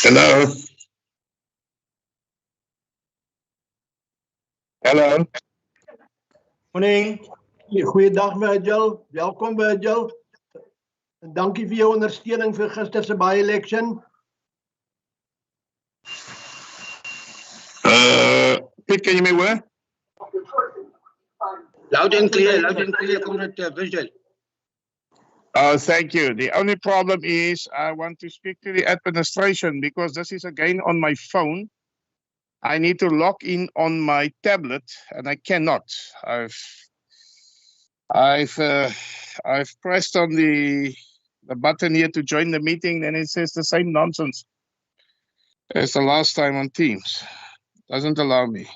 Hello. Hello. Morning. Goeiedag Virgil, welkom Virgil. En dankie vir jou ondersteuning vir gister se by-election. Piet, can you hear me well? Loud and clear, Comrade Virgil. Thank you. The only problem is I want to speak to the administration because this is again on my phone. I need to log in on my tablet and I cannot. I've pressed on the button here to join the meeting and it says the same nonsense as the last time on Teams. Doesn't allow me.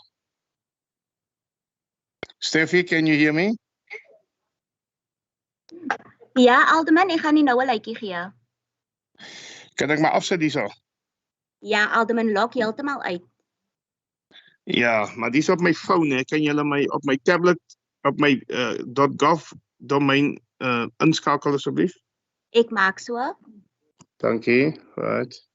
Steffi, can you hear me? Ja, Alderman, ek gaan nie nou 'n lykie gee. Kan ek maar afsit hierso? Ja, Alderman, log heeltemal uit. Ja, maar dis op my foon hè. Kan julle my op my tablet op my .gov domein inskakel asseblief? Ek maak so. Dankie. Right.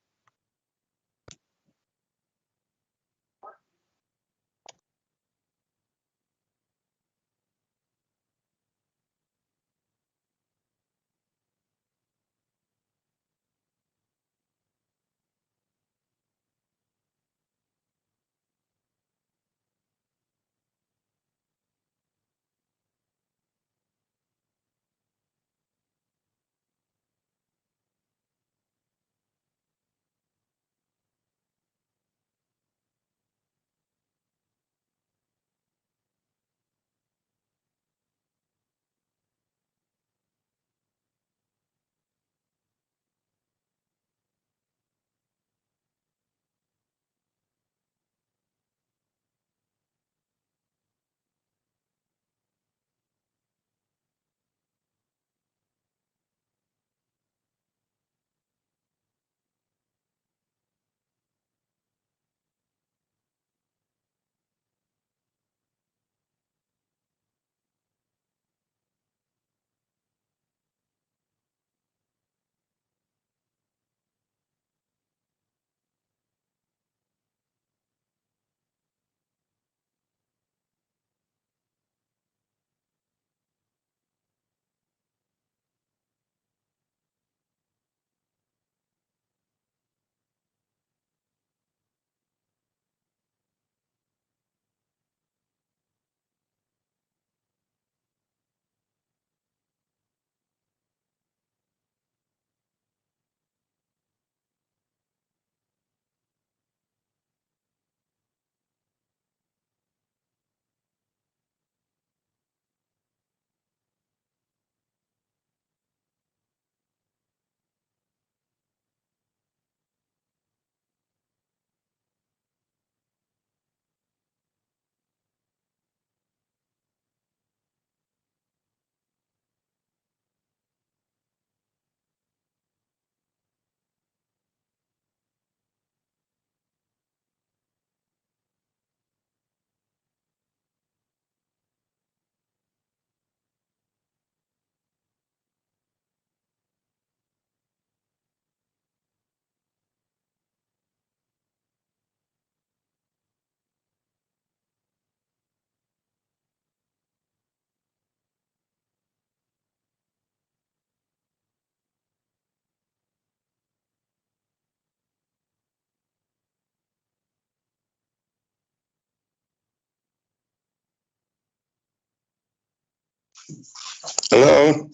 Hallo.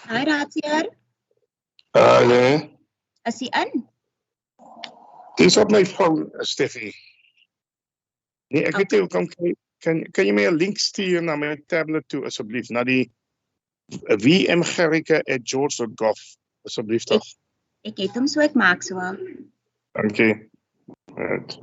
Hi, Raadsheer. Nee. Is hy in? Dis op my phone, Steffi. Nee, ek weet nie hoe kan jy my 'n link stuur na my tablet toe asseblief, na die vmgerike@george.gov asseblief tog. Ek het hom so, ek maak so. Dankie. Right.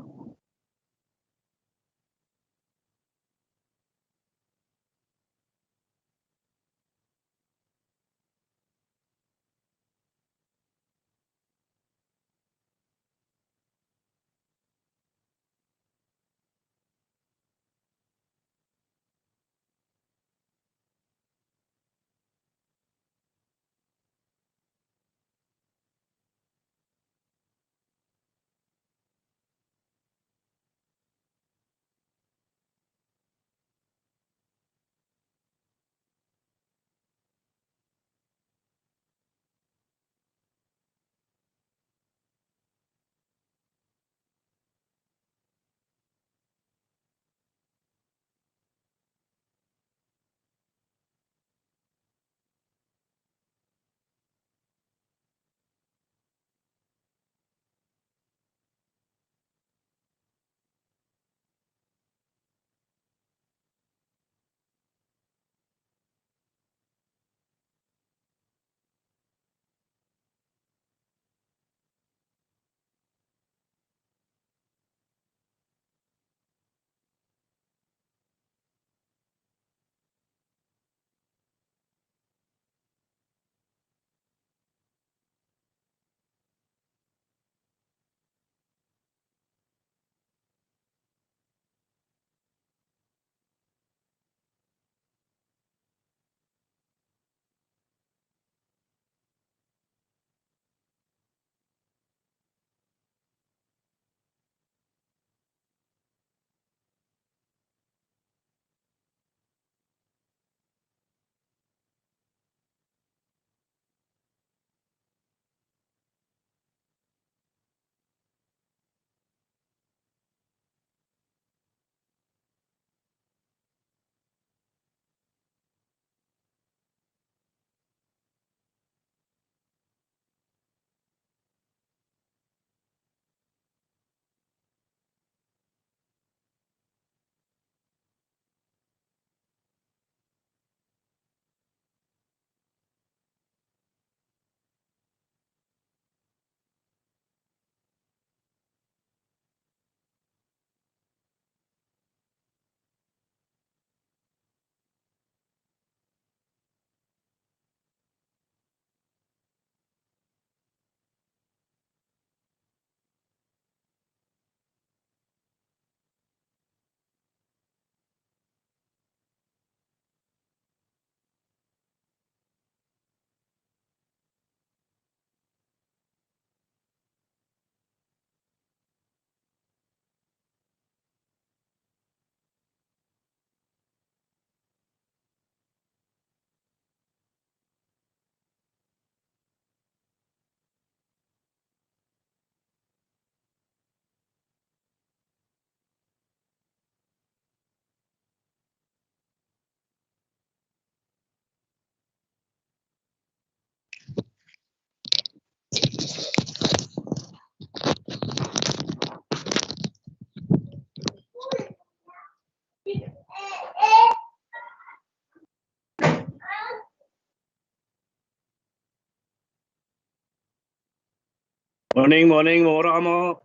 Morning, môre almal.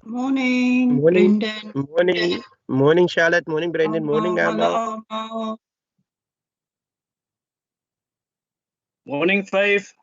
Morning, Morning. Brendan. Morning, Charlotte. Morning, Brendan. Morning, Amal. Morning, Faith.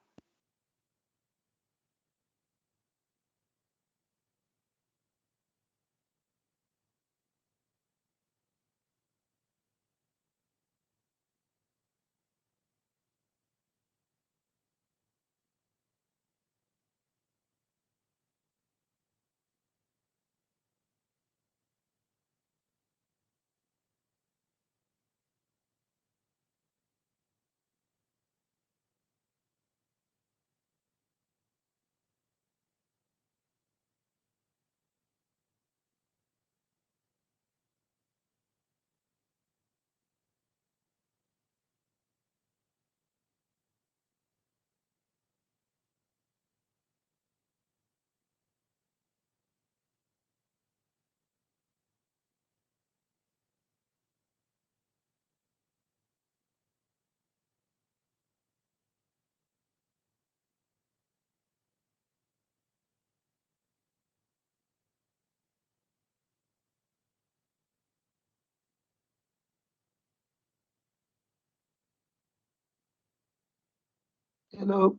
Hello.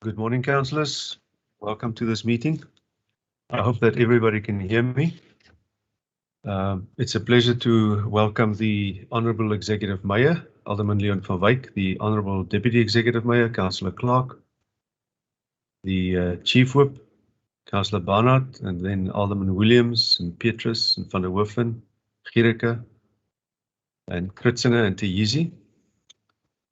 Good morning, councillors. Welcome to this meeting. I hope that everybody can hear me. It's a pleasure to welcome the Honourable Executive Mayor, Alderman Leon van Wyk, the Honourable Deputy Executive Mayor, Councillor Clark, the Chief Whip, Councillor Barnard, and then Alderman Williams and Petrus and Van der Hoeven, Giereke, and Kritzinger and Teyizi.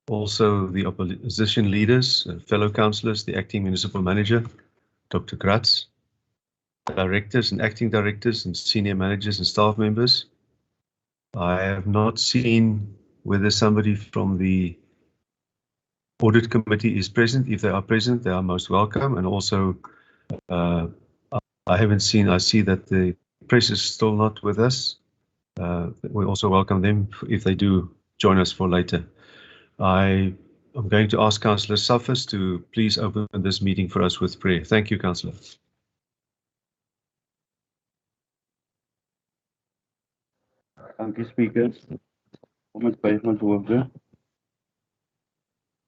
Also the opposition leaders, fellow councillors, the Acting Municipal Manager, Dr. Gratz, directors and acting directors and senior managers and staff members. I have not seen whether somebody from the Audit Committee is present. If they are present, they are most welcome. And also, I haven't seen, I see that the press is still not with us. We also welcome them if they do join us for later. I am going to ask Councillor Saffers to please open this meeting for us with prayer. Thank you, Councillor. Dankie Speaker. Kom ons buig ons hoofde.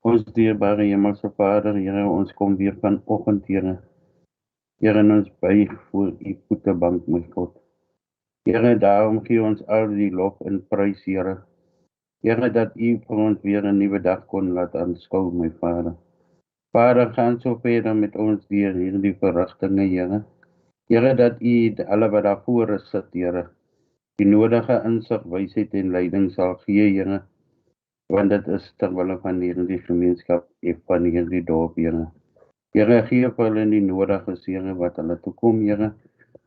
Ons dierbare Hemelse Vader, Here, ons kom weer vanoggend, Here. Here, ons buig voor U voetebank, my God. Here, daarom gee ons al die lof en prys, Here. Here, dat U vir ons weer 'n nuwe dag kon laat aanskou, my Vader. Vader, gaan so verder met ons deur hierdie verrigtinge, Here. Here, dat U alle wat daarvoor sit, Here, die nodige insig, wysheid en leiding sal gee, Here, want dit is ter wille van hierdie gemeenskap en van hierdie dorp, Here. Here, gee vir hulle die nodige seëning wat hulle toekom, Here,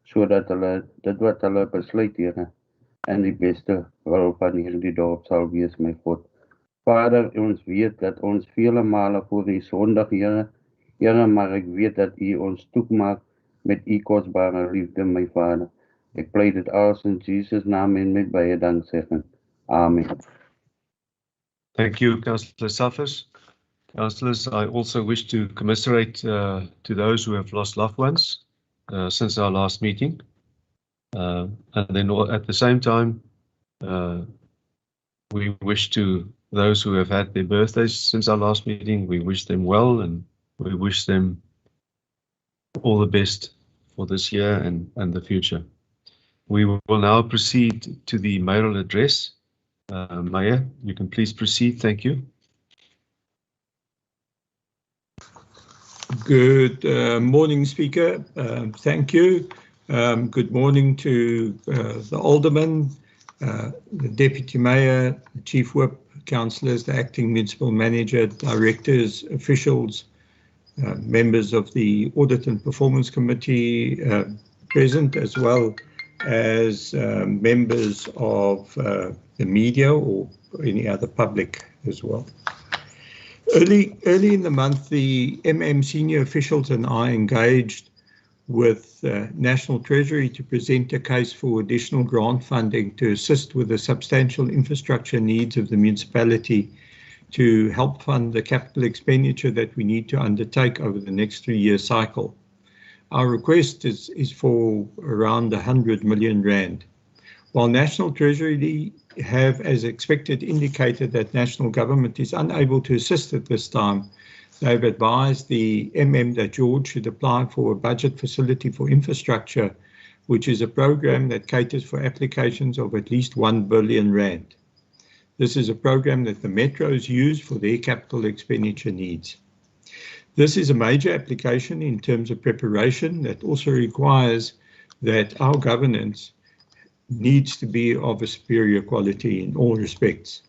sodat hulle dit wat hulle besluit, Here, en die beste wil van hierdie dorp sal wees, my God. Vader, ons weet dat ons vele male voor U sondig, Here. Here, maar ek weet dat U ons toemaak met U kosbare liefde, my Vader. Ek pleit dit alles in Jesus' naam en met baie danksegging. Amen. Thank you, Councillor Saffers. Councillors, I also wish to commiserate to those who have lost loved ones since our last meeting. And then at the same time, we wish to those who have had their birthdays since our last meeting, we wish them well and we wish them all the best for this year and the future. We will now proceed to the Mayoral Address. Mayor, you can please proceed. Thank you. Good morning, Speaker. Thank you. Good morning to the Alderman, the Deputy Mayor, the Chief Whip, Councillors, the Acting Municipal Manager, Directors, officials, members of the Audit and Performance Committee present, as well as members of the media or any other public as well. Early in the month, the senior officials and I engaged with National Treasury to present a case for additional grant funding to assist with the substantial infrastructure needs of the municipality to help fund the capital expenditure that we need to undertake over the next 3-year cycle. Our request is for around 100 million rand. While National Treasury have, as expected, indicated that national government is unable to assist at this time, they've advised the that George should apply for a budget facility for infrastructure, which is a program that caters for applications of at least 1 billion rand. This is a program that the metros use for their capital expenditure needs. This is a major application in terms of preparation that also requires that our governance needs to be of a superior quality in all respects.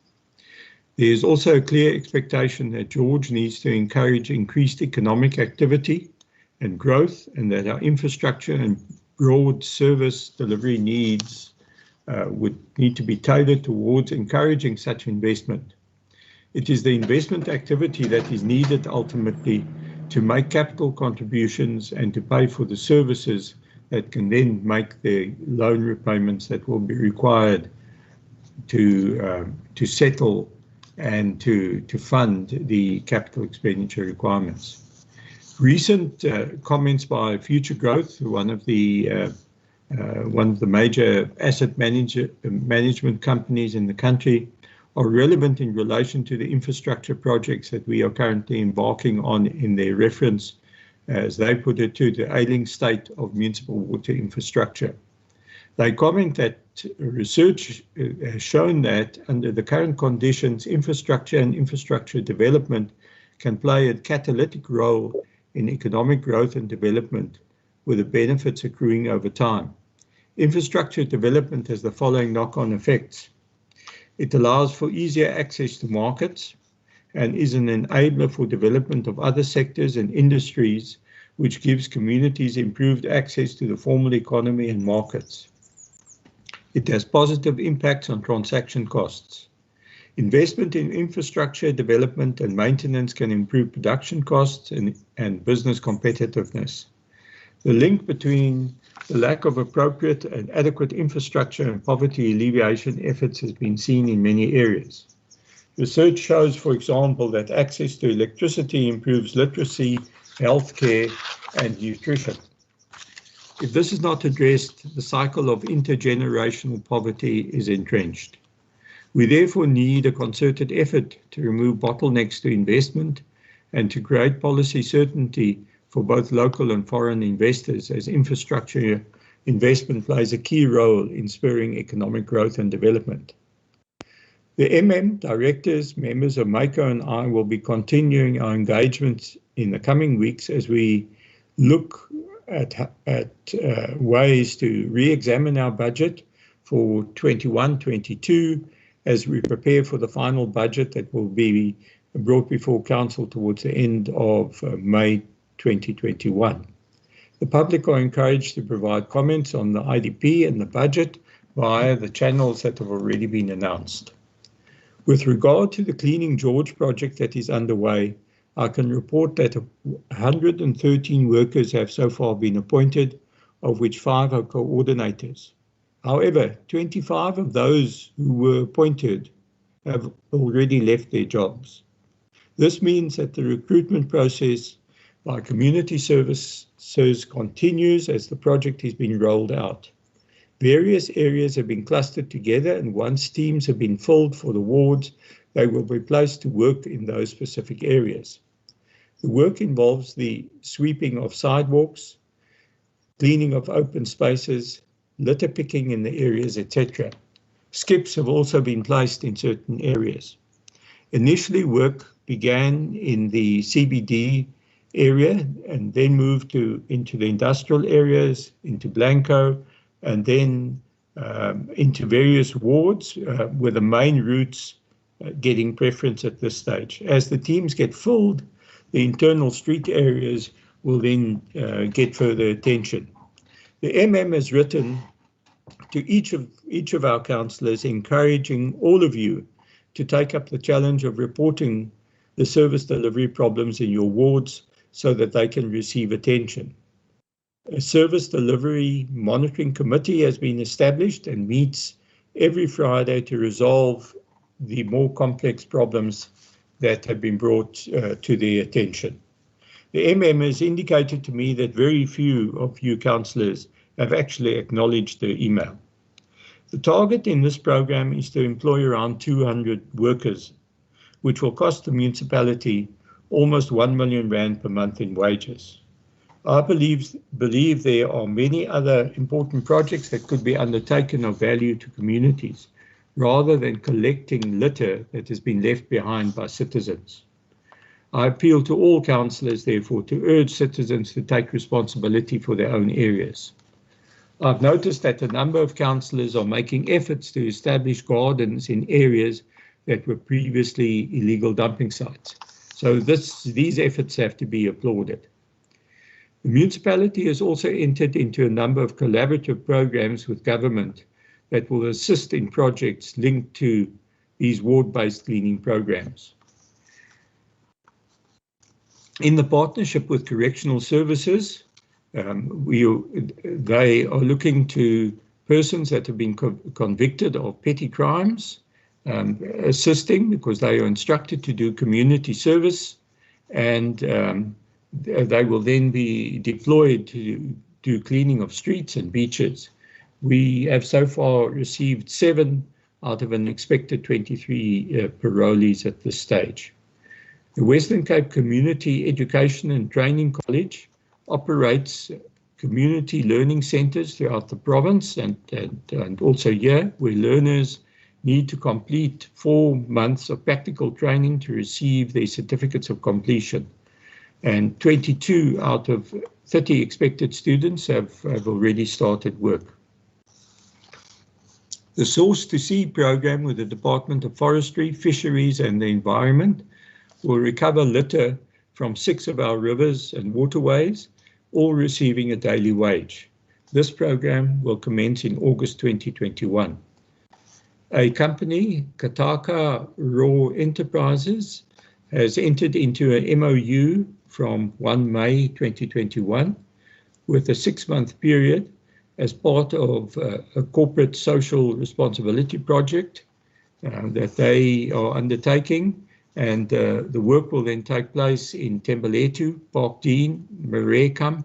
There is also a clear expectation that George needs to encourage increased economic activity and growth, and that our infrastructure and broad service delivery needs would need to be tailored towards encouraging such investment. It is the investment activity that is needed ultimately to make capital contributions and to pay for the services that can then make the loan repayments that will be required to settle and to fund the capital expenditure requirements. Recent comments by Future Growth, one of the major asset management companies in the country, are relevant in relation to the infrastructure projects that we are currently embarking on in their reference, as they put it, to the ailing state of municipal water infrastructure. They comment that research has shown that under the current conditions, infrastructure and infrastructure development can play a catalytic role in economic growth and development, with the benefits accruing over time. Infrastructure development has the following knock-on effects. It allows for easier access to markets and is an enabler for development of other sectors and industries, which gives communities improved access to the formal economy and markets. It has positive impacts on transaction costs. Investment in infrastructure development and maintenance can improve production costs and business competitiveness. The link between the lack of appropriate and adequate infrastructure and poverty alleviation efforts has been seen in many areas. Research shows, for example, that access to electricity improves literacy, healthcare, and nutrition. If this is not addressed, the cycle of intergenerational poverty is entrenched. We therefore need a concerted effort to remove bottlenecks to investment and to create policy certainty for both local and foreign investors, as infrastructure investment plays a key role in spurring economic growth and development. The directors, members of MACO, and I will be continuing our engagement in the coming weeks as we look at ways to re-examine our budget for 21-22 as we prepare for the final budget that will be brought before Council towards the end of May 2021. The public are encouraged to provide comments on the IDP and the budget via the channels that have already been announced. With regard to the Cleaning George project that is underway, I can report that 113 workers have so far been appointed, of which 5 are coordinators. However, 25 of those who were appointed have already left their jobs. This means that the recruitment process by community services continues as the project is being rolled out. Various areas have been clustered together, and once teams have been filled for the wards, they will be placed to work in those specific areas. The work involves the sweeping of sidewalks, cleaning of open spaces, litter picking in the areas, etc. Skips have also been placed in certain areas. Initially, work began in the CBD area and then moved into the industrial areas, into Blanco, and then into various wards, with the main routes getting preference at this stage. As the teams get filled, the internal street areas will then get further attention. The has written to each of our councillors, encouraging all of you to take up the challenge of reporting the service delivery problems in your wards so that they can receive attention. A service delivery monitoring committee has been established and meets every Friday to resolve the more complex problems that have been brought to their attention. The has indicated to me that very few of you councillors have actually acknowledged the email. The target in this program is to employ around 200 workers, which will cost the municipality almost 1 million rand per month in wages. I believe there are many other important projects that could be undertaken of value to communities, rather than collecting litter that has been left behind by citizens. I appeal to all councillors, therefore, to urge citizens to take responsibility for their own areas. I've noticed that a number of councillors are making efforts to establish gardens in areas that were previously illegal dumping sites. So these efforts have to be applauded. The municipality has also entered into a number of collaborative programs with government that will assist in projects linked to these ward-based cleaning programs. In the partnership with correctional services, they are looking to persons that have been convicted of petty crimes, assisting because they are instructed to do community service, and they will then be deployed to do cleaning of streets and beaches. We have so far received 7 out of an expected 23 parolees at this stage. The Western Cape Community Education and Training College operates community learning centres throughout the province and also here, where learners need to complete 4 months of practical training to receive their certificates of completion. And 22 out of 30 expected students have already started work. The Source to Sea program with the Department of Forestry, Fisheries and the Environment will recover litter from 6 of our rivers and waterways, all receiving a daily wage. This program will commence in August 2021. A company, Kataka Raw Enterprises, has entered into an MOU from 1 May 2021 with a 6-month period as part of a corporate social responsibility project that they are undertaking, and the work will then take place in Tembeletu, Parkdean, Marekam,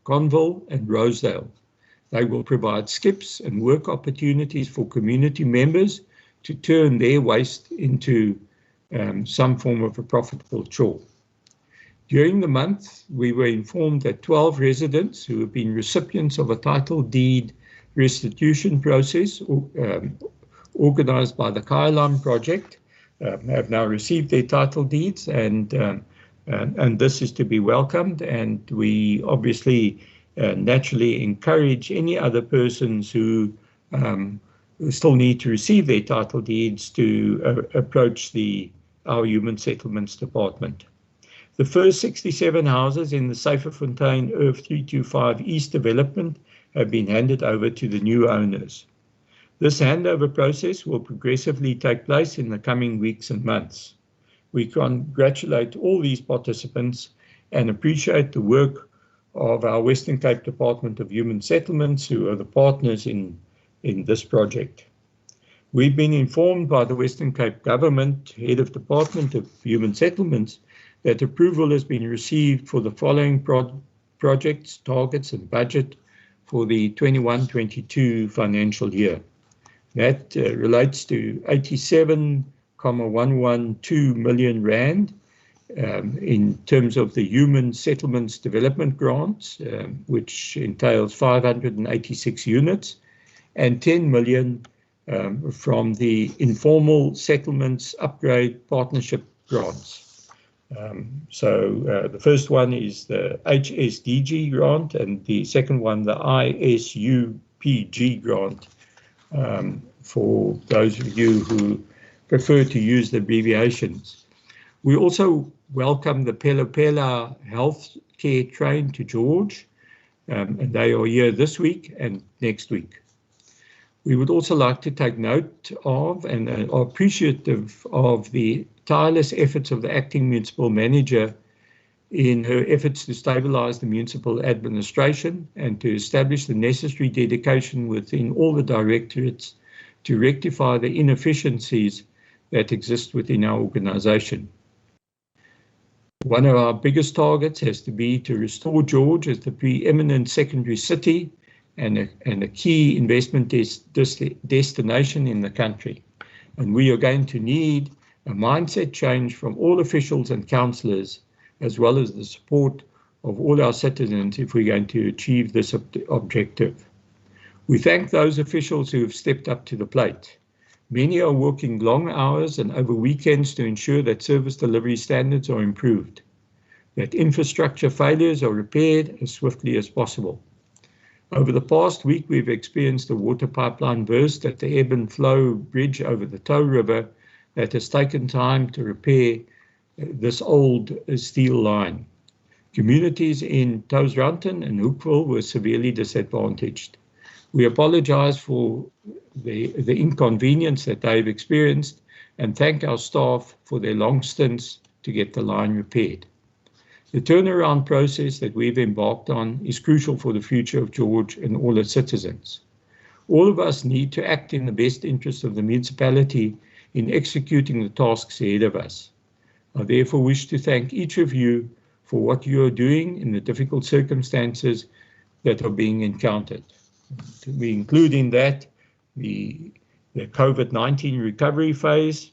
Conville and Rosedale. They will provide skips and work opportunities for community members to turn their waste into some form of a profitable chore. During the month, we were informed that 12 residents who have been recipients of a title deed restitution process organised by the Kailam project have now received their title deeds, and this is to be welcomed, and we obviously naturally encourage any other persons who still need to receive their title deeds to approach our Human Settlements Department. The first 67 houses in the Syferfontein Earth 325 East development have been handed over to the new owners. This handover process will progressively take place in the coming weeks and months. We congratulate all these participants and appreciate the work of our Western Cape Department of Human Settlements, who are the partners in this project. We've been informed by the Western Cape Government, Head of Department of Human Settlements, that approval has been received for the following projects, targets and budget for the 21-22 financial year. That relates to 87,112 million rand in terms of the Human Settlements Development Grants, which entails 586 units, and 10 million from the Informal Settlements Upgrade Partnership Grants. The first one is the HSDG grant, and the second one, the ISUPG grant, for those of you who prefer to use the abbreviations. We also welcome the Pela Health Care Train to George, and they are here this week and next week. We would also like to take note of and are appreciative of the tireless efforts of the acting municipal manager in her efforts to stabilise the municipal administration and to establish the necessary dedication within all the directorates to rectify the inefficiencies that exist within our organisation. One of our biggest targets has to be to restore George as the preeminent secondary city and a key investment destination in the country. And we are going to need a mindset change from all officials and councillors, as well as the support of all our citizens if we're going to achieve this objective. We thank those officials who have stepped up to the plate. Many are working long hours and over weekends to ensure that service delivery standards are improved, that infrastructure failures are repaired as swiftly as possible. Over the past week, we've experienced a water pipeline burst at the ebb and flow bridge over the Tow River that has taken time to repair this old steel line. Communities in Tousranton and Hoekville were severely disadvantaged. We apologise for the inconvenience that they've experienced and thank our staff for their long stints to get the line repaired. The turnaround process that we've embarked on is crucial for the future of George and all its citizens. All of us need to act in the best interest of the municipality in executing the tasks ahead of us. I therefore wish to thank each of you for what you are doing in the difficult circumstances that are being encountered. We include in that the the COVID-19 recovery phase,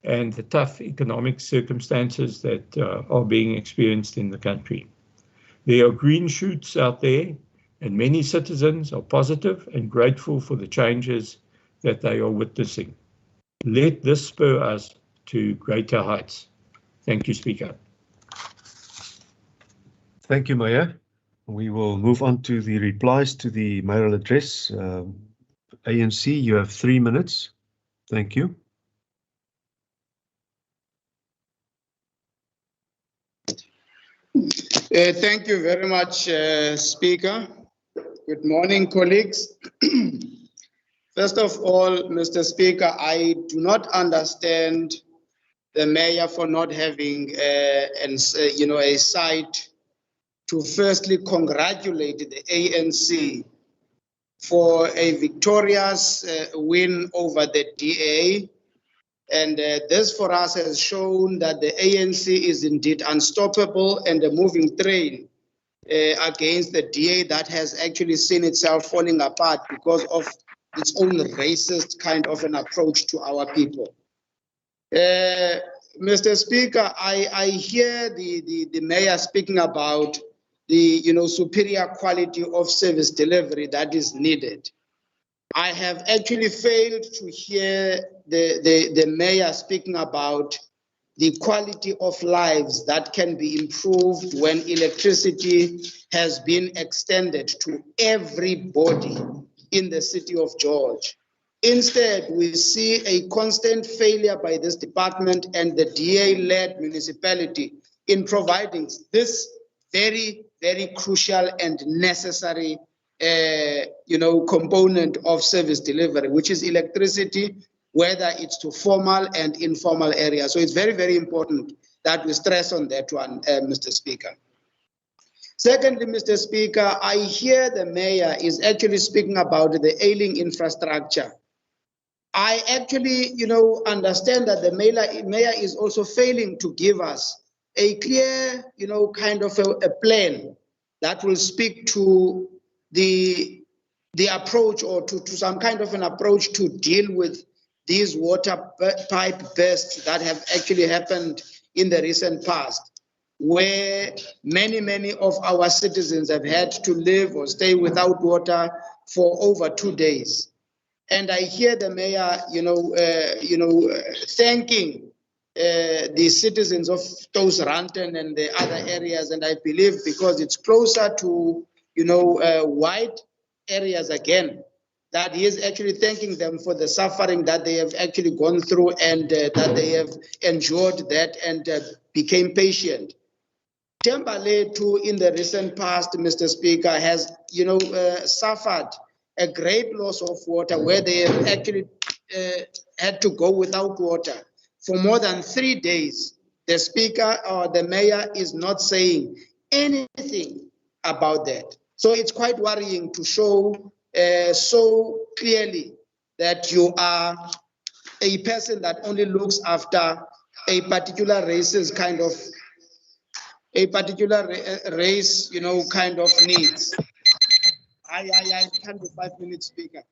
and the tough economic circumstances that are being experienced in the country. There are green shoots out there, and many citizens are positive and grateful for the changes that they are witnessing. Let this spur us to greater heights. Thank you, Speaker. Thank you, Mayor. We will move on to the replies to the mayoral address. ANC, you have 3 minutes. Thank you. Thank you very much, Speaker. Good morning, colleagues. First of all, Mr. Speaker, I do not understand the mayor for not having a site to firstly congratulate the ANC for a victorious win over the DA. And this for us has shown that the ANC is indeed unstoppable and a moving train against the DA that has actually seen itself falling apart because of its own racist kind of an approach to our people. Mr. Speaker, I hear the mayor speaking about the superior quality of service delivery that is needed. I have actually failed to hear the mayor speaking about the quality of lives that can be improved when electricity has been extended to everybody in the city of George. Instead, we see a constant failure by this department and the DA-led municipality in providing this very, very crucial and necessary component of service delivery, which is electricity, whether it's to formal and informal areas. So it's very, very important that we stress on that one, Mr. Speaker. Secondly, Mr. Speaker, I hear the mayor is actually speaking about the ailing infrastructure. I actually, understand that the mayor is also failing to give us a clear, kind of a plan that will speak to the approach or to some kind of an approach to deal with these water pipe bursts that have actually happened in the recent past, where many of our citizens have had to live or stay without water for over 2 days. And I hear the mayor, thanking the citizens of Toosranten and the other areas, and I believe because it's closer to, wide areas again, that he is actually thanking them for the suffering that they have actually gone through and that they have endured that and became patient. Tembale too, in the recent past, Mr. Speaker, has, suffered a great loss of water where they have actually had to go without water for more than 3 days. The speaker or the mayor is not saying anything about that. So it's quite worrying to show so clearly that you are a person that only looks after a particular race's kind of, a particular race, kind of needs. I can't do 5 minutes, Speaker.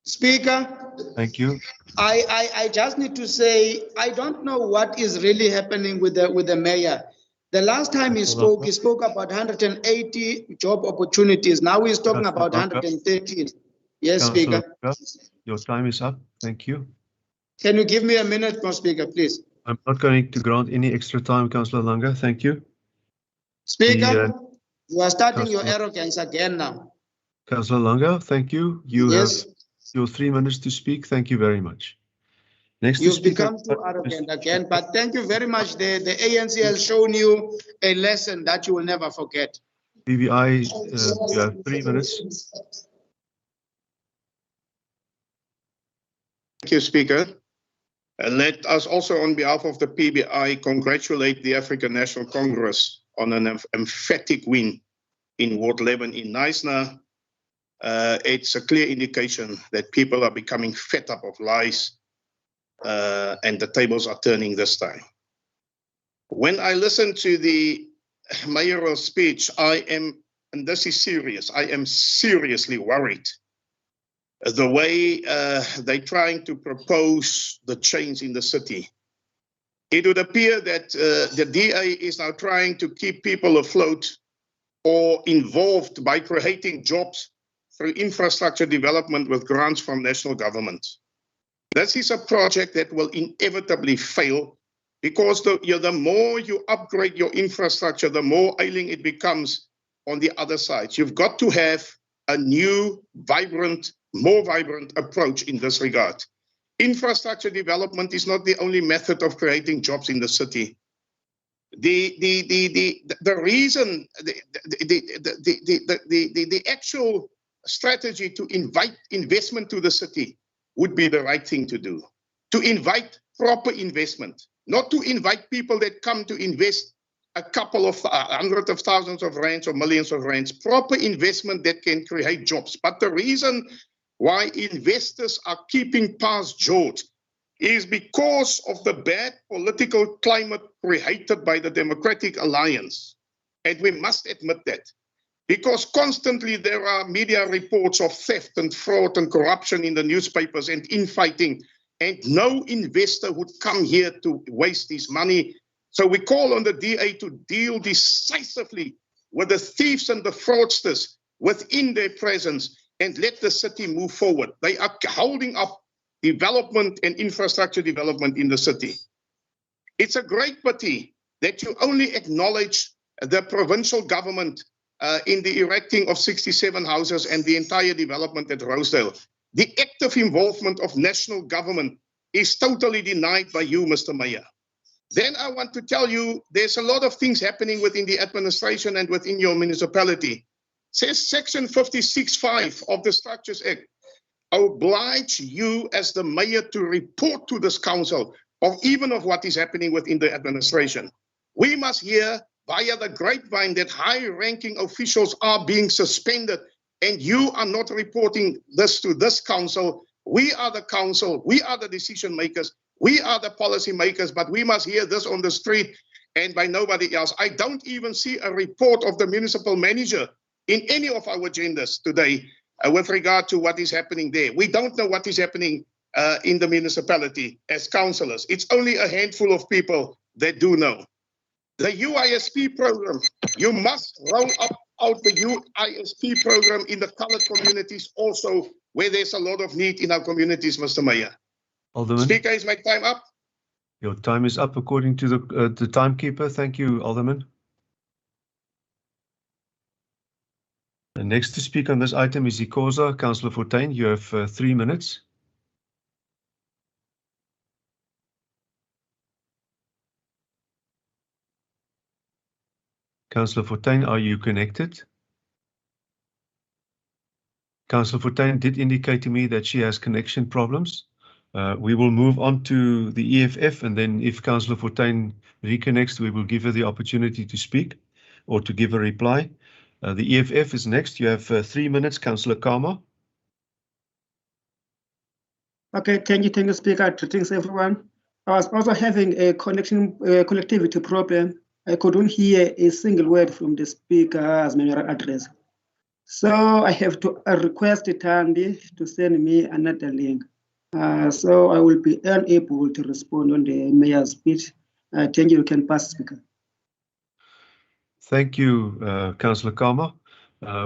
Speaker. Thank you. I just need to say, I don't know what is really happening with the mayor. The last time he spoke about 180 job opportunities. Now he's talking about 113. Yes, Speaker. Your time is up. Thank you. Can you give me a minute more, Speaker, please? I'm not going to grant any extra time, Councillor Langa. Thank you. Speaker, you are starting your arrogance again now. Councillor Langa, thank you. You yes. have your 3 minutes to speak. Thank you very much. Next You've become too arrogant again, but thank you very much. The ANC has shown you a lesson that you will never forget. PBI, you have 3 minutes. Thank you, Speaker. Let us also, on behalf of the PBI, congratulate the African National Congress on an emphatic win in Ward 11 in Knysna. It's a clear indication that people are becoming fed up of lies and the tables are turning this time. When I listen to the mayoral speech, I am, and this is serious, I am seriously worried the way they're trying to propose the change in the city. It would appear that the DA is now trying to keep people afloat or involved by creating jobs through infrastructure development with grants from national government. This is a project that will inevitably fail because the more you upgrade your infrastructure, the more ailing it becomes on the other side. You've got to have a new, more vibrant approach in this regard. Infrastructure development is not the only method of creating jobs in the city. The reason, the actual strategy to invite investment to the city would be the right thing to do. To invite proper investment, not to invite people that come to invest a couple of hundreds of thousands of rands or millions of rands, proper investment that can create jobs. But the reason why investors are keeping past George is because of the bad political climate created by the Democratic Alliance. And we must admit that. Because constantly there are media reports of theft and fraud and corruption in the newspapers and infighting, and no investor would come here to waste his money. So we call on the DA to deal decisively with the thieves and the fraudsters within their presence and let the city move forward. They are holding up development and infrastructure development in the city. It's a great pity that you only acknowledge the provincial government in the erecting of 67 houses and the entire development at Rosedale. The active involvement of national government is totally denied by you, Mr. Mayor. Then I want to tell you, there's a lot of things happening within the administration and within your municipality. Says Section 56(5) of the Structures Act oblige you as the mayor to report to this council of what is happening within the administration. We must hear via the grapevine that high-ranking officials are being suspended, and you are not reporting this to this council. We are the council, we are the decision makers, we are the policy makers, but we must hear this on the street and by nobody else. I don't even see a report of the municipal manager in any of our agendas today with regard to what is happening there. We don't know what is happening in the municipality as councillors. It's only a handful of people that do know. The UISP program, you must roll out the UISP program in the colored communities also, where there's a lot of need in our communities, Mr. Mayor. Alderman, Speaker, is my time up? your time is up according to the timekeeper. Thank you, Alderman. And next to speak on this item is Ikoza. Councillor Fortuin, you have 3 minutes. Councillor Fortuin, are you connected? Councillor Fortuin did indicate to me that she has connection problems. We will move on to the EFF, and then if Councillor Fortuin reconnects, we will give her the opportunity to speak or to give a reply. The EFF is next. You have 3 minutes, Councillor Karma. Okay, thank you, Speaker. Greetings, everyone. I was also having a connectivity problem. I couldn't hear a single word from the speaker's mayoral address. So I have to request Tandy to send me another link. So I will be unable to respond on the mayor's speech. Thank you. You can pass, Speaker. Thank you, Councillor Karma.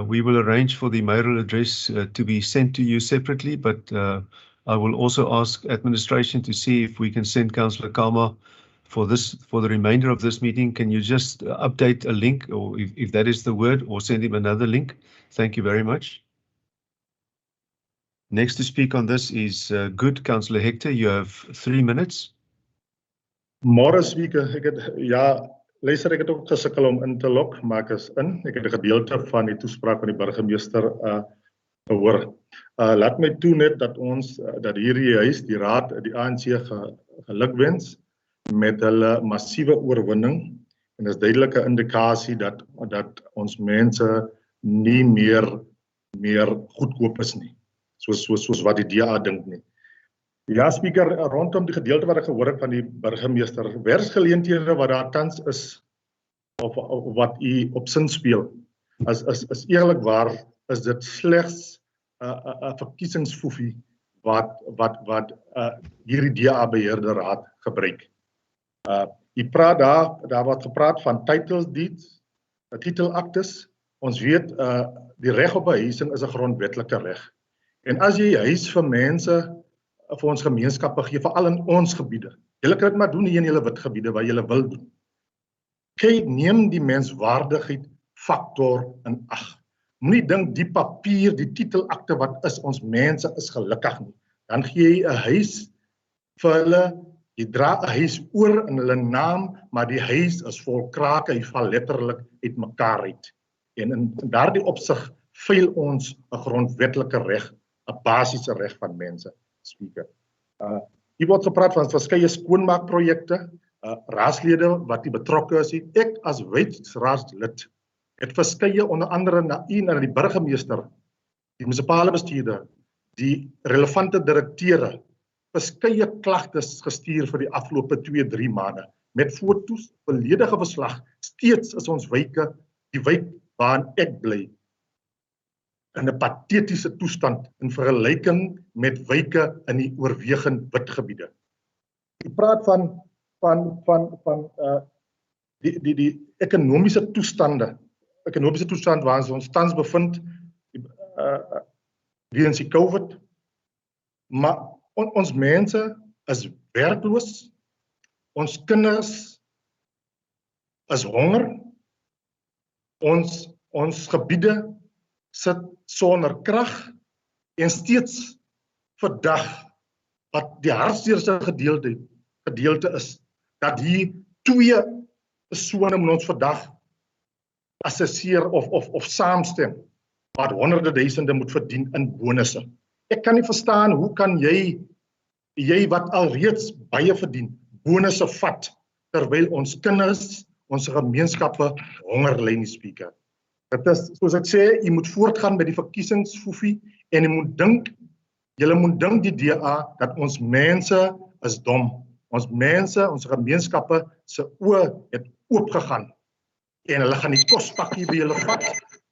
We will arrange for the mayoral address to be sent to you separately, but I will also ask administration to see if we can send Councillor Karma for the remainder of this meeting. Can you just update a link, or if that is the word, or send him another link? Thank you very much. Next to speak on this is good. Councillor Hector, you have 3 minutes. Môre Speaker, luister, ek het ook gesukkel om in te log, maar ek is in. Ek het 'n gedeelte van die toespraak van die burgemeester gehoor. Laat my toe net dat ons dat hierdie huis, die raad, die ANC gelukwens met hulle massiewe oorwinning, en dis duidelike indikasie dat ons mense nie meer goedkoop is nie, soos wat die DA dink nie. Ja, Speaker, rondom die gedeelte wat ek gehoor het van die burgemeester, werksgeleenthede wat daar tans is, of wat u op sin speel, is eerlikwaar, is dit slegs verkiesingsfoefie wat hierdie DA-beheerde raad gebruik. Jy praat daar wat gepraat van title deeds, titelaktes. Ons weet die reg op 'n huising is 'n grondwetlike reg. En as jy 'n huis vir mense, vir ons gemeenskappe gee, veral in ons gebiede. Julle kan dit maar doen hier in julle wit gebiede waar julle wil doen. Kyk, neem die menswaardigheid faktor in ag. Moenie dink die papier, die titelakte wat is, ons mense is gelukkig nie. Dan gee jy 'n huis vir hulle, jy dra 'n huis oor in hulle naam, maar die huis is vol krake, hy val letterlik uit mekaar uit. En in daardie opsig veil ons 'n grondwetlike reg, 'n basiese reg van mense, speaker. Hier word gepraat van verskeie skoonmaakprojekte, raadslede wat die betrokke is. Ek as wydsraadslid het verskeie onder andere na die burgemeester, die munisipale bestuurder, die relevante direkteure, verskeie klagtes gestuur vir die afgelope 2-3 maande met foto's, volledige verslag. Steeds is ons wyke, die wijk waarin ek bly, in 'n patetiese toestand in vergelyking met wyke in die oorwegend wit gebiede. Ek praat van die ekonomiese toestande, waarin ons tans bevind weens die COVID, maar ons mense is werkloos, ons kinders is honger, ons gebiede sit sonder krag en steeds vandag wat die hartseerste gedeelte is, dat hier 2 persone moet ons vandag assesseer of saamstem wat honderde duisende moet verdien in bonusse. Ek kan nie verstaan, hoe kan jy wat alreeds baie verdien, bonusse vat, terwyl ons kinders, ons gemeenskappe honger ly, nie, speaker. Dit is, soos ek sê, jy moet voortgaan met die verkiesingsfoefie en julle moet dink die DA dat ons mense is dom. Ons mense, ons gemeenskappe se oë het oopgegaan en hulle gaan die kospakkie by julle vat,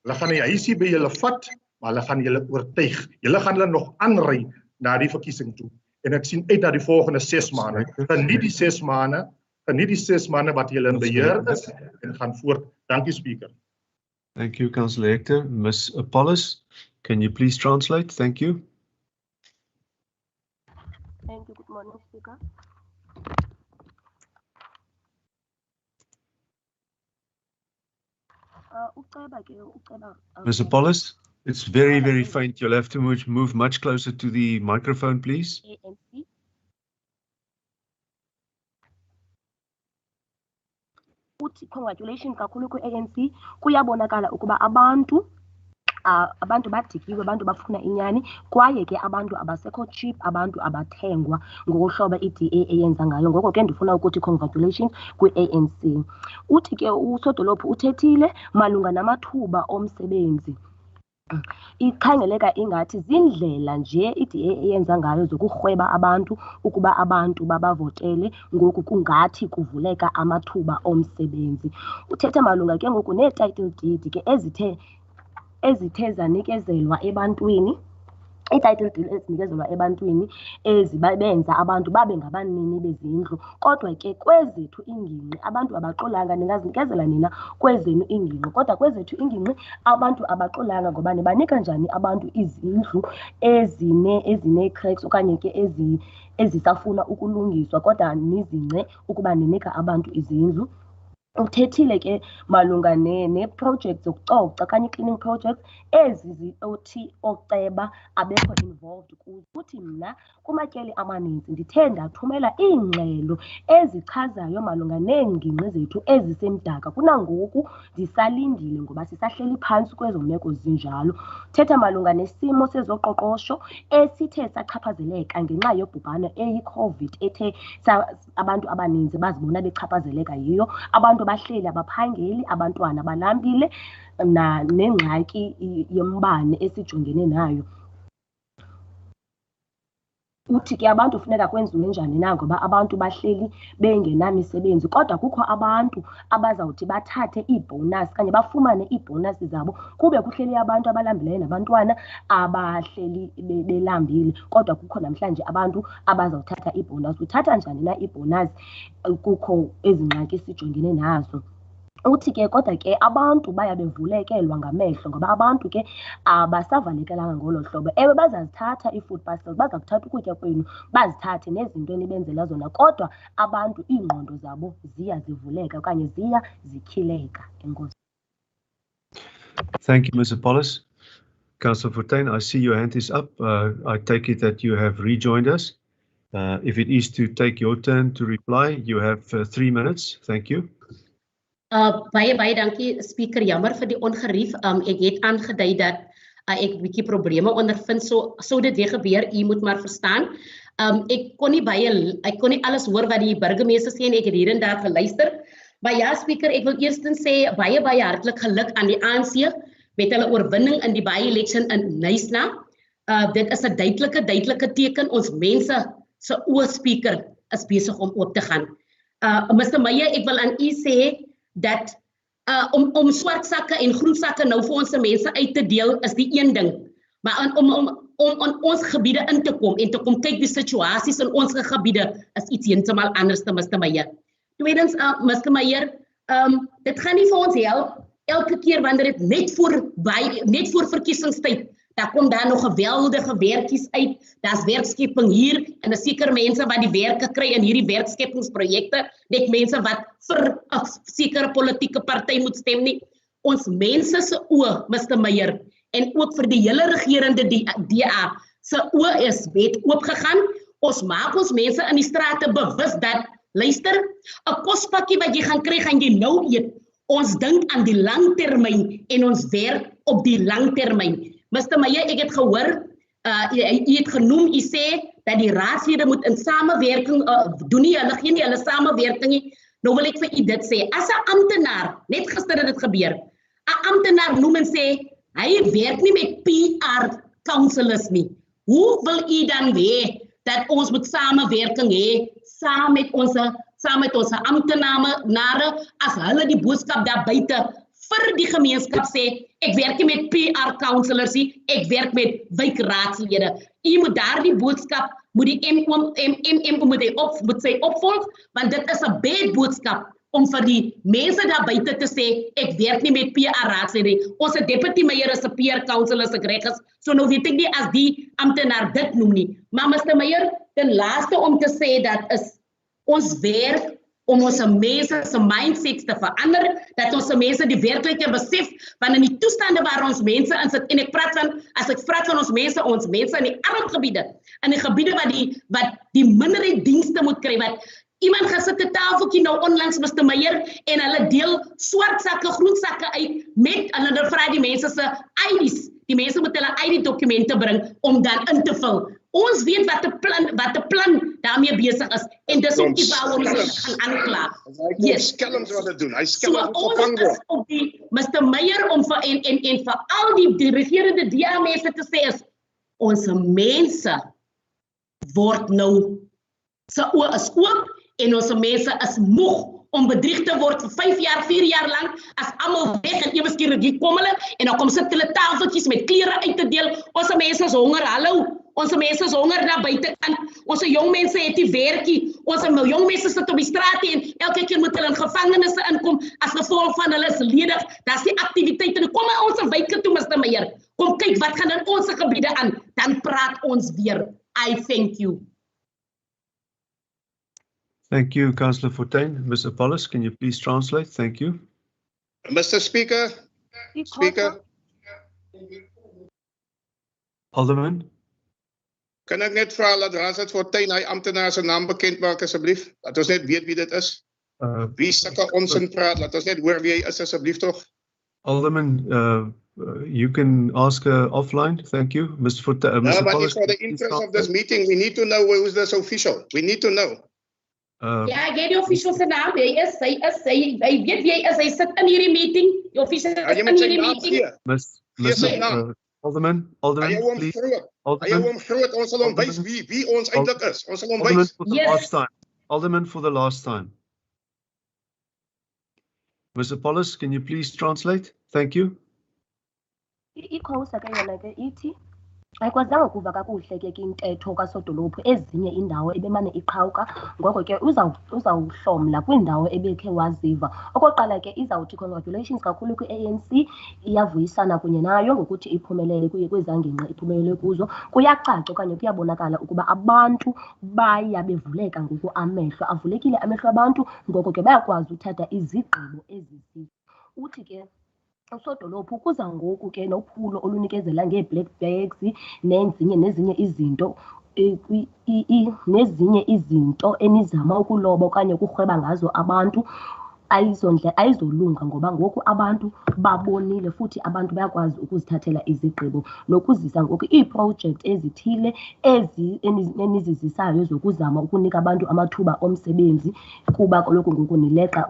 hulle gaan die huisie by julle vat, maar hulle gaan julle oortuig. Julle gaan hulle nog aanry na die verkiesing toe. En ek sien uit na die volgende 6 maande. Geniet die 6 maande wat julle in beheer is en gaan voort. Dankie, speaker. Thank you, Councillor Hector. Ms. Apollos, can you please translate? Thank you. Thank you. Good morning, Speaker. Ms. Apollos, it's very, very faint. You'll have to move much closer to the microphone, please. ANC. Congratulations kakhulu ku-ANC. Kuyabonakala ukuba abantu badikiwe, abantu bafuna inyani, kwaye ke abantu abasekho cheap, abantu abathengwa ngokuhlobo i-DA eyenza ngayo. Ngoko ke ndifuna ukuthi congratulations kwi-ANC. Uthi ke usodolophu uthethile malunga namathuba omsebenzi. Ikhangeleka ingathi zindlela nje i-DA eyenza ngayo zokurhweba abantu ukuba abantu babavotele, ngoku kungathi kuvuleka amathuba omsebenzi. Uthethe malunga ke ngoku nee-title deed ke ezithe zanikezelwa ebantwini, i-title deed ezinikezelwa ebantwini ezibenza abantu babe ngabanini bezindlu. Kodwa ke kwezethu ingingqi abantu abaxolanga, ningazinikezela nina kwezenu ingingqi, kodwa kwezethu ingingqi abantu abaxolanga ngoba nibanika njani abantu izindlu ezine-cracks okanye ke ezisafuna ukulungiswa, kodwa nizingce ukuba ninika abantu izindlu. Uthethile ke malunga ne-project zokucoca okanye i-cleaning project othi oceba abekho involved kuzo. Uthi mna kumatyeli amaninzi ndithe ndathumela iingxelo ezichazayo malunga neengingqi zethu ezisemdaka. Kunangoku ndisalindile ngoba sisahleli phantsi kwezo meko zinjalo. Thetha malunga nesimo sezoqoqosho esithe sachaphazeleka ngenxa yobhubhane eyi-COVID ethe abantu abaninzi bazibona bechaphazeleka yiyo. Abantu bahleli abaphangeli, abantwana balambile nengxaki yombane esijongene nayo. uthi ke abantu funeka kwenziwe njani na ngoba abantu bahleli bengenamisebenzi kodwa kukho abantu abazawuthi bathathe iibhonus kanye bafumane iibhonus zabo kube kuhleli abantu abalambileyo nabantwana abahleli belambile kodwa kukho namhlanje abantu abazawuthatha iibhonus. Uthatha njani na iibhonus kukho ezingxaki sijongene nazo? Uthi ke kodwa ke abantu baya bevulekelwa ngamehlo ngoba abantu ke abasavalekelanga ngolo hlobo. Ewe bazazithatha ii-food parcels, baza kuthatha ukutya kwenu bazithathe nezinto enibenzela zona kodwa abantu iingqondo zabo ziya zivuleka okanye ziya zikhileka. Enkosi. Thank you, Ms. Apollos. Councillor Fortuin, I see your hand is up. I take it that you have rejoined us. If it is to take your turn to reply, you have 3 minutes. Thank you. Baie dankie speaker, jammer vir die ongerief. Ek het aangedui dat ek bietjie probleme ondervind, so dit weer gebeur, u moet maar verstaan. Ek kon nie alles hoor wat die burgemeester sê en ek het hier en daar geluister. Maar ja speaker, ek wil eerstens sê baie hartlik geluk aan die ANC met hulle oorwinning in die by-election in Knysna. Dit is 'n duidelike teken, ons mense se oë speaker is besig om oop te gaan. Mr. Meyer, ek wil aan u sê dat om swart sakke en groen sakke nou vir ons mense uit te deel is die een ding. Maar om ons gebiede in te kom en te kom kyk die situasies in ons gebiede is iets heeltemal anders te Mr. Meyer. Tweedens, Mr. Meyer, dit gaan nie vir ons help elke keer wanneer dit net voor verkiesingstyd, daar kom daar nog geweldige werkies uit, daar's werkskeping hier en is seker mense wat die werke kry in hierdie werkskepingsprojekte, net mense wat vir 'n sekere politieke party moet stem nie. Ons mense se oë, Mr. Meyer, en ook vir die hele regerende DA se oë is wet oopgegaan. Ons maak ons mense in die strate bewus dat, luister, 'n kospakkie wat jy gaan kry, gaan jy nou eet. Ons dink aan die langtermyn en ons werk op die langtermyn. Mr. Meyer, ek het gehoor, u het genoem, u sê dat die raadslede moet in samewerking doen nie, hulle gee nie hulle samewerking nie. Nou wil ek vir u dit sê, as 'n amptenaar, net gister het dit gebeur, 'n amptenaar noem en sê, hy werk nie met PR councillors nie. Hoe wil u dan hê dat ons moet samewerking hê, saam met ons amptenare, as hulle die boodskap daar buite vir die gemeenskap sê, ek werk nie met PR councillors nie, ek werk met wijkraadslede. U moet daardie boodskap, moet die moet sy opvolg, want dit is 'n bad boodskap om vir die mense daar buite te sê, ek werk nie met PR raadslede. Ons deputy mayor is 'n PR councillor as ek reg is, so nou weet ek nie as die amptenaar dit noem nie. Maar Mr. Meyer, ten laaste om te sê dat is ons werk om ons mense se mindsets te verander, dat ons mense die werklikheid besef, want in die toestande waar ons mense in sit, en as ek praat van ons mense in die arm gebiede, in die gebiede wat die minderheidsdienste moet kry, wat iemand gesit 'n tafeltjie nou onlangs, Mr. Meyer, en hulle deel swart sakke, groen sakke uit, met hulle vra die mense se ID's, die mense moet hulle ID-dokumente bring, om dan in te vul. Ons weet wat 'n plan daarmee besig is, en dis ook die waar ons gaan aankla. Yes, skelms wat dit doen. Hy skelms opvang word. Op die Mr. Meyer om vir en vir al die regerende DA mense te sê is, ons mense word nou se oë is oop en ons mense is moeg om bedrieg te word vir 5 jaar, 4 jaar lank, as almal weg en ewe skielik hier kom hulle en dan kom sit hulle tafeltjies met klere uit te deel. Ons mense is honger, hallo. Ons mense is honger daar buitekant. Ons jong mense het die werkie. Ons jong mense sit op die strate en elke keer moet hulle in gevangenisse inkom as gevolg van hulle is ledig. Daar's die aktiwiteite. Kom maar ons wyke toe, Mr. Meyer. Kom kyk wat gaan in ons gebiede aan. Dan praat ons weer. I thank you. Thank you, Councillor Fortuin. Ms. Apollos, can you please translate? Thank you. Mr. Speaker. Alderman. Kan ek net vra dat Raadslid Fortuin hy amptenaar se naam bekend maak asseblief? Dat ons net weet wie dit is. Wie sulke onsin praat, laat ons net hoor wie hy is asseblief tog. Alderman, you can ask offline. Thank you. Mr. Fortuin. No, but for the interest of this meeting, we need to know who's this official. We need to know. Ja, ek het die official se naam. Hy weet wie hy is. Hy sit in hierdie meeting. Die official is in hierdie meeting. Alderman, Hy hou hom please. groot. Hy Alderman, hou hom groot. Ons sal hom wys wie ons eintlik is. Ons sal hom wys. for the last time. Alderman, for the last time. Mr. Paulus, can you please translate? Thank you. Ikhosa ke yona ke ithi ayikwazanga ukuva kakuhle ke intetho kasodolophu ezinye indawo ebemane iqhawuka ngoko ke uzawuhlomla kwindawo ebekhe waziva. Okokuqala ke izawuthi congratulations kakhulu kwi-ANC, iyavuyisana kunye nayo ngokuthi iphumelele kwezangingqi iphumelele kuzo. Kuyacaca okanye kuyabonakala ukuba abantu baya bevuleka ngoku amehlo, avulekile amehlo abantu ngoko ke bayakwazi uthatha izigqibo ezisizo. Uthi ke usodolophu kuza ngoku ke nophulo olunikezela ngee-black bags nezinye izinto nezinye izinto enizama ukuloba okanye ukurhweba ngazo abantu ayizolunga ngoba ngoku abantu babonile futhi abantu bayakwazi ukuzithathela izigqibo nokuzisa ngoku iiprojekthi ezithile enizizisayo zokuzama ukunika abantu amathuba omsebenzi kuba kaloku ngoku nileqa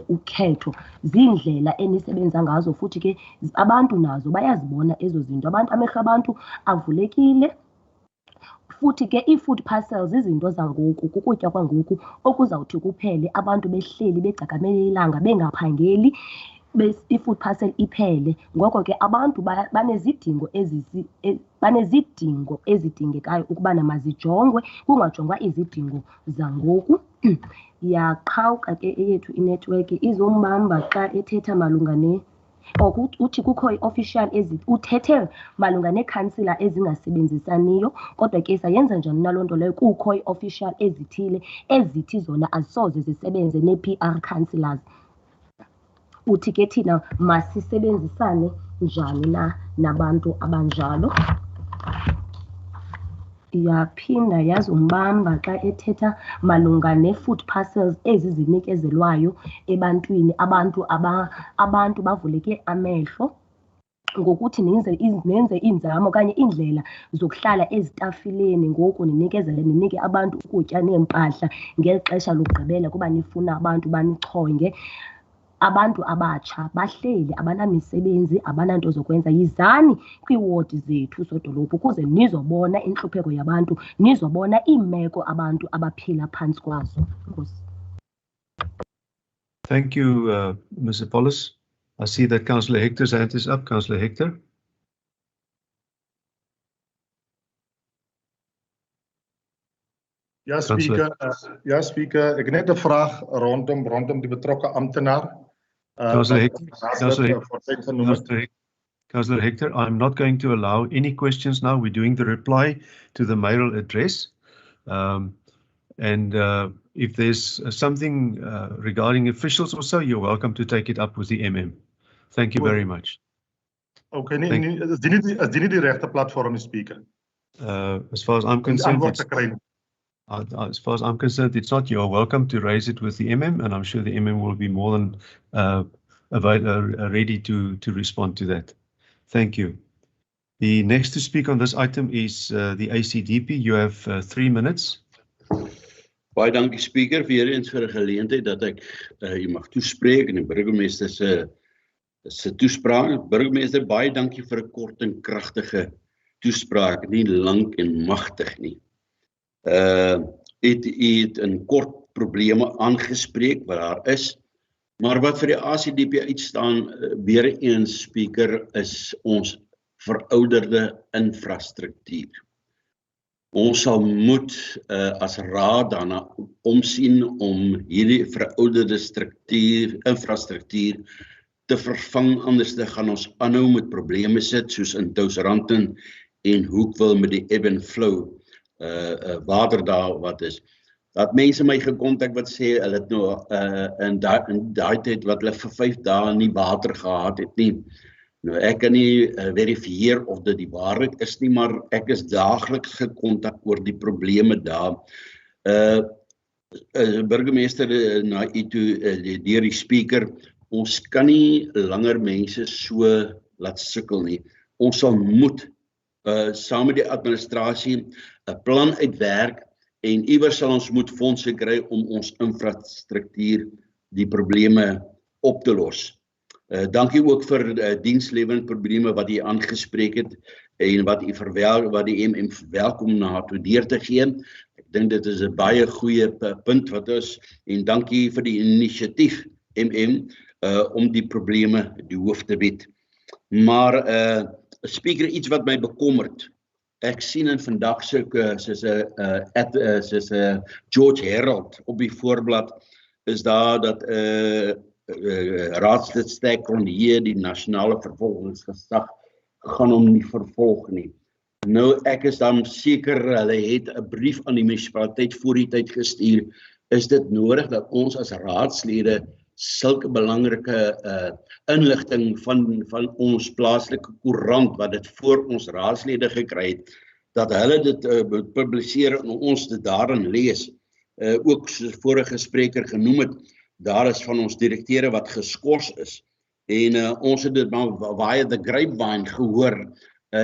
ukhetho. Ziindlela enisebenza ngazo futhi ke abantu nazo bayazibona ezo zinto. Amehlo abantu avulekile. Futhi ke ii-food parcels izinto zangoku kukutya kwangoku okuzawuthi kuphele abantu behleli begcakamele ilanga bengaphangeli i-food parcel iphele. Ngoko ke abantu banezidingo ezidingekayo ukubana mazijongwe kungajongwa izidingo zangoku. Yaqhawuka ke eyethu inethiwekhi izombamba xa ethetha malunga uthi kukho i-official uthethe malunga neekhansila ezingasebenzisaniyo kodwa ke sayenza njani naloo nto leyo? Kukho i-official ezithile ezithi zona azisoze zisebenze nee-PR councillors. Uthi ke thina masisebenzisane njani nabantu abanjalo. Yaphinda yazombamba xa ethetha malunga nee-food parcels ezi zinikezelwayo ebantwini. Abantu bavuleke amehlo ngokuthi nenze iinzame okanye iindlela zokuhlala ezitafileni ngoku ninike abantu ukutya neempahla ngeli xesha lokugqibela kuba nifuna abantu banichonge. Abantu abatsha bahleli abanamisebenzi, abananto zokwenza. Yizani kwiiwodi zethu zodolophu ukuze nizobona intlupheko yabantu, nizobona iimeko abantu abaphila phantsi kwazo. Thank you, Mr. Paulus. I see that Councillor Hector's hand is up. Councillor Hector. Ja, speaker. Ja, speaker. Ek het net 'n vraag rondom die betrokke amptenaar. Councillor Hector, I'm not going to allow any questions now. We're doing the reply to the mayoral address. If there's something regarding officials or so, you're welcome to take it up with the MM. Thank you very much. Okay, is die nie die regte platform, speaker? As far as I'm concerned, it's not. You are welcome to raise it with the MM, and I'm sure the MM will be more than ready to respond to that. Thank you. The next to speak on this item is the ACDP. You have 3 minutes. Baie dankie speaker weer eens vir 'n geleentheid dat ek u mag toespreek in die burgemeester se toespraak. Burgemeester, baie dankie vir 'n kort en kragtige toespraak, nie lank en magtig nie. Het in kort probleme aangespreek wat daar is, maar wat vir die ACDP uitstaan, weer eens speaker, is ons verouderde infrastruktuur. Ons sal moet as raad daarna omsien om hierdie verouderde infrastruktuur te vervang, anders gaan ons aanhou met probleme sit, soos in Touwsranten en Hoekville met die ebb and flow water daar wat is. Dat mense my gekontak wat sê, hulle het nou in daai tyd wat hulle vir 5 dae nie water gehad het nie. Nou ek kan nie verifieer of dit die waarheid is nie, maar ek is daagliks gekontak oor die probleme daar. Burgemeester, na u toe, deur die speaker, ons kan nie langer mense so laat sukkel nie. Ons sal moet saam met die administrasie 'n plan uitwerk en iewers sal ons moet fondse kry om ons infrastruktuur die probleme op te los. Dankie ook vir dienslewering probleme wat u aangespreek het en wat die MM verwelkom na toe deur te gee. Ek dink dit is 'n baie goeie punt wat is en dankie vir die inisiatief MM om die probleme die hoof te bied. Maar speaker, iets wat my bekommerd. Ek sien in vandag soos 'n George Herald op die voorblad is daar dat raadslid Stekron hier die nasionale vervolgingsgesag gaan hom nie vervolg nie. Nou ek is dan seker hulle het 'n brief aan die munisipaliteit voor die tyd gestuur. Is dit nodig dat ons as raadslede sulke belangrike inligting van ons plaaslike koerant wat dit voor ons raadslede gekry het, dat hulle dit publiseer en ons dit daarin lees. Ook soos vorige spreker genoem het, daar is van ons direkteure wat geskort is en ons het dit maar via the grapevine gehoor.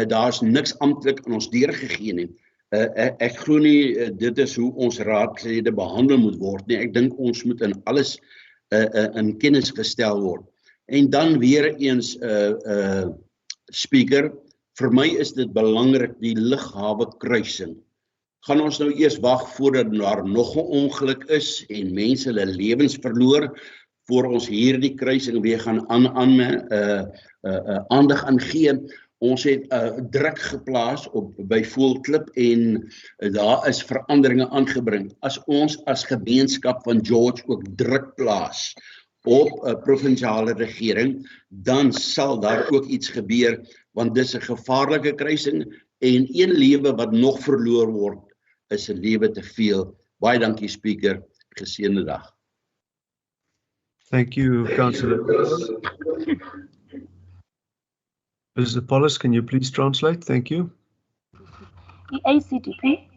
Daar's niks amptelik aan ons deurgegee nie. Ek glo nie dit is hoe ons raadslede behandel moet word nie. Ek dink ons moet in alles in kennis gestel word. En dan weer eens speaker, vir my is dit belangrik die lughawe kruising. Gaan ons nou eers wag voordat daar nog 'n ongeluk is en mense hulle lewens verloor voor ons hierdie kruising weer gaan aandag aan gee. Ons het druk geplaas by Voelklip en daar is veranderinge aangebring. As ons as gemeenskap van George ook druk plaas op 'n provinsiale regering, dan sal daar ook iets gebeur, want dis 'n gevaarlike kruising en een lewe wat nog verloor word is 'n lewe te veel. Baie dankie speaker, geseënde dag. Thank you, Councillor. Mr. Paulus, can you please translate? Thank you. I-ACDP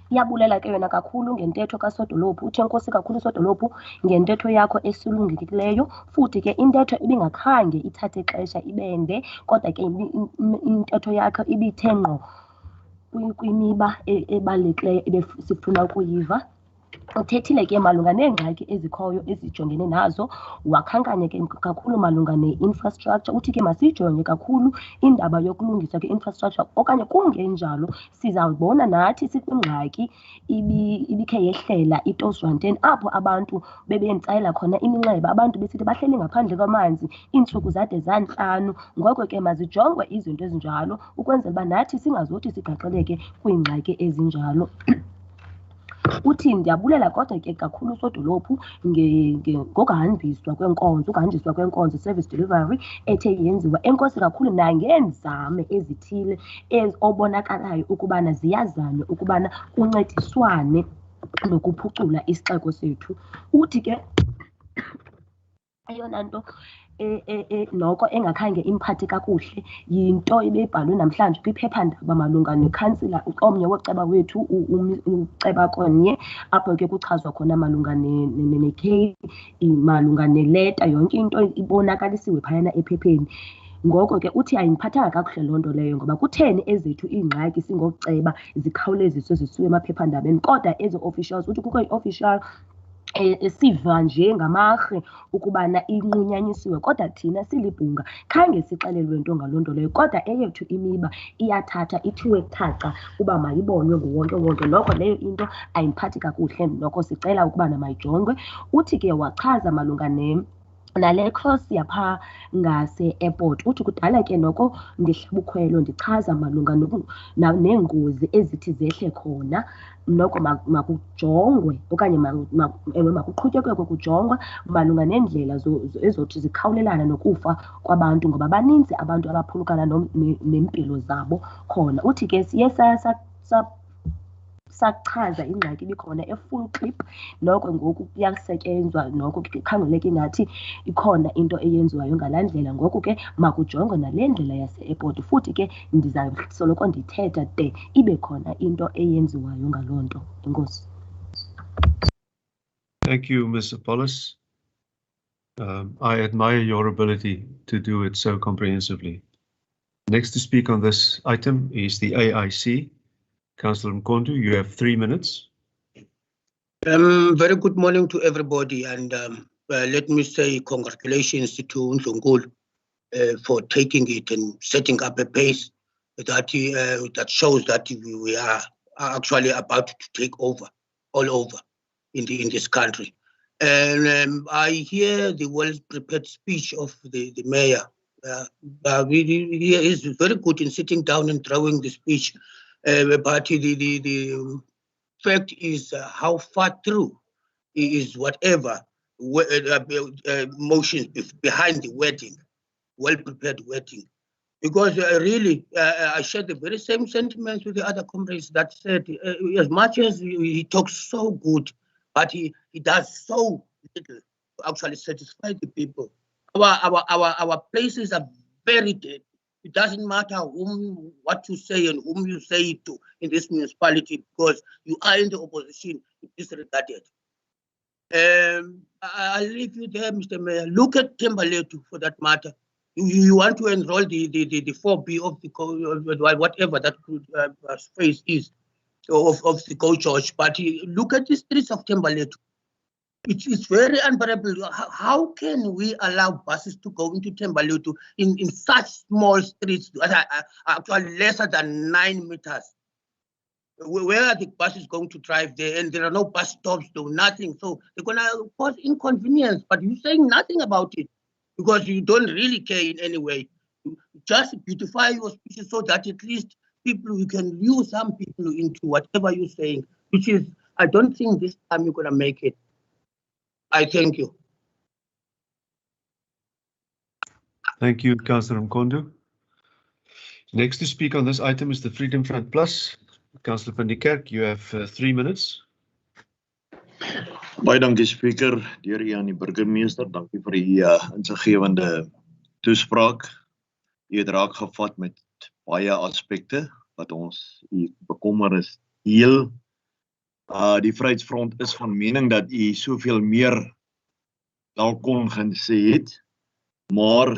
iyabulela ke yona kakhulu ngentetho kaSodolophu. Uthi enkosi kakhulu Sodolophu ngentetho yakho esulungekileyo, futhi ke intetho ibingakhange ithathe ixesha ibende, kodwa ke intetho yakho ibithe ngqo kwimiba ebalulekileyo ebesifuna ukuyiva. Uthethile ke malunga neengxaki ezikhoyo ezijongene nazo, wakhankanya ke kakhulu malunga ne-infrastructure. Uthi ke masijonge kakhulu indaba yokulungisa ke-infrastructure, okanye kungenjalo sizawubona nathi sikwingxaki ibikhe yehlela iTosranteni, apho abantu bebentsayela khona iminxeba, abantu besithi bahleli ngaphandle kwamanzi iintsuku zade zantlanu. Ngoko ke mazijongwe izinto ezinjalo ukwenzela uba nathi singazothi sigaxeleke kwiingxaki ezinjalo. Uthi ndiyabulela kodwa ke kakhulu Sodolophu ngokuhanjiswa kwenkonzo service delivery ethe yenziwa. Enkosi kakhulu nangeenzame ezithile obonakalayo ukubana ziyazanywa ukubana kuncediswane nokuphucula isixeko sethu. Uthi ke eyona nto noko engakhange imphathe kakuhle yinto ebeyibhalwe namhlanje kwiphephandaba malunga nekhansila omnye woceba wethu uceba konye, apho ke kuchazwa khona malunga ne-K malunga neleta, yonke into ibonakalisiwe phayana ephepheni. Ngoko ke uthi ayindiphathanga kakuhle loo nto leyo, ngoba kutheni ezethu iingxaki singoceba zikhawuleziswe zisiwe emaphephandabeni, kodwa ezi-officials uthi kukho i-official siva nje ngamarhe ukubana inqunyanyisiwe, kodwa thina silibhunga khange sixelelwe nto ngaloo nto leyo, kodwa eyethu imiba iyathatha ithiwe thaca uba mayibonwe nguwonke-wonke. Noko leyo into ayindiphathi kakuhle, noko sicela ukubana mayijongwe. Uthi ke wachaza malunga nale cross yapha ngase-airport. Uthi kudala ke noko ndihlaba ukhwelo ndichaza malunga neengozi ezithi zehle khona, noko makujongwe okanye makuqhutyekekwe kujongwa malunga neendlela ezothi zikhawulelana nokufa kwabantu, ngoba baninzi abantu abaphulukana nempilo zabo khona. Uthi ke siye sachaza ingxaki ibikhona eFoolklip, noko ngoku kuyasetyenzwa, noko kukhangeleke ngathi ikhona into eyenziwayo ngalaa ndlela. Ngoku ke makujongwe nale ndlela yase-airport, futhi ke ndizawusoloko ndithetha de ibe khona into eyenziwayo ngaloo nto. Enkosi. Thank you, Mr. Paulus. I admire your ability to do it so comprehensively. Next to speak on this item is the AIC. Councillor Mkondu, you have 3 minutes. Very good morning to everybody, and let me say congratulations to Ndlunkulu for taking it and setting up a pace that shows that we are actually about to take over all over in this country. And I hear the well-prepared speech of the mayor. He is very good in sitting down and drawing the speech, but the fact is how far through is whatever motions behind the wording, well-prepared wording. Because really, I share the very same sentiments with the other comrades that said, as much as he talks so good, but he does so little to actually satisfy the people. Our places are very dead. It doesn't matter what you say and whom you say it to in this municipality, because you are in the opposition, it is disregarded. I'll leave you there, Mr. Mayor. Look at Thembalethu for that matter. You want to enroll the 4B of the whatever that phrase is of the co-church, but look at the streets of Thembalethu. It's very unbearable. How can we allow buses to go into Thembalethu in such small streets that are actually lesser than 9 meters? Where are the buses going to drive there? And there are no bus stops, no nothing. So they're going to cause inconvenience, but you're saying nothing about it because you don't really care in any way. You just beautify your speeches so that at least people, you can use some people into whatever you're saying, which is, I don't think this time you're going to make it. I thank you. Thank you, Councillor Mkondo. Next to speak on this item is the Freedom Front Plus. Councillor van die Kerk, you have 3 minutes. Baie dankie Speaker, deur u aan die burgemeester. Dankie vir die insiggewende toespraak. U het raak gevat met baie aspekte wat ons bekommer is. Heel die Vryheidsfront is van mening dat u soveel meer dalk kon gesê het, maar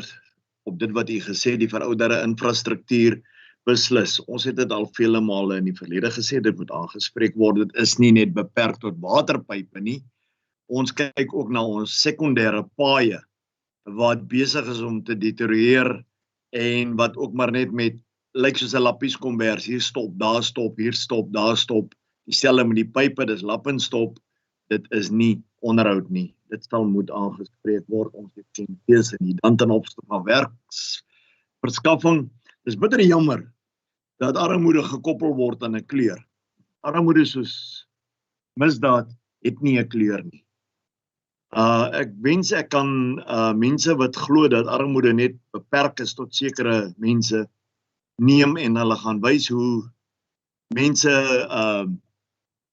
op dit wat u gesê, die verouderde infrastruktuur beslis. Ons het dit al vele male in die verlede gesê, dit moet aangespreek word. Dit is nie net beperk tot waterpype nie. Ons kyk ook na ons sekondêre paaie wat besig is om te deterioreer en wat ook maar net met lyk soos 'n lappieskombers, hier stop, daar stop, hier stop, daar stop. Dieselfde met die pype, dis lap en stop. Dit is nie onderhoud nie. Dit sal moet aangespreek word. Ons het sien keuse nie. Dan ten opsigte van werksverskaffing. Dis bitter jammer dat armoede gekoppel word aan 'n kleur. Armoede soos misdaad het nie 'n kleur nie. Ek wens ek kan mense wat glo dat armoede net beperk is tot sekere mense neem en hulle gaan wys hoe mense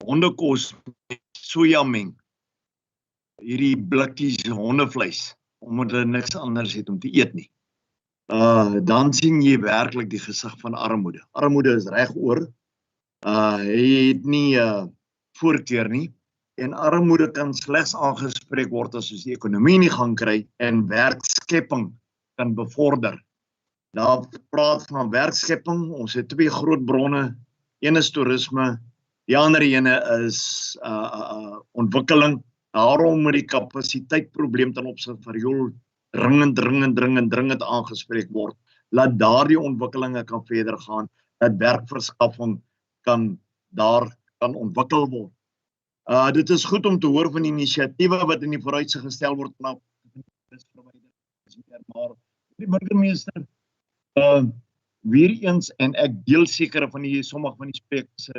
hondekos met soja meng. Hierdie blikkies hondevleis, omdat hulle niks anders het om te eet nie. Dan sien jy werklik die gesig van armoede. Armoede is regoor. Hy het nie voorkeur nie. En armoede kan slegs aangespreek word as ons die ekonomie nie gaan kry en werkskepping kan bevorder. Daar praat van werkskepping. Ons het 2 groot bronne. Een is toerisme, die ander ene is ontwikkeling. Daarom moet die kapasiteitprobleem ten opsigte van riool dringend aangespreek word. Laat daardie ontwikkelinge kan verder gaan, dat werkverskaffing kan ontwikkel word. Dit is goed om te hoor van inisiatiewe wat in die vooruitsig gestel word, maar die burgemeester weer eens, en ek deel sekere van sommige van die sprekers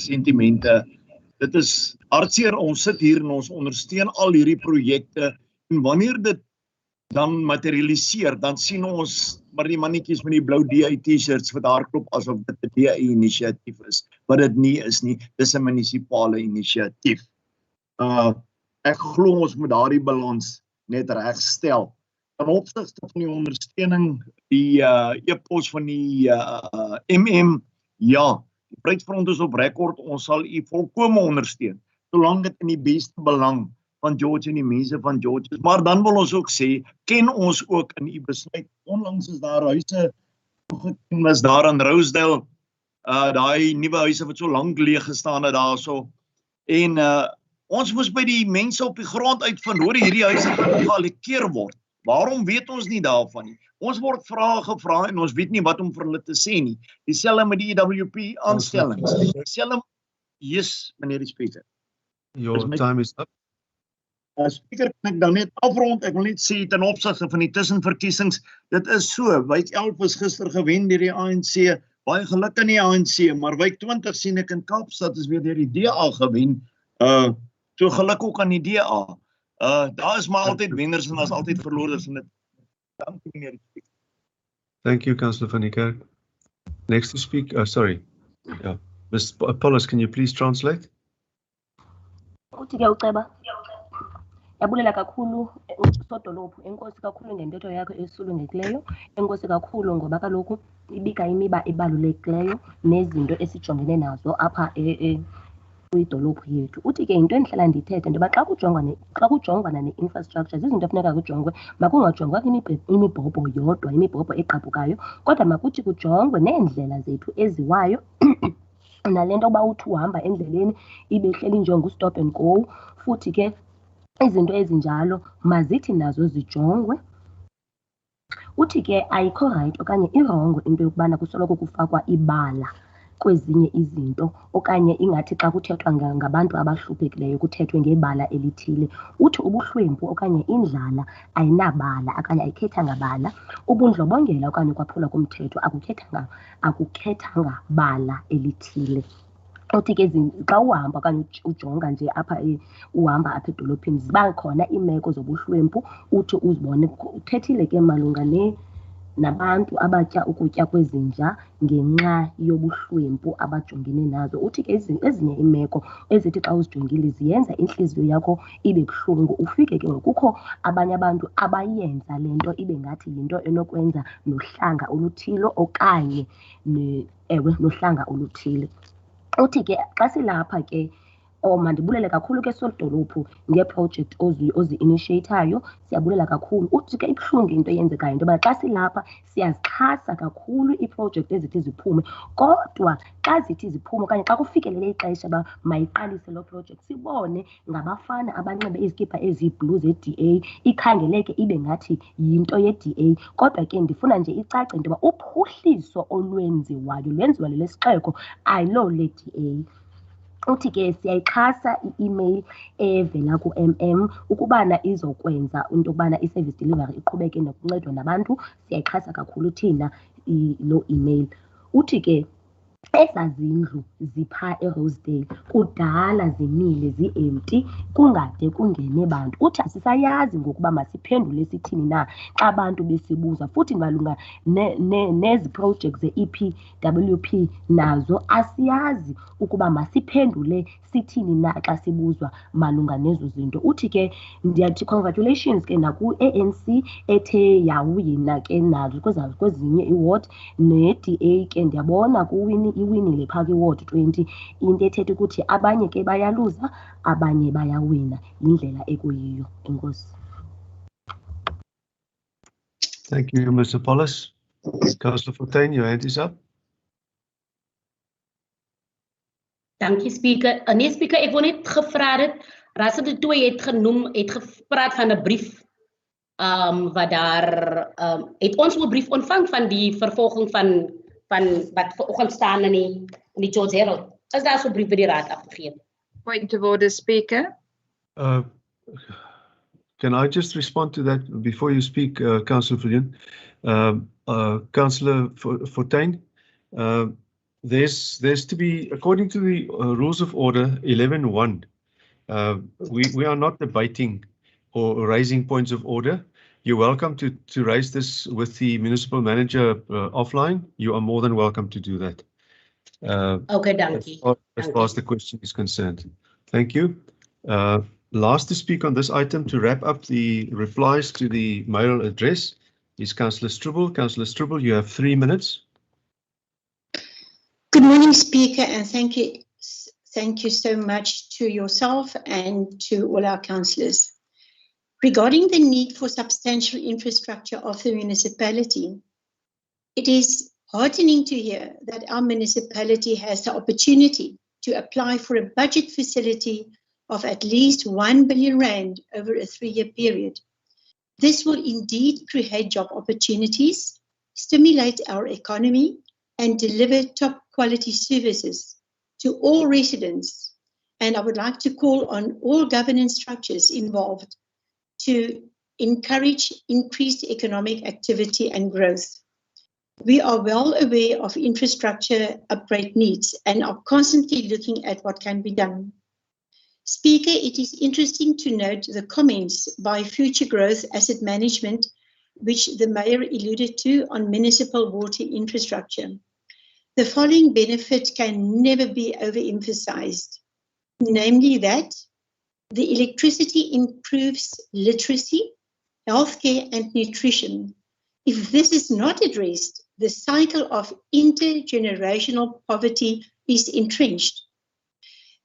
sentimente. Dit is hartseer, ons sit hier en ons ondersteun al hierdie projekte, en wanneer dit dan materialiseer, dan sien ons maar die mannetjies met die blou DI t-shirts wat hardloop asof dit 'n DI inisiatief is, wat dit nie is nie, dis 'n munisipale inisiatief. Ek glo ons moet daardie balans net regstel. Ten opsigte van die ondersteuning, die e-pos van die MM, ja, die Vryheidsfront is op rekord, ons sal u volkome ondersteun, solank dit in die beste belang van George en die mense van George is. Maar dan wil ons ook sê, ken ons ook in u besluit. Onlangs is daar huise was daar in Rosedale, daai nuwe huise wat so lank leeg gestaan het daarso. En Ons moes by die mense op die grond uitvind, hoor hierdie huise kan geallokeer word. Waarom weet ons nie daarvan nie? Ons word vrae gevra en ons weet nie wat om vir hulle te sê nie. Dieselfde met die EWP aanstellings. Dieselfde, yes, meneer die Speaker. Your time is up. Speaker, kan ek dan net afrond? Ek wil net sê ten opsigte van die tussenverkiesings, dit is so, Wijk 11 is gister gewen deur die ANC, baie geluk aan die ANC, maar Wijk 20 sien ek in Kaapstad is weer deur die DA gewen, so geluk ook aan die DA. Daar is maar altyd wenners en daar is altyd verloorders in dit. Dankie meneer die Speaker. Thank you, Councillor van die Kerk. Next to speak, sorry. Yeah. Mr. Apollos, can you please translate? Uthi-ke uceba yabulela kakhulu sodolophu, enkosi kakhulu ngentetho yakho esulungekileyo, enkosi kakhulu ngoba kaloku ibika imiba ebalulekileyo nezinto esijongene nazo apha kwidolophu yethu. Uthi ke into endihlala ndithethe ntoba xa kujongwana ne-infrastructure zizinto efuneka kujongwe, makungajongwa imibhobho yodwa, imibhobho egqabhukayo, kodwa makuthi kujongwe neendlela zethu eziwayo nale nto uba uthi uhamba endleleni ibe hleli njengo-stop and go. Futhi ke izinto ezinjalo mazithi nazo zijongwe. Uthi ke ayikho right okanye irongo into yokubana kusoloko kufakwa ibala kwezinye izinto okanye ingathi xa kuthethwa ngabantu abahluphekileyo kuthethwe ngebala elithile. Uthi ubuhlwempu okanye indlala ayinabala okanye ayikhethanga bala, ubundlobongela okanye ukwaphula komthetho akukhethanga bala elithile. Uthi ke xa uhamba okanye ujonga nje apha uhamba apha edolophini ziba khona iimeko zobuhlwempu, uthi uzibone. Uthethile ke malunga nabantu abatya ukutya kwezinja ngenxa yobuhlwempu abajongene nazo. Uthi ke ezinye iimeko ezithi xa uzijongile ziyenza intliziyo yakho ibe buhlungu, ufike ke kukho abanye abantu abayenza le nto ibe ngathi yinto enokwenza nohlanga oluthile okanye nohlanga oluthile. Uthi ke xa silapha ke mandibulele kakhulu ke solidolophu ngeeprojekthi ozi-initiatayo, siyabulela kakhulu. Uthi ke ibuhlungu into eyenzekayo into yoba xa silapha siyazixhasa kakhulu iiprojekthi ezithi ziphume, kodwa xa zithi ziphume okanye xa kufikelele ixesha uba mayiqalise loo projekthi sibone ngabafana abanxibe izikipha eziyi-blue ze-DA, ikhangeleke ibe ngathi yinto ye-DA. Kodwa ke ndifuna nje icace into yoba uphuhliso olwenziwayo lwenziwa lele sixeko ayilo le-DA. Uthi ke siyayixhasa i-email evela ku-MM ukubana izokwenza into yokubana i-service delivery iqhubeke nokuncedwa nabantu, siyayixhasa kakhulu thina loo email. Uthi ke ezaa zindlu ziphaa eRosedale kudala zimile zi-empty kungade kungene bantu. Uthi asisayazi ngokuba masiphendule sithini na xa abantu besibuza, futhi malunga nezi projects ze-EPWP nazo asiyazi ukuba masiphendule sithini na xa sibuzwa malunga nezo zinto. Uthi ke ndiyathi congratulations ke naku-ANC ethe yawina ke nazo kwezinye iward, ne-DA ke ndiyabona iwinile phaa kwiward 20, into ethetha ukuthi abanye ke bayaluza abanye bayawina, yindlela ekuyiyo. Enkosi. Thank you, Mr. Apollos. Councillor Fontaine, your hand is up. Dankie Speaker. Nee Speaker, ek wil net gevra het, Rasa de Tooi het genoem, het gepraat van 'n brief wat daar het ons 'n brief ontvang van die vervolging van wat vanoggend staan in die George Herald. Is daar so 'n brief by die raad afgegee? Point of order, Speaker. Can I just respond to that before you speak, Councillor Viljoen? Councillor Fontaine, there's to be, according to the Rules of Order 11.1, we are not debating or raising points of order. You're welcome to raise this with the municipal manager offline. You are more than welcome to do that. Okay, dankie. As far as the question is concerned. Thank you. Last to speak on this item to wrap up the replies to the mayoral address is Councillor Struble. Councillor Struble, you have 3 minutes. Good morning, Speaker, and thank you so much to yourself and to all our councillors. Regarding the need for substantial infrastructure of the municipality, it is heartening to hear that our municipality has the opportunity to apply for a budget facility of at least 1 billion rand over a 3-year period. This will indeed create job opportunities, stimulate our economy, and deliver top quality services to all residents. And I would like to call on all governance structures involved to encourage increased economic activity and growth. We are well aware of infrastructure upgrade needs and are constantly looking at what can be done. Speaker, it is interesting to note the comments by Future Growth Asset Management, which the Mayor alluded to on municipal water infrastructure. The following benefit can never be overemphasized, namely that the electricity improves literacy, healthcare, and nutrition. If this is not addressed, the cycle of intergenerational poverty is entrenched.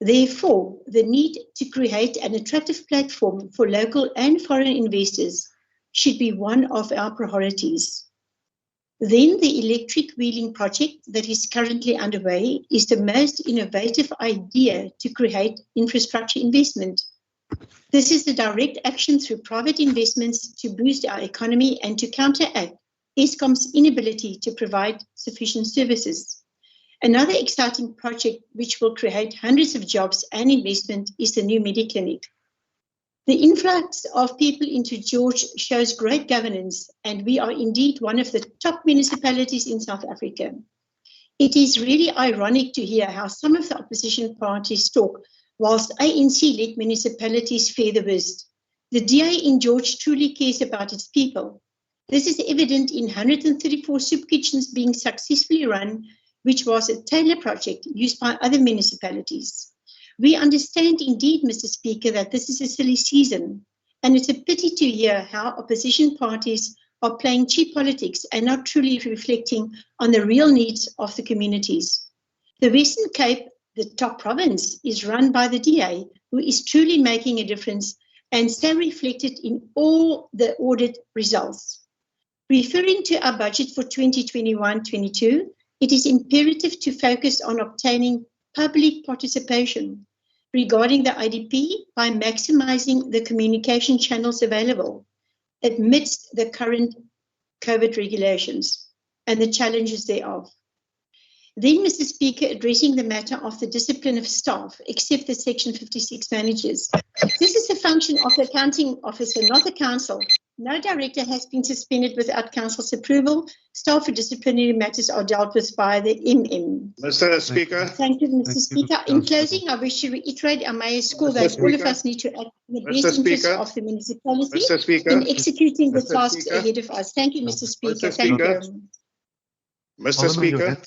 Therefore, the need to create an attractive platform for local and foreign investors should be one of our priorities. Then the electric wheeling project that is currently underway is the most innovative idea to create infrastructure investment. This is the direct action through private investments to boost our economy and to counteract Eskom's inability to provide sufficient services. Another exciting project which will create hundreds of jobs and investment is the new Mediclinic. The influx of people into George shows great governance, and we are indeed one of the top municipalities in South Africa. It is really ironic to hear how some of the opposition parties talk, whilst ANC-led municipalities fare the worst. The DA in George truly cares about its people. This is evident in 134 soup kitchens being successfully run, which was a Taylor project used by other municipalities. We understand indeed, Mr. Speaker, that this is a silly season, and it's a pity to hear how opposition parties are playing cheap politics and not truly reflecting on the real needs of the communities. The Western Cape, the top province, is run by the DA, who is truly making a difference, and so reflected in all the audit results. Referring to our budget for 2021-22, it is imperative to focus on obtaining public participation regarding the IDP by maximizing the communication channels available amidst the current COVID regulations and the challenges thereof. Then, Mr. Speaker, addressing the matter of the discipline of staff, except the Section 56 managers. This is a function of the accounting officer, not the council. No director has been suspended without council's approval. Staff for disciplinary matters are dealt with by the MM. Mr. Speaker. Thank you, Mr. Speaker. In closing, I wish to reiterate our Mayor's call that all of us need to act in the best interest of the municipality in executing the tasks ahead of us. Thank you, Mr. Speaker. Thank you. Mr. Speaker.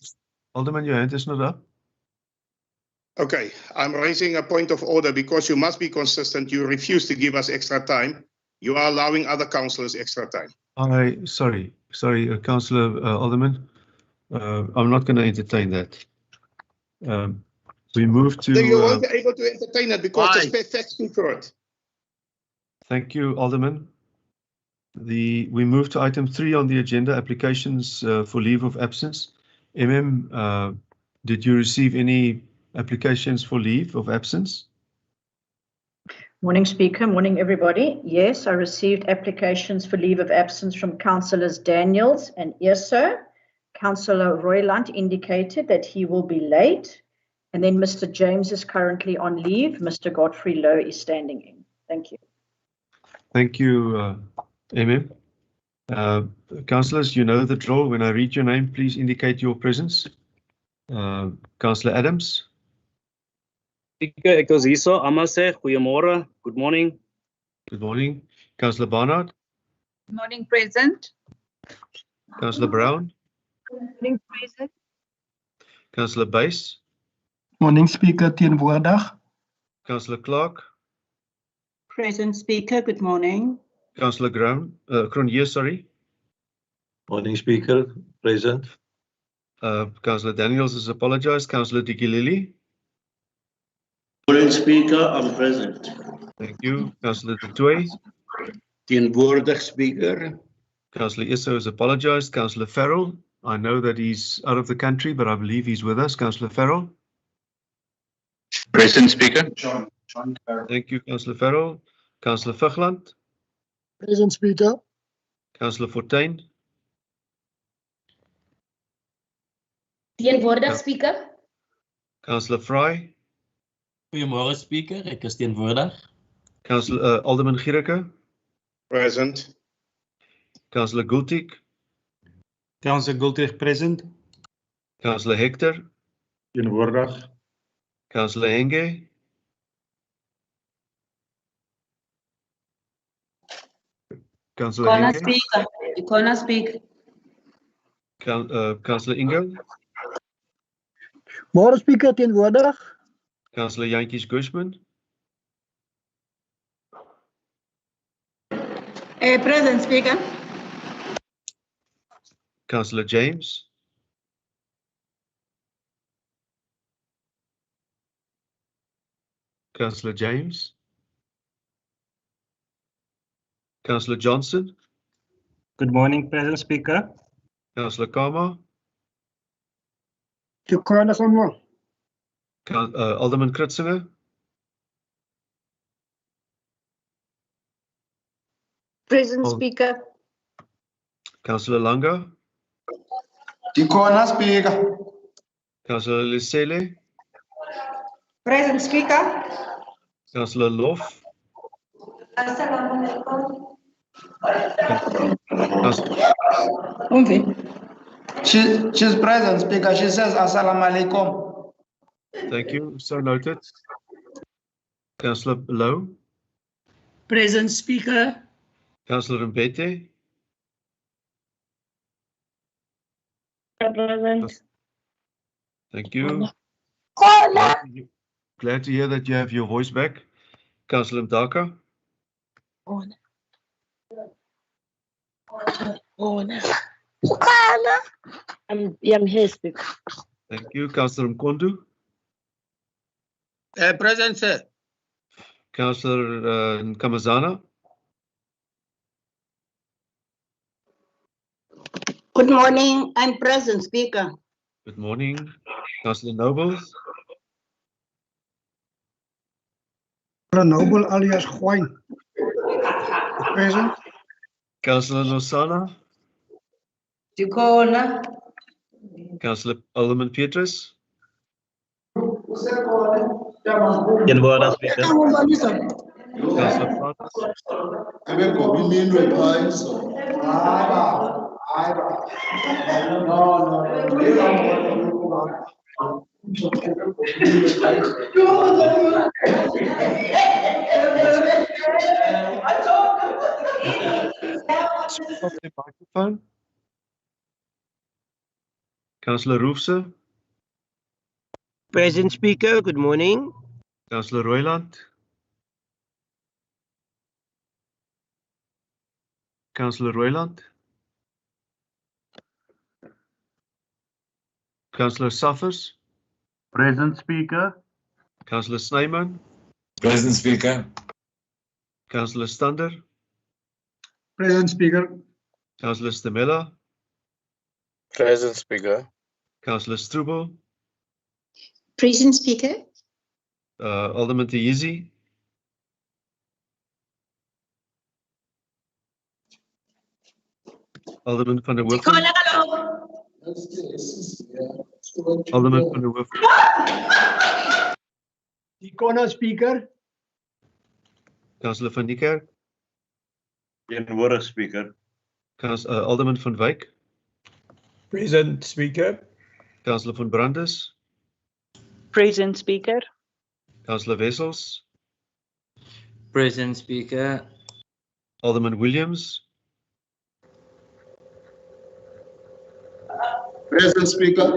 Alderman, your hand is not up. Okay, I'm raising a point of order because you must be consistent. You refuse to give us extra time. You are allowing other councillors extra time. Sorry, Councillor Alderman. I'm not going to entertain that. We move to. You won't be able to entertain it because the spec speak for it. Thank you, Alderman. We move to item 3 on the agenda: applications for leave of absence. Did you receive any applications for leave of absence? Morning, Speaker. Morning, everybody. Yes, I received applications for leave of absence from Councillors Daniels and Eerso. Councillor Royland indicated that he will be late. And then Mr. James is currently on leave. Mr. Godfrey Lowe is standing in. Thank you. Thank you, Councillors, you know the drill. When I read your name, please indicate your presence. Councillor Adams. Speaker, ek is hierso. Almal sê goeiemôre. Good morning. Good morning. Councillor Barnard. Good morning, present. Councillor Brown. Good morning, present. Councillor Buys. Morning, Speaker, teenwoordig. Councillor Clark. Present, Speaker. Good morning. Councillor Cronje, sorry. Morning, Speaker. Present. Councillor Daniels has apologized. Councillor Dikilili. Morning, Speaker. I'm present. Thank you. Councillor Dutoy. Teenwoordig, Speaker. Councillor Eerso has apologized. Councillor Farrell. I know that he's out of the country, but I believe he's with us. Councillor Farrell. Present, Speaker. Thank you, Councillor Farrell. Councillor Vugland. Present Speaker. Councillor Fortuin. Teenwoordig, Speaker. Councillor Fry. Goeiemôre Speaker, ek is teenwoordig. Councillor Alderman Giereke. Present. Councillor Gultik. Councillor Gultik present. Councillor Hector. Teenwoordig. Councillor Henge. Councillor Corner Henge. speaker. You corner speak. Councillor Ingo. Môre Speaker teenwoordig. Councillor Jantjies Gushman. Present speaker. Councillor James. Councillor James. Councillor Johnson. Good morning, Present Speaker. Councillor Kama. Tikona someone. Alderman Kritzinger. Present Oh. Speaker. Councillor Langa. Tikona speaker. Councillor Lisele. Present speaker. Councillor Lof. She's present, Speaker. She says Assalamu alaikum. Thank you. So noted. Councillor Low. Present speaker. Councillor Mbete. Present. Thank you. Glad to hear that you have your voice back. Councillor Mdaka. I'm here, Speaker. Thank you. Councillor Mkondu. Present, sir. Councillor Nkamazana. Good morning. I'm present, Speaker. Good morning. Councillor Noble. Noble alias Juan. Present. Councillor Nosala. Tikona. Councillor Alderman Petrus. Teenwoordig Speaker. Councillor Francis. Switch off the microphone. Councillor Roofse. Present Speaker. Good morning. Councillor Royland. Councillor Royland. Councillor Suffers. Present Speaker. Councillor Snyman. Present Speaker. Councillor Stander. Present Speaker. Councillor Stemela. Present Speaker. Councillor Strubel. Present Speaker. Alderman Tayizi. Alderman van der Hoofd. Alderman van der Hoofd. Tikona Speaker. Councillor van Niekerk. Teenwoordig Speaker. Alderman van Wyk. Present Speaker. Councillor van Brandes. Present Speaker. Councillor Wessels. Present Speaker. Alderman Williams. Present Speaker.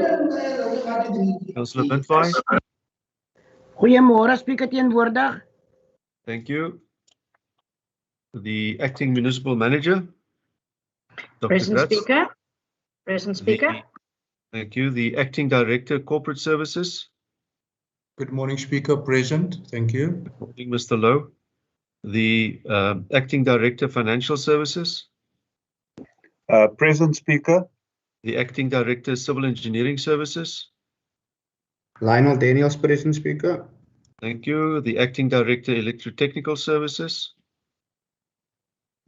Councillor Windvaai. Goeiemôre, Speaker teenwoordig. Thank you. The acting municipal manager. Dr. Present Gratz. Speaker. Present Speaker. Thank you. The acting director, corporate services. Good morning, Speaker. Present. Thank you. Good morning, Mr. Lowe. The acting director, financial services. Present, Speaker. The acting director, civil engineering services. Lionel Daniels, Present, Speaker. Thank you. The Acting Director, Electrotechnical Services.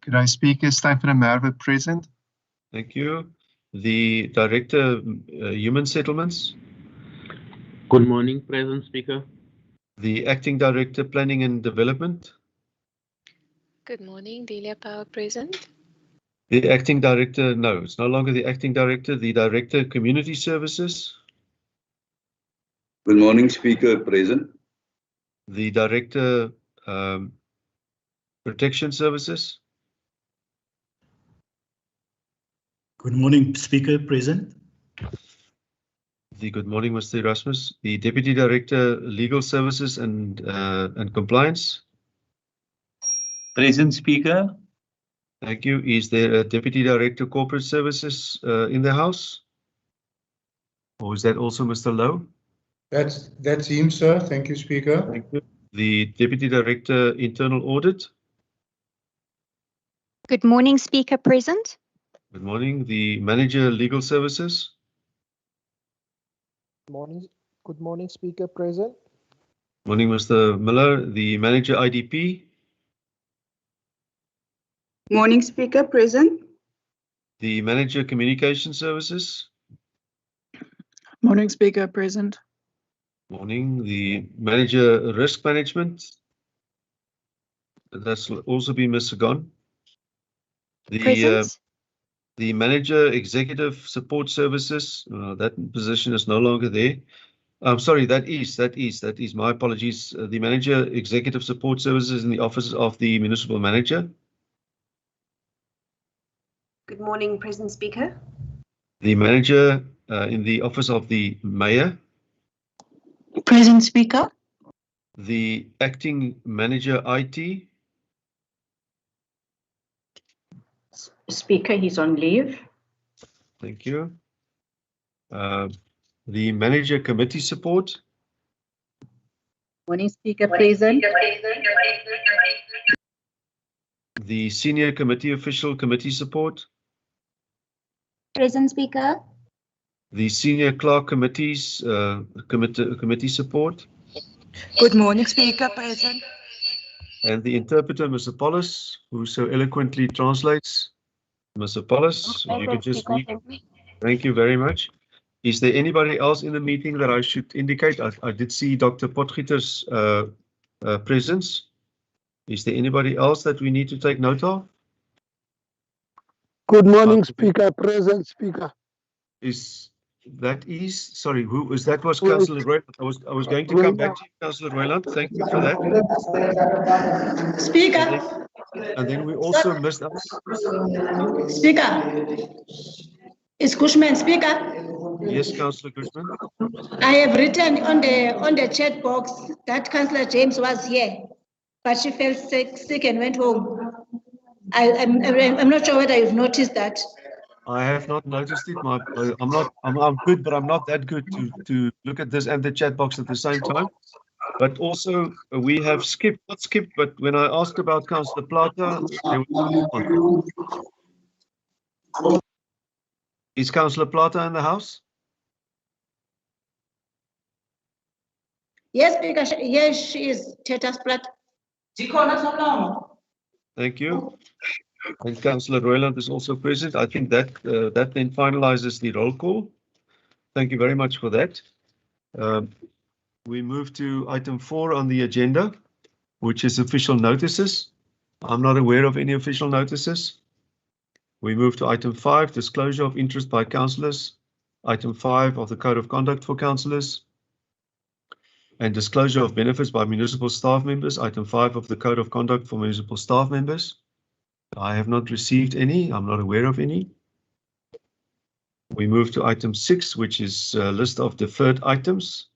Could I speak as Stefan Merwe present? Thank you. The Director, Human Settlements. Good morning, President Speaker. The Acting Director, Planning and Development. Good morning, Delia Power present. The Acting Director, no, it's no longer the Acting Director. The Director, Community Services. Good morning, Speaker, present. The Director, Protection Services. Good morning, Speaker, present. Good morning, Mr. Erasmus. The Deputy Director, Legal Services and Compliance. Present, Speaker. Thank you. Is there a Deputy Director, Corporate Services in the House? Or is that also Mr. Lowe? That's him, sir. Thank you, Speaker. Thank you. The Deputy Director, Internal Audit. Good morning, Speaker, present. Good morning. The Manager, Legal Services. Good morning, Speaker, present. Morning, Mr. Miller. The Manager, IDP. Morning, Speaker, present. The Manager, Communication Services. Morning, Speaker, present. Morning. The Manager, Risk Management. That's also been Mr. Gon. The Manager, Executive Support Services. That position is no longer there. I'm sorry, that is. My apologies. The Manager, Executive Support Services in the Office of the Municipal Manager. Good morning, President Speaker. The Manager in the Office of the Mayor. Present, Speaker. The Acting Manager, IT. Speaker, he's on leave. Thank you. The Manager, Committee Support. Morning, Speaker, present. The Senior Committee Official, Committee Support. Present, Speaker. The Senior Clerk Committees, Committee Support. Good morning, Speaker, present. And the interpreter, Mr. Paulus, who so eloquently translates. Mr. Paulus, you can just read. Thank you very much. Is there anybody else in the meeting that I should indicate? I did see Dr. Potgieter's presence. Is there anybody else that we need to take note of? Good morning, Speaker, present, Speaker. Sorry, who is that? Was Councillor Royland. I was going to come back to you, Councillor Royland. Thank you for that. Speaker. And then we also missed out. Speaker. Is Cushman Speaker? Yes, Councillor Cushman. I have written on the chat box that Councillor James was here, but she felt sick and went home. I'm not sure whether you've noticed that. I have not noticed it. I'm good, but I'm not that good to look at this and the chat box at the same time. But also we have not skipped, but when I asked about Councillor Plata, there was Is Councillor Plata in the house? Yes, Speaker. Yes, she is. Tetas Plat. Thank you. And Councillor Royland is also present. I think that then finalizes the roll call. Thank you very much for that. We move to item 4 on the agenda, which is official notices. I'm not aware of any official notices. We move to item 5, disclosure of interest by councillors. Item 5 of the Code of Conduct for councillors. And disclosure of benefits by municipal staff members. Item 5 of the Code of Conduct for municipal staff members. I have not received any. I'm not aware of any. We move to item 6, which is a list of deferred items.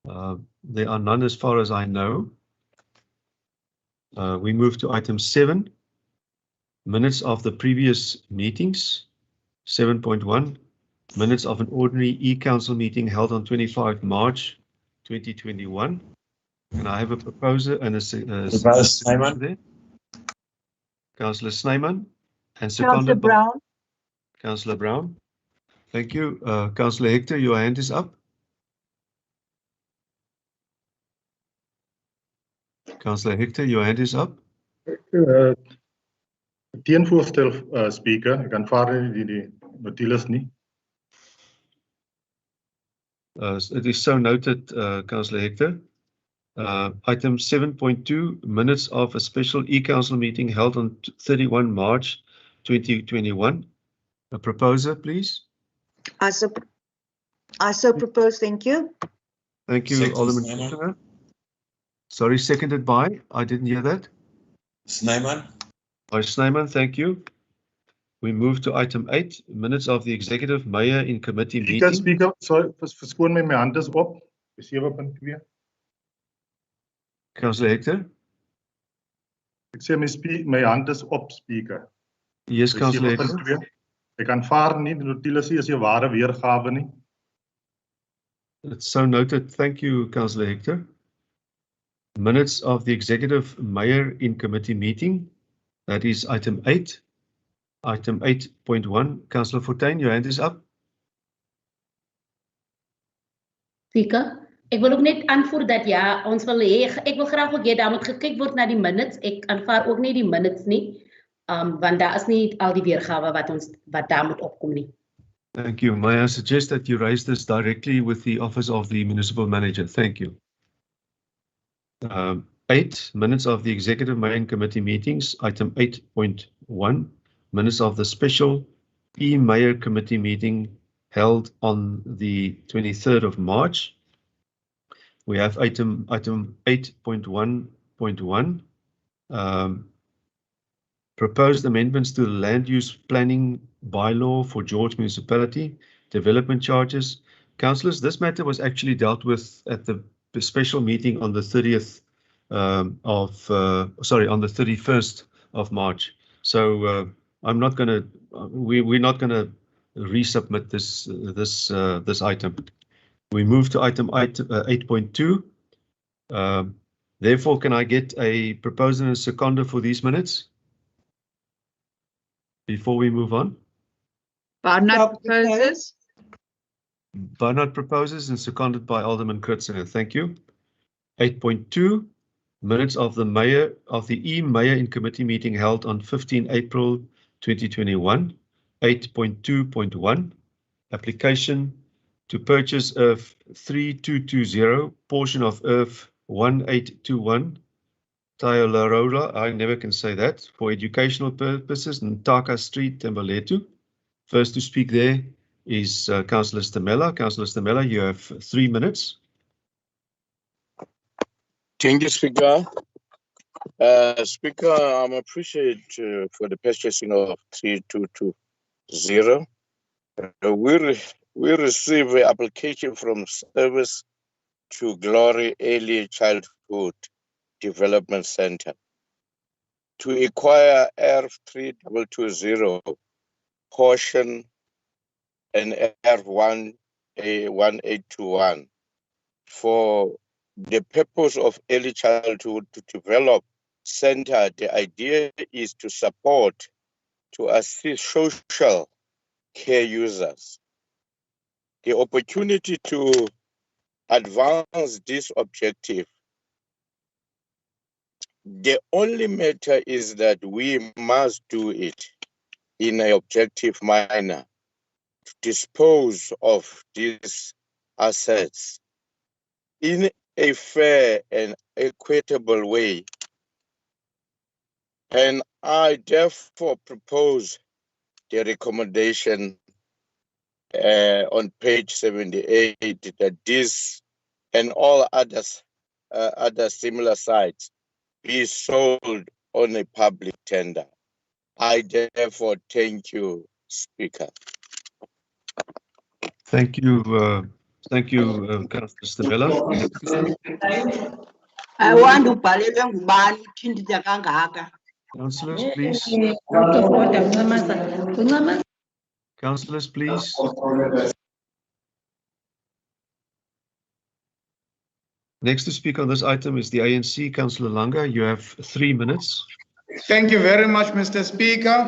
There are none as far as I know. We move to item 7, minutes of the previous meetings. 7.1, minutes of an ordinary e-council meeting held on 25 March 2021. And I have a proposer and a Snyman there. Councillor Snyman and Councillor Brown. Councillor Brown. Thank you. Councillor Hector, your hand is up. Councillor Hector, your hand is up. Teenvoorstel, Speaker. Ek aanvaar nie die notules nie. It is so noted, Councillor Hector. Item 7.2, minutes of a special e-council meeting held on 31 March 2021. A proposer, please. I so propose, thank you. Thank you, Second, Alderman Snyman. Kitchener. Sorry, seconded by? I didn't hear that. Snyman. By Snyman, thank you. We move to item 8, minutes of the executive mayor in committee meeting. Speaker, sorry, verskoon my hand is op. 7.2. Councillor Hector. Ek sê my hand is op, Speaker. Yes, Councillor Hector. 7.2. Ek aanvaar nie die notules nie as 'n ware weergawe nie. It's so noted. Thank you, Councillor Hector. Minutes of the executive mayor in committee meeting. That is item 8. Item 8.1. Councillor Fortuin, your hand is up. Speaker, ek wil ook net antwoord dat ja, ons wil hê, ek wil graag ook hê daar moet gekyk word na die minutes. Ek aanvaar ook nie die minutes nie, want daar is nie al die weergawe wat daar moet opkom nie. Thank you. May I suggest that you raise this directly with the office of the municipal manager? Thank you. 8, minutes of the executive mayor and committee meetings. Item 8.1, minutes of the special e-mayor committee meeting held on the 23rd of March. We have item 8.1.1. Proposed amendments to the land use planning bylaw for George Municipality, development charges. Councillors, this matter was actually dealt with at the special meeting on the 30th on the 31st of March. So I'm not going to, we're not going to resubmit this item. We move to item 8.2. Therefore, can I get a proposer and a seconder for these minutes? Before we move on. Barnard proposes. Barnard proposes and seconded by Alderman Kritzinger. Thank you. 8.2, minutes of the e-mayor in committee meeting held on 15 April 2021. 8.2.1, application to purchase earth 3220, portion of earth 1821. Tyolarola, I never can say that, for educational purposes, Ntaka Street, Tembaletu. First to speak there is Councillor Stamela. Councillor Stamela, you have 3 minutes. Thank you, Speaker. Speaker, I'm appreciated for the purchasing of 3220. We receive an application from Service to Glory Early Childhood Development Center to acquire R3220 portion and R1821 for the purpose of early childhood to develop center. The idea is to support, to assist social care users. The opportunity to advance this objective. The only matter is that we must do it in an objective manner to dispose of these assets in a fair and equitable way. And I therefore propose the recommendation on page 78 that this and all others, other similar sites be sold on a public tender. I therefore thank you, Speaker. Thank you, Councillor Stamela. I want to ubhalelwe ngubani uthindile kangaka. Councillors, please. Councillors, please. Next to speak on this item is the ANC, Councillor Langa. You have 3 minutes. Thank you very much, Mr. Speaker.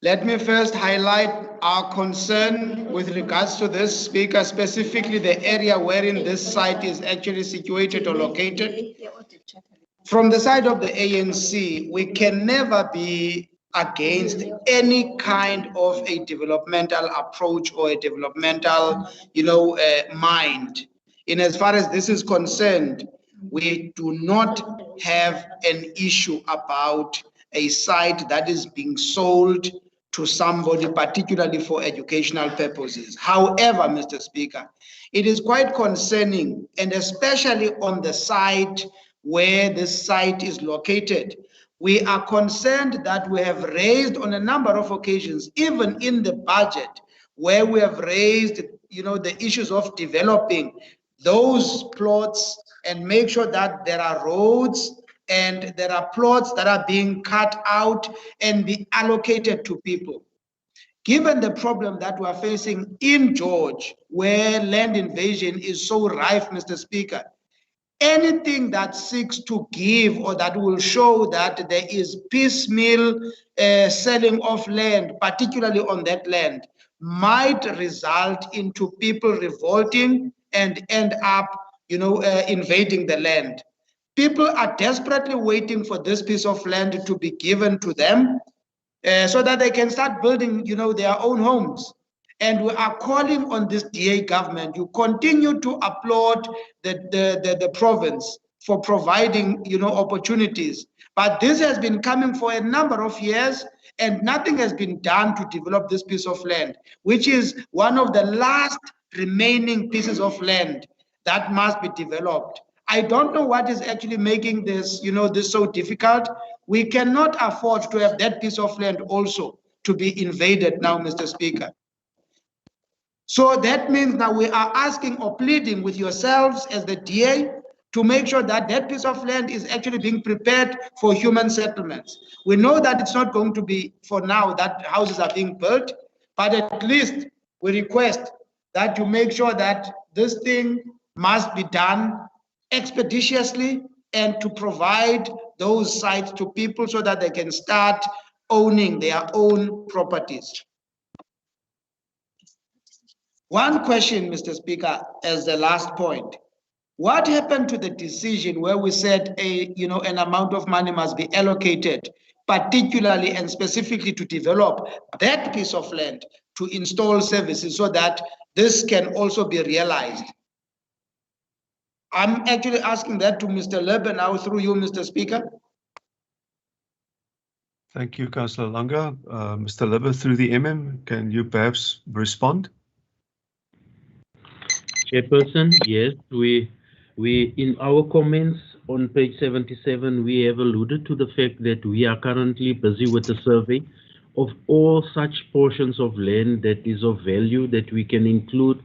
Let me first highlight our concern with regards to this, Speaker, specifically the area wherein this site is actually situated or located. From the side of the ANC, we can never be against any kind of a developmental approach or a developmental, mind. In as far as this is concerned, we do not have an issue about a site that is being sold to somebody, particularly for educational purposes. However, Mr. Speaker, it is quite concerning, and especially on the site where this site is located. We are concerned that we have raised on a number of occasions, even in the budget, where we have raised, the issues of developing those plots and make sure that there are roads and there are plots that are being cut out and be allocated to people. Given the problem that we're facing in George, where land invasion is so rife, Mr. Speaker, anything that seeks to give or that will show that there is piecemeal selling of land, particularly on that land, might result into people revolting and end up, invading the land. People are desperately waiting for this piece of land to be given to them so that they can start building, their own homes. And we are calling on this DA government to continue to applaud the province for providing, opportunities. But this has been coming for a number of years and nothing has been done to develop this piece of land, which is one of the last remaining pieces of land that must be developed. I don't know what is actually making this, this so difficult. We cannot afford to have that piece of land also to be invaded now, Mr. Speaker. So that means now we are asking or pleading with yourselves as the DA to make sure that that piece of land is actually being prepared for human settlements. We know that it's not going to be for now that houses are being built, but at least we request that you make sure that this thing must be done expeditiously and to provide those sites to people so that they can start owning their own properties. One question, Mr. Speaker, as the last point. What happened to the decision where we said an amount of money must be allocated, particularly and specifically to develop that piece of land to install services so that this can also be realized? I'm actually asking that to Mr. Lebe now through you, Mr. Speaker. Thank you, Councillor Langa. Mr. Lebe, through the MM, can you perhaps respond? Chairperson, yes, we in our comments on page 77, we have alluded to the fact that we are currently busy with a survey of all such portions of land that is of value that we can include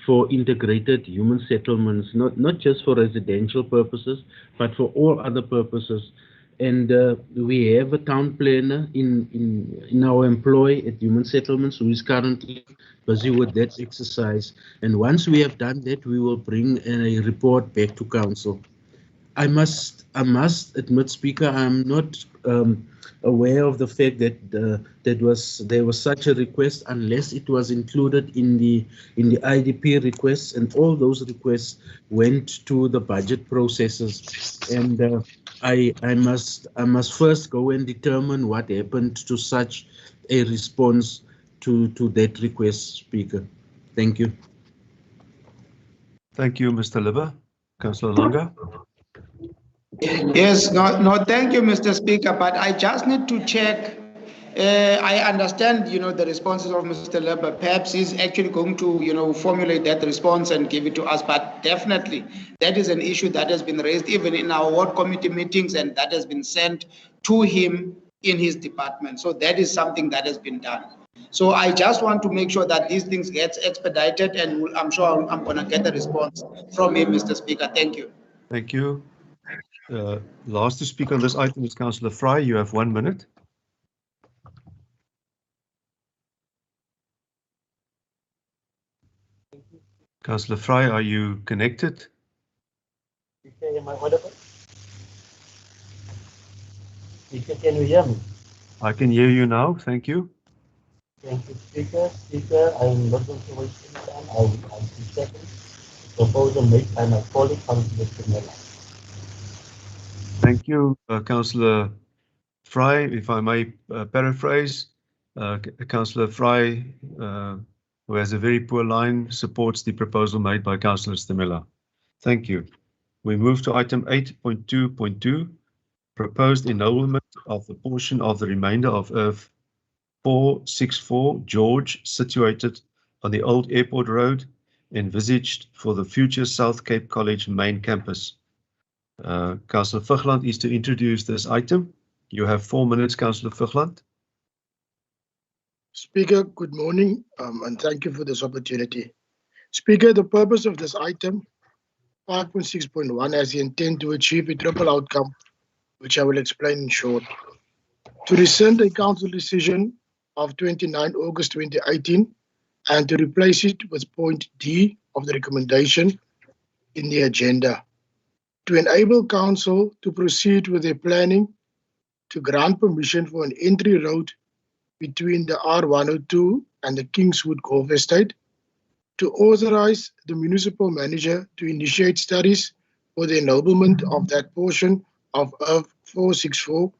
for integrated human settlements, not just for residential purposes, but for all other purposes. And we have a town planner in our employ at Human Settlements who is currently busy with that exercise. And once we have done that, we will bring a report back to council. I must admit, Speaker, I'm not aware of the fact that there was such a request unless it was included in the IDP requests, and all those requests went to the budget processes. And I must first go and determine what happened to such a response to that request, Speaker. Thank you. Thank you, Mr. Lebe. Councillor Langa. Yes, no, thank you, Mr. Speaker, but I just need to check. I understand, the responses of Mr. Lebe. Perhaps he's actually going to, formulate that response and give it to us, but definitely that is an issue that has been raised even in our ward committee meetings, and that has been sent to him in his department. So that is something that has been done. So I just want to make sure that these things get expedited, and I'm sure I'm going to get a response from him, Mr. Speaker. Thank you. Thank you. Last to speak on this item is Councillor Fry. You have 1 minute. Councillor Fry, are you connected? Am I audible? Can you hear me? I can hear you now. Thank you. Thank you, Speaker. Speaker, I am not going to waste any time. I will second the proposal made by my colleague, Councillor Simela. Thank you, Councillor Fry. If I may paraphrase, Councillor Fry, who has a very poor line, supports the proposal made by Councillor Stemela. Thank you. We move to item 8.2.2, proposed ennoblement of a portion of the remainder of Earth 464 George, situated on the old airport road, envisaged for the future South Cape College main campus. Councillor Vugland is to introduce this item. You have 4 minutes, Councillor Vugland. Speaker, good morning, and thank you for this opportunity. Speaker, the purpose of this item, 5.6.1, has the intent to achieve a triple outcome, which I will explain in short. To rescind a council decision of 29 August 2018 and to replace it with point D of the recommendation in the agenda. To enable council to proceed with their planning to grant permission for an entry road between the R102 and the Kingswood Golf Estate, to authorize the municipal manager to initiate studies for the ennoblement of that portion of Earth 464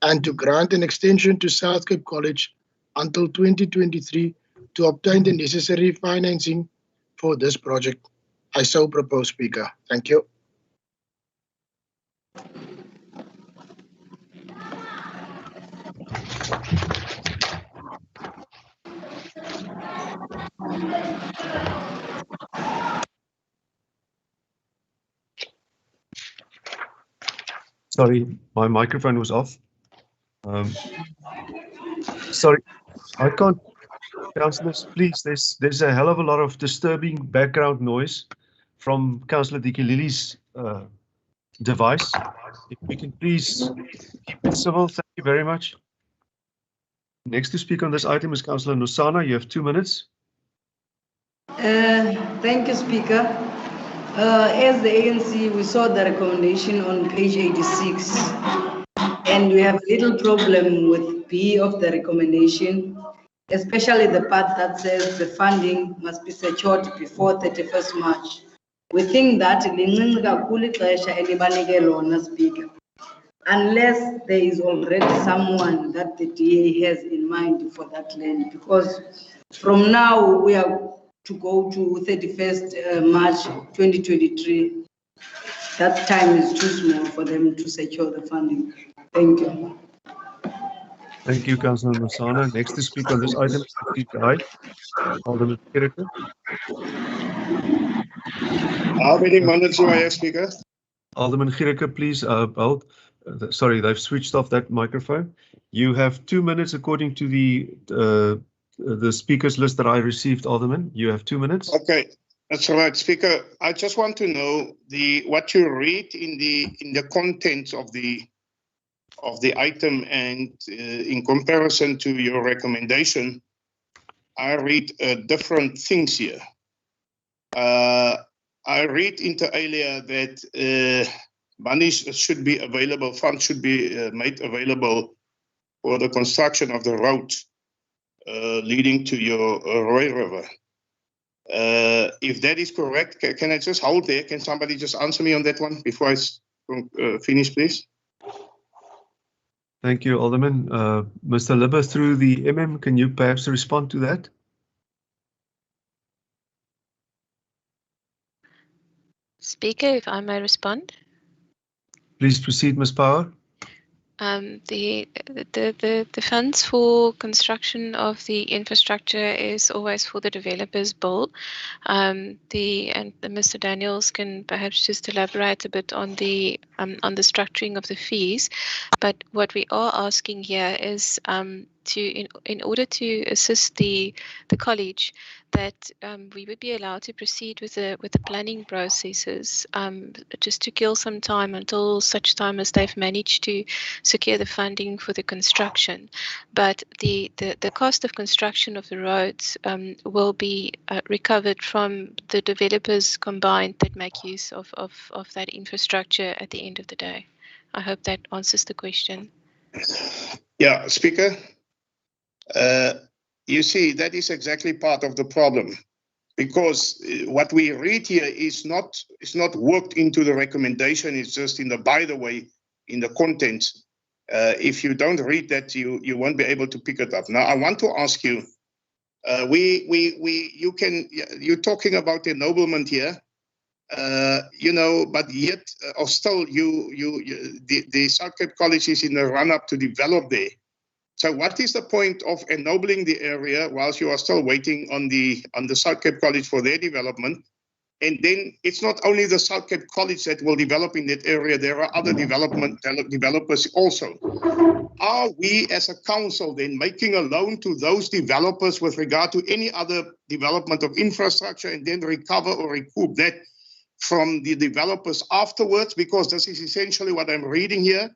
and to grant an extension to South Cape College until 2023 to obtain the necessary financing for this project. I so propose, Speaker. Thank you. Sorry, my microphone was off. Sorry, I can't. Councillors, please, there's a hell of a lot of disturbing background noise from Councillor Dikilili's device. If we can please keep it civil, thank you very much. Next to speak on this item is Councillor Nosana. You have 2 minutes. Thank you, Speaker. As the ANC, we saw the recommendation on page 86, and we have little problem with B of the recommendation, especially the part that says the funding must be secured before 31st March. We think that Speaker, unless there is already someone that the DA has in mind for that land, because from now we are to go to 31st March 2023. That time is too small for them to secure the funding. Thank you. Thank you, Councillor Nosana. Next to speak on this item is Speaker Hyde. Alderman Kireke. How many minutes do I have, Speaker? Alderman Gireke, please hold. Sorry, they've switched off that microphone. You have 2 minutes according to the speakers list that I received, Alderman. You have 2 minutes. Okay, that's all right, Speaker. I just want to know what you read in the contents of the item, and in comparison to your recommendation, I read different things here. I read inter alia that money should be available, funds should be made available for the construction of the road leading to your Roy River. If that is correct, can I just hold there? Can somebody just answer me on that one before I finish, please? Thank you, Alderman. Mr. Libber, through the MM, can you perhaps respond to that? Speaker, if I may respond. Please proceed, Ms. Power. The funds for construction of the infrastructure is always for the developer's bill. And Mr. Daniels can perhaps just elaborate a bit on the structuring of the fees. But what we are asking here is in order to assist the college, that we would be allowed to proceed with the planning processes, just to kill some time until such time as they've managed to secure the funding for the construction. But the cost of construction of the roads will be recovered from the developers combined that make use of that infrastructure at the end of the day. I hope that answers the question. Yeah, Speaker. You see, that is exactly part of the problem, because what we read here is not worked into the recommendation. It's just in the by the way in the contents. If you don't read that, you won't be able to pick it up. Now, I want to ask you. You're talking about ennoblement here. But yet, or still, the South Cape College is in the run-up to develop there. So, what is the point of ennobling the area whilst you are still waiting on the South Cape College for their development? And then it's not only the South Cape College that will develop in that area. There are other developers also. Are we as a council then making a loan to those developers with regard to any other development of infrastructure and then recover or recoup that from the developers afterwards? Because this is essentially what I'm reading here,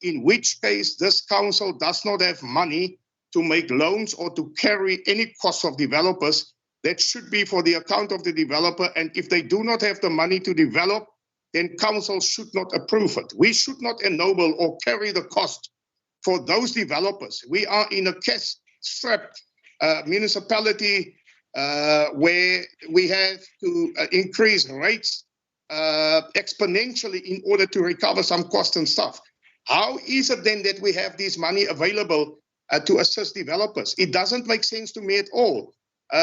in which case this council does not have money to make loans or to carry any costs of developers. That should be for the account of the developer. And if they do not have the money to develop, then council should not approve it. We should not ennoble or carry the cost for those developers. We are in a cash-strapped municipality where we have to increase rates exponentially in order to recover some cost and stuff. How is it then that we have this money available to assist developers? It doesn't make sense to me at all,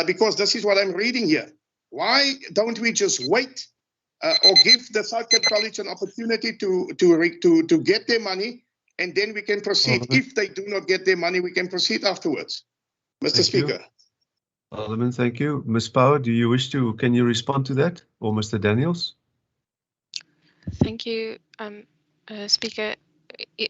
because this is what I'm reading here. Why don't we just wait or give the South Cape College an opportunity to get their money, and then we can proceed? If they do not get their money, we can proceed afterwards. Mr. Speaker. Alderman, thank you. Ms. Power, can you respond to that? Or Mr. Daniels? Thank you, Speaker.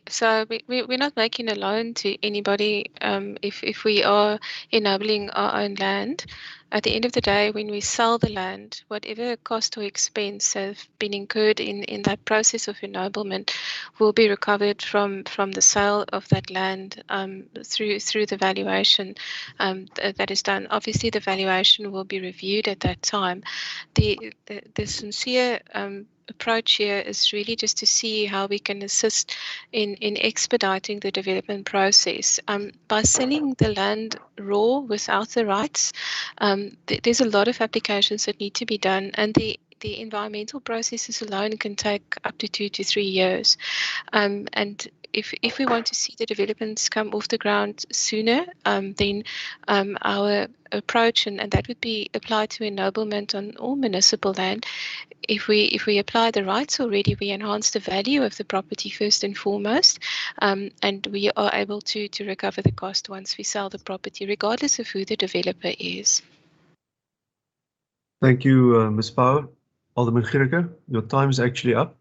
So we're not making a loan to anybody if we are ennobling our own land. At the end of the day, when we sell the land, whatever cost or expense have been incurred in that process of ennoblement will be recovered from the sale of that land through the valuation that is done. Obviously, the valuation will be reviewed at that time. The sincere approach here is really just to see how we can assist in expediting the development process. By selling the land raw without the rights, there's a lot of applications that need to be done, and the environmental processes alone can take up to 2 to 3 years. And if we want to see the developments come off the ground sooner, then our approach, and that would be applied to ennoblement on all municipal land. If we apply the rights already, we enhance the value of the property first and foremost, and we are able to recover the cost once we sell the property, regardless of who the developer is. Thank you, Ms. Power. Alderman Gericke, your time is actually up.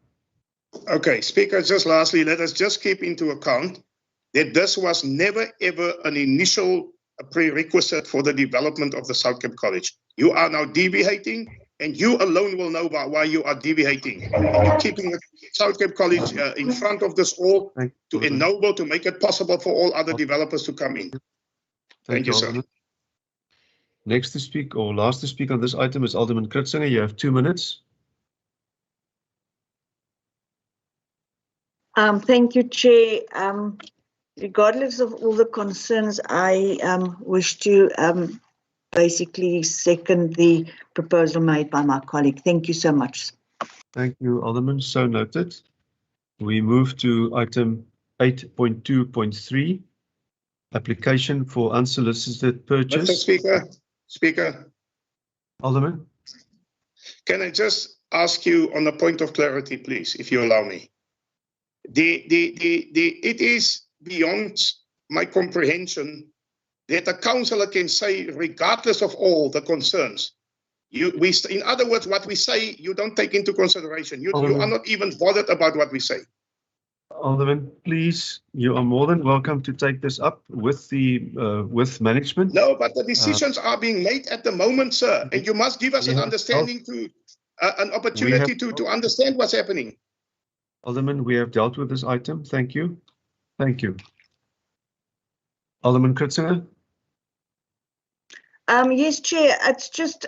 Okay, Speaker, just lastly, let us just keep into account that this was never ever an initial prerequisite for the development of the South Cape College. You are now deviating, and you alone will know why you are deviating. You're keeping the South Cape College in front of this all to ennoble, to make it possible for all other developers to come in. Thank you, sir. Next to speak, or last to speak on this item, is Alderman Kritzinger. You have 2 minutes. Thank you, Chair. Regardless of all the concerns, I wish to basically second the proposal made by my colleague. Thank you so much. Thank you, Alderman. So noted. We move to item 8.2.3, application for unsolicited purchase. Mr. Speaker. Alderman. Can I just ask you on a point of clarity, please, if you allow me? It is beyond my comprehension that a councillor can say, regardless of all the concerns, in other words, what we say, you don't take into consideration. You are not even bothered about what we say. Alderman, please, you are more than welcome to take this up with with management. No, but the decisions are being made at the moment, sir, and you must give us an understanding an opportunity to understand what's happening. Alderman, we have dealt with this item. Thank you. Thank you. Alderman Kritzinger. Yes, Chair. It's just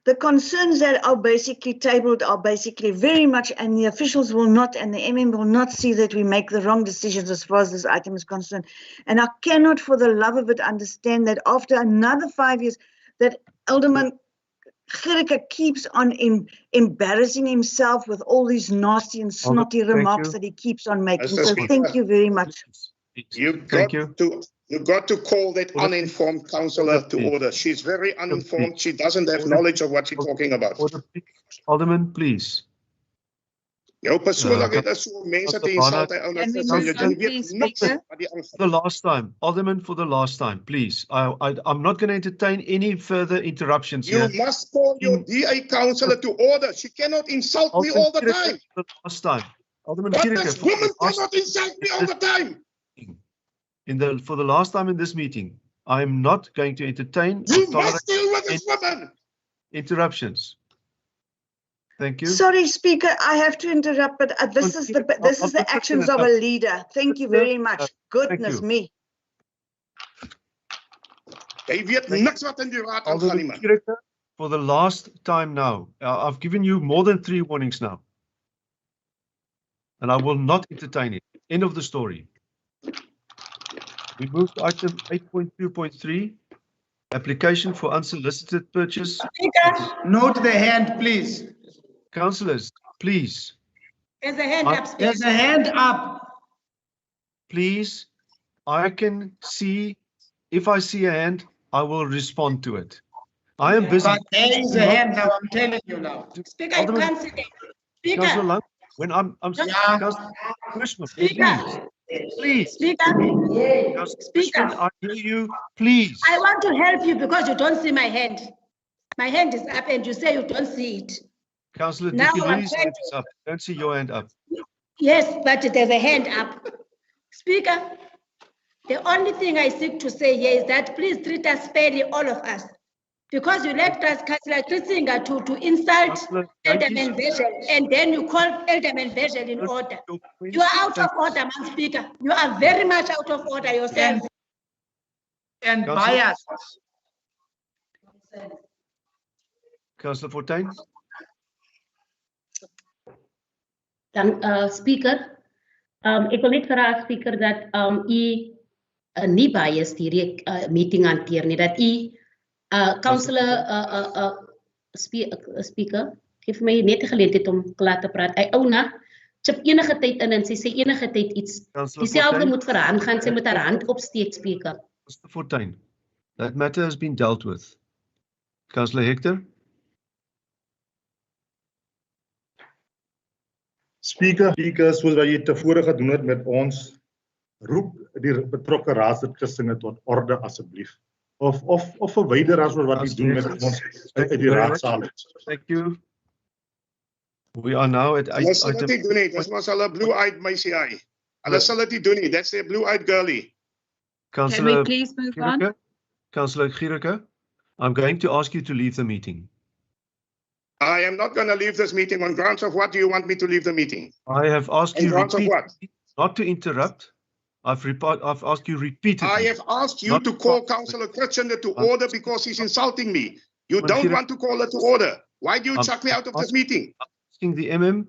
the concerns that are basically tabled are basically very much, and the officials will not, and the MM will not see that we make the wrong decisions as far as this item is concerned. And I cannot for the love of it understand that after another 5 years, that Alderman Gericke keeps on embarrassing himself with all these nasty and snotty remarks that he keeps on making. So thank you very much. You got to call that uninformed councillor to order. She's very uninformed. She doesn't have knowledge of what she's talking about. Alderman, please. Jou persoonlikheid is so mense te insult hy ou net jy weet niks wat die For the last time, Alderman, for the last time, please. I'm not going to entertain any further interruptions here. You must call your DA councillor to order. She cannot insult me all the time. For the last time. Alderman But Gericke, this woman cannot insult me all the time. For the last time in this meeting, I am not going to entertain You must deal with this woman. Interruptions. Thank you. Sorry, Speaker, I have to interrupt, but this is the actions of a leader. Thank you very much. Goodness me. Jy weet niks wat in die raad aangaan nie, man. Gericke, for the last time now, I've given you more than 3 warnings now. And I will not entertain it. End of the story. We move to item 8.2.3, application for unsolicited purchase. Note the hand, please. Councillors, please. There's a hand up. There's a hand up. Please, I can see, if I see a hand, I will respond to it. I am busy. But there is a hand now, I'm telling you now. Speaker, you can't see it. Speaker. Councillor Lang, when I'm Commissioner, please. Speaker. Speaker, I hear you, please. I want to help you because you don't see my hand. My hand is up and you say you don't see it. Councillor Now Dicky I'm Lee's trying hand is up. Don't see your hand up. Yes, but there's a hand up. Speaker, the only thing I seek to say here is that please treat us fairly, all of us. Because you left us, Councillor Christinger, to insult Elderman Vegel, and then you call Elderman Vegel in order. You are out of order, Madam Speaker. You are very much out of order yourself. And biased. Councillor Fortuin. Dan Speaker, ek wil net vra Speaker dat u nie bias hierdie meeting hanteer nie, dat u Councillor Speaker, geef my net die geleentheid om klaar te praat. Hy ouna chip enige tyd in en sy sê enige tyd iets. Dieselfde moet vir haar gaan, sy moet haar hand opsteek, Speaker. Councillor Fortuin, that matter has been dealt with. Councillor Hector. Speaker, soos wat jy tevore gedoen het met ons, roep die betrokke raadsverkiesings tot orde asseblief. Of verwyder as wat jy doen met ons uit die raadsaal. Thank you. We are now at Hulle sal dit nie doen nie. Dis mos hulle blue-eyed meisie hy. Hulle sal dit nie doen nie. That's their blue-eyed girlie. Can we please move on? Councillor Gericke, I'm going to ask you to leave the meeting. I am not going to leave this meeting on grounds of what do you want me to leave the meeting? I have asked you repeatedly not to interrupt. I've asked you repeatedly. I have asked you to call Councillor Christinger to order because he's insulting me. You don't want to call her to order. Why do you chuck me out of this meeting? I'm asking the MM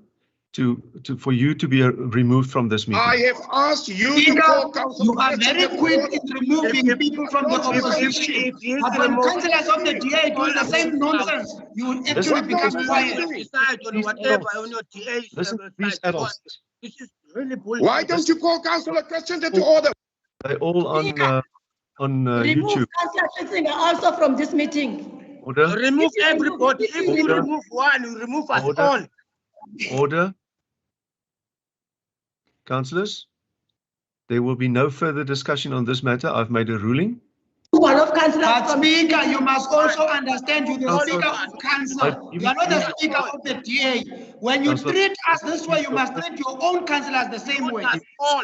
for you to be removed from this meeting. I have asked you to call Councillor. You are very quick in removing people from the opposition. But when councillors of the DA do the same nonsense, you will actually become quiet. Listen, please, adults. Why don't you call Councillor Christinger to order? They're all on YouTube. Remove Councillor Christinger also from this meeting. Order. Remove everybody. If you remove one, you remove us all. Order. Councillors, there will be no further discussion on this matter. I've made a ruling. But Speaker, you must also understand you're the Speaker of Council. You are not the Speaker of the DA. When you treat us this way, you must treat your own councillors the same way. All.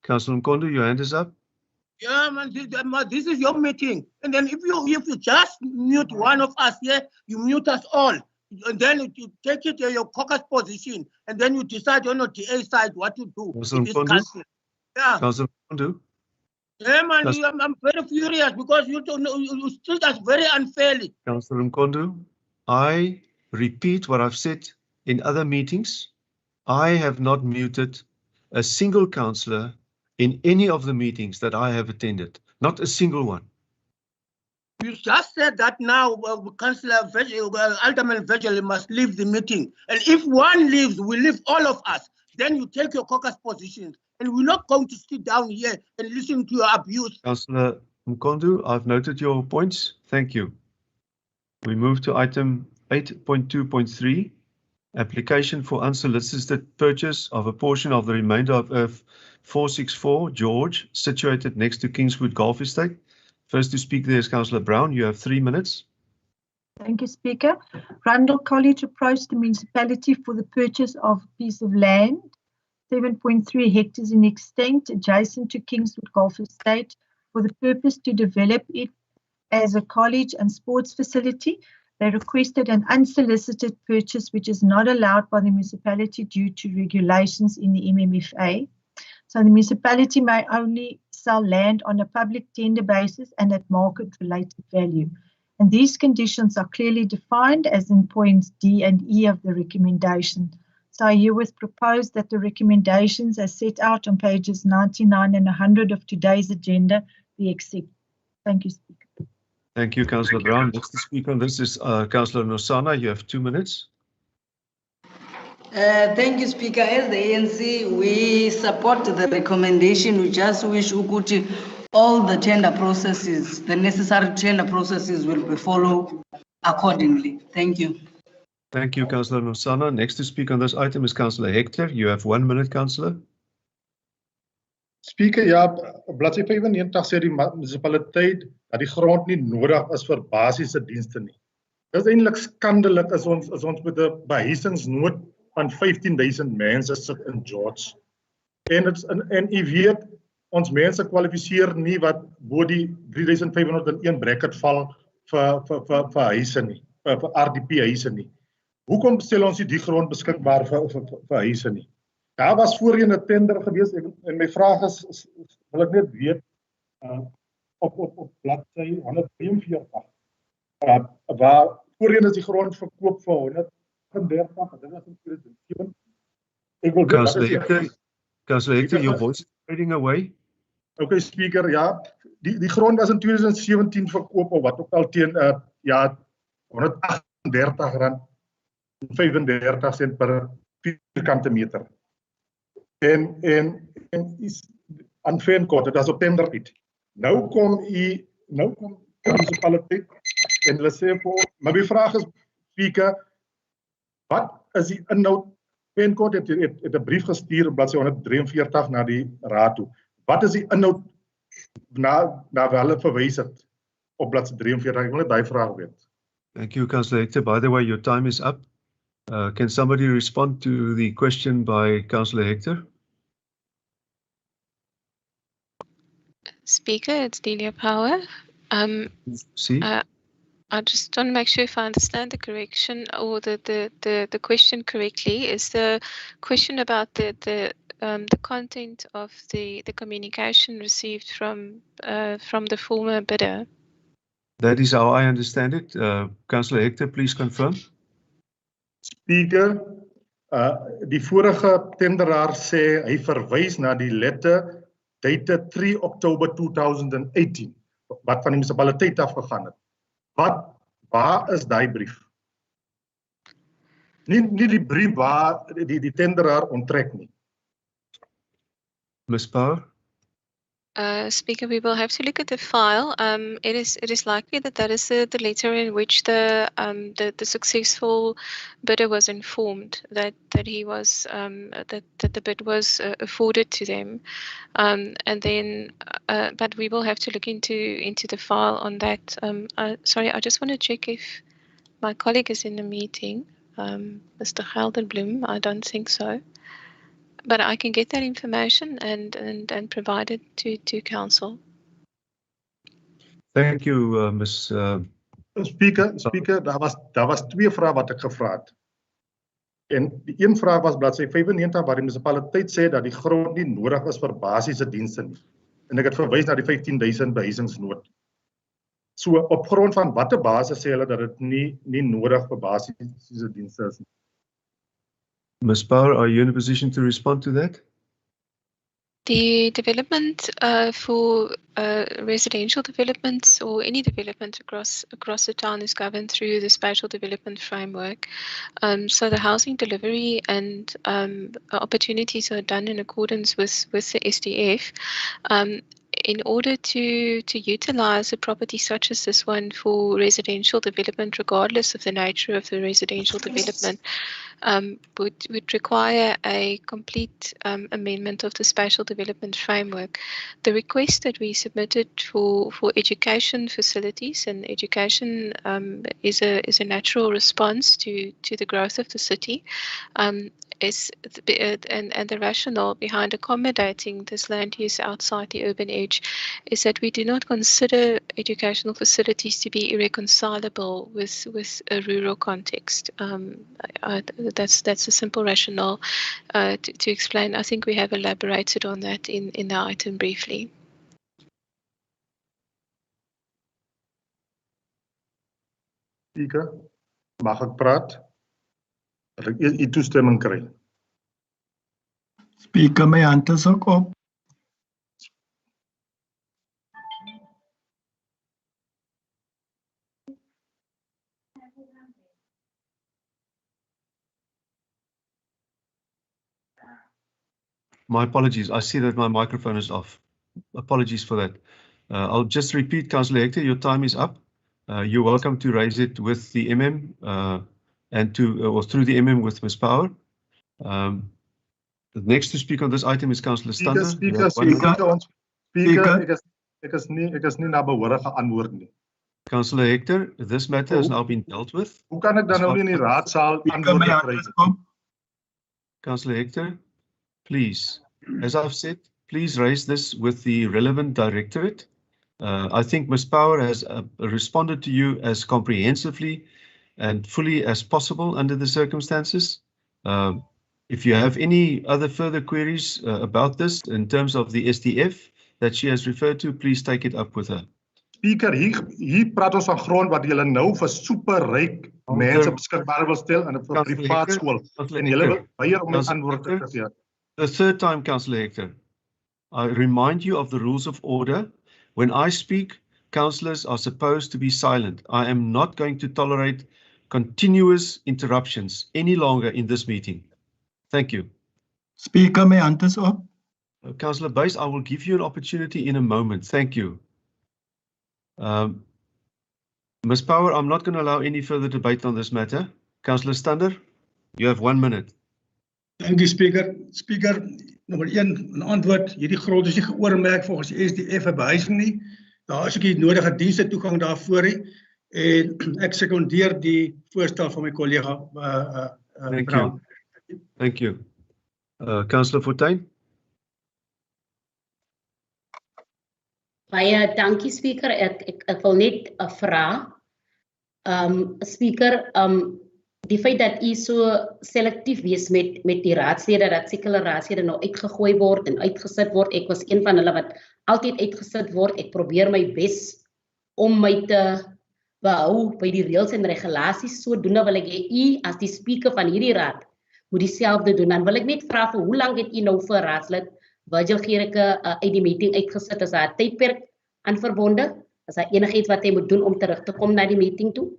Councillor Mkondo, your hand is up. Yeah, man, this is your meeting. And then if you just mute one of us here, you mute us all. And then you take it to your caucus position, and then you decide on your TA side what to do. Councillor Mkondo? Yeah. Councillor Mkondo? Yeah, man, I'm very furious because you treat us very unfairly. Councillor Mkondo, I repeat what I've said in other meetings. I have not muted a single councillor in any of the meetings that I have attended. Not a single one. You just said that now Councillor Alderman Virgil must leave the meeting. And if one leaves, we leave all of us. Then you take your caucus positions. And we're not going to sit down here and listen to your abuse. Councillor Mkondo, I've noted your points. Thank you. We move to item 8.2.3, application for unsolicited purchase of a portion of the remainder of Earth 464 George, situated next to Kingswood Golf Estate. First to speak there is Councillor Brown. You have 3 minutes. Thank you, Speaker. Rundle College approached the municipality for the purchase of a piece of land, 7.3 hectares in extent, adjacent to Kingswood Golf Estate, for the purpose to develop it as a college and sports facility. They requested an unsolicited purchase, which is not allowed by the municipality due to regulations in the MMFA. So the municipality may only sell land on a public tender basis and at market-related value. And these conditions are clearly defined as in points D and E of the recommendation. So I herewith propose that the recommendations as set out on pages 99 and 100 of today's agenda be accepted. Thank you, Speaker. Thank you, Councillor Brown. Next to speak on this is Councillor Nosana. You have 2 minutes. Thank you, Speaker. As the ANC, we support the recommendation. We just wish Ukuti all the tender processes, the necessary tender processes will be followed accordingly. Thank you. Thank you, Councillor Nosana. Next to speak on this item is Councillor Hector. You have 1 minute, Councillor. Speaker, ja, bladsy 95 sê die munisipaliteit dat die grond nie nodig is vir basiese dienste nie. Dit is eintlik skandelik as ons met 'n behuisingsnood van 15,000 mense sit in George. En u weet, ons mense kwalifiseer nie wat bo die 3,501 bracket val vir huise nie, vir RDP huise nie. Hoekom stel ons nie die grond beskikbaar vir huise nie? Daar was voorheen 'n tender gewees en my vraag is wil ek net weet op bladsy 143 waar voorheen is die grond verkoop vir 130, dit was in 2007. Ek wil Councillor Hector, your voice is fading away. Okay, Speaker, ja, die grond was in 2017 verkoop of wat ook al teen R138.35 per vierkante meter. En is aan Veenkort, dit was op tender uit. Nou kom die munisipaliteit en hulle sê vir, maar die vraag is, Speaker, wat is die inhoud? Veenkort het 'n brief gestuur op bladsy 143 na die raad toe. Wat is die inhoud na hulle verwys het op bladsy 43? Ek wil net daai vraag weet. Thank you, Councillor Hector. By the way, your time is up. Can somebody respond to the question by Councillor Hector? Speaker, it's Delia Power. I just want to make sure if I understand the correction or the question correctly. Is the question about the content of the communication received from the former bidder? That is how I understand it. Councillor Hector, please confirm. Speaker, die vorige tenderaar sê hy verwys na die letter dated 3 October 2018 wat van die munisipaliteit afgegaan het. Waar is daai brief? Nie die brief waar die tenderaar onttrek nie. Ms. Power? Speaker, we will have to look at the file. It is likely that is the letter in which the successful bidder was informed that he was that the bid was afforded to them, and then but we will have to look into the file on that. Sorry, I just want to check if my colleague is in the meeting, Mr. Geldenbloem. I don't think so. But I can get that information and provide it to council. Thank you, Ms. Speaker, daar was twee vrae wat ek gevra het. En die een vraag was bladsy 95 waar die munisipaliteit sê dat die grond nie nodig is vir basiese dienste nie. en ek het verwys na die 15.000 behuisingsnood. So op grond van watter basis sê hulle dat dit nie nodig vir basiese dienste is nie? Ms. Power, are you in a position to respond to that? The development for residential developments or any development across the town is governed through the spatial development framework. So the housing delivery and opportunities are done in accordance with the SDF. In order to utilize a property such as this one for residential development, regardless of the nature of the residential development, would require a complete amendment of the spatial development framework. The request that we submitted for education facilities, and education is a natural response to the growth of the city, and the rationale behind accommodating this land use outside the urban edge is that we do not consider educational facilities to be irreconcilable with a rural context. That's a simple rationale to explain. I think we have elaborated on that in the item briefly. Speaker, mag ek praat? Dat ek eers u toestemming kry. Speaker, my hand is ook op. My apologies. I see that my microphone is off. Apologies for that. I'll just repeat, Councillor Hector, your time is up. You're welcome to raise it with the MM and or through the MM with Ms. Power. The next to speak on this item is Councillor Stander. Speaker, ek is nie na behoore geantwoord nie. Councillor Hector, this matter has now been dealt with. Hoe kan ek dan nou nie in die raadsaal antwoord kry? Councillor Hector, please, as I've said, please raise this with the relevant directorate. I think Ms. Power has responded to you as comprehensively and fully as possible under the circumstances. If you have any other further queries about this in terms of the SDF that she has referred to, please take it up with her. Speaker, hier praat ons van grond wat julle nou vir superryk mense beskikbaar wil stel in 'n privaat skool. En julle wil weier om 'n antwoord te gee. The third time, Councillor Hector, I remind you of the rules of order. When I speak, councillors are supposed to be silent. I am not going to tolerate continuous interruptions any longer in this meeting. Thank you. Speaker, my hand is up. Councillor Buys, I will give you an opportunity in a moment. Thank you. Ms. Power, I'm not going to allow any further debate on this matter. Councillor Stander, you have 1 minute. Thank you, Speaker. Speaker, nommer 1, 'n antwoord. Hierdie grond is nie geoormerk volgens die SDF vir behuising nie. Daar is ook die nodige dienste toegang daarvoor nie. En ek sekondeer die voorstel van my kollega Brown. Thank you. Councillor Fortuin. Baie dankie, Speaker. Ek wil net vra, Speaker, die feit dat u so selektief wees met die raadslede, dat sekere raadslede nou uitgegooi word en uitgesit word. Ek was een van hulle wat altyd uitgesit word. Ek probeer my bes om my te behou by die reëls en regulasies. Sodoende wil ek hê u as die speaker van hierdie raad moet dieselfde doen. Dan wil ek net vra vir hoe lank het u nou vir raadslid Virgil Gericke uit die meeting uitgesit? Is daar 'n tydperk aan verbonde? Is daar enigiets wat hy moet doen om terug te kom na die meeting toe?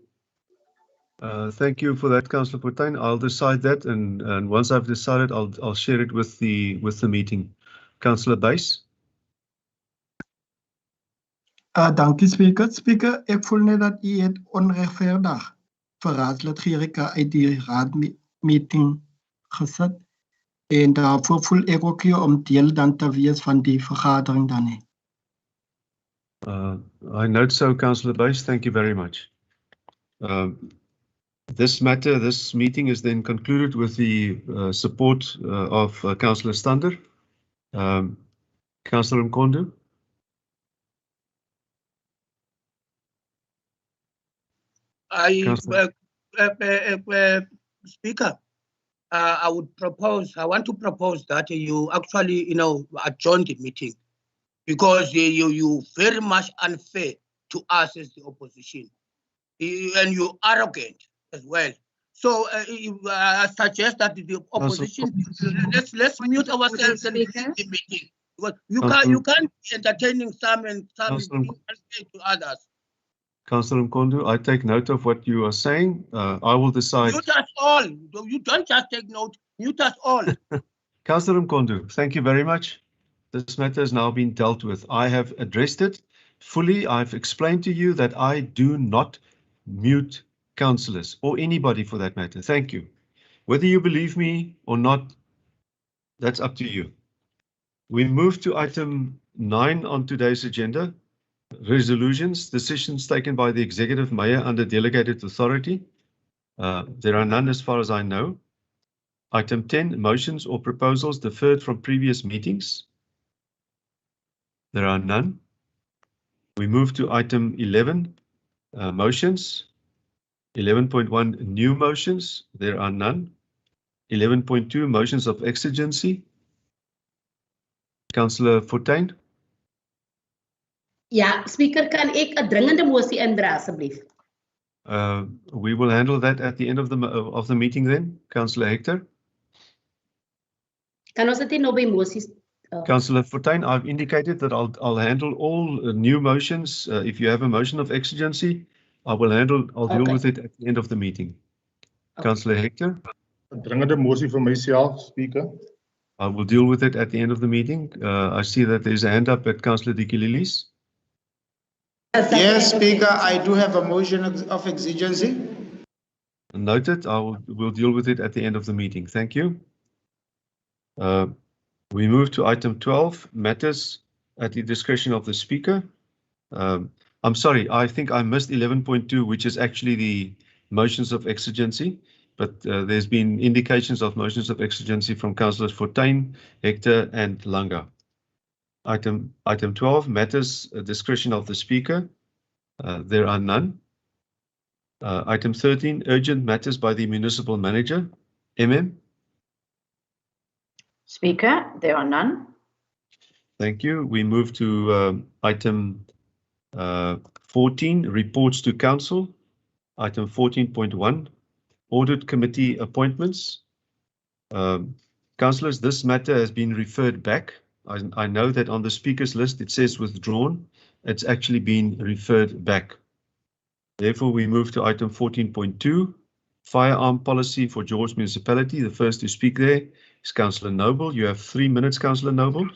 Thank you for that, Councillor Fortuin. I'll decide that, and once I've decided, I'll share it with the meeting. Councillor Buys. Dankie, Speaker. Speaker, ek voel net dat u het onregverdig vir raadslid Gericke uit die raadmeeting gesit. En daarvoor voel ek ook hier om deel dan te wees van die vergadering dan nie. I note so, Councillor Buys. Thank you very much. This meeting is then concluded with the support of Councillor Stander. Councillor Mkondo. Speaker, I want to propose that you actually, adjourn the meeting because you very much unfair to us as the opposition, and you arrogant as well. So I suggest that the opposition, let's mute ourselves and begin the meeting. Because you can't be entertaining some and being unfair to others. Councillor Mkondu, I take note of what you are saying. I will decide. Mute us all. You don't just take note. Mute us all. Councillor Mkondu, thank you very much. This matter has now been dealt with. I have addressed it fully. I've explained to you that I do not mute councillors or anybody for that matter. Thank you. Whether you believe me or not, that's up to you. We move to item 9 on today's agenda. Resolutions, decisions taken by the Executive Mayor under delegated authority. There are none as far as I know. Item 10, motions or proposals deferred from previous meetings. There are none. We move to item 11, motions. 11.1, new motions. There are none. 11.2, motions of exigency. Councillor Fortuin. Ja, speaker, kan ek 'n dringende mosie indra asseblief? We will handle that at the end of the meeting then. Councillor Hector. Kan ons dit nie nou by mosies? Councillor Fortuin, I've indicated that I'll handle all new motions. If you have a motion of exigency, I'll deal with it at the end of the meeting. Okay. Councillor Hector. 'n Dringende mosie vir myself, speaker. I will deal with it at the end of the meeting. I see that there's a hand up at Councillor Dikililis. Yes, Speaker, I do have a motion of exigency. Noted. We'll deal with it at the end of the meeting. Thank you. We move to item 12, matters at the discretion of the Speaker. I'm sorry, I think I missed 11.2, which is actually the motions of exigency, but there's been indications of motions of exigency from Councillors Fortuin, Hector, and Langa. Item 12, matters at discretion of the Speaker. There are none. Item 13, urgent matters by the Municipal Manager. Speaker, there are none. Thank you. We move to item 14, reports to Council. Item 14.1, Audit Committee appointments. Councillors, this matter has been referred back. I know that on the speakers list it says withdrawn. It's actually been referred back. Therefore, we move to item 14.2, firearm policy for George Municipality. The first to speak there is Councillor Noble. You have 3 minutes, Councillor Noble.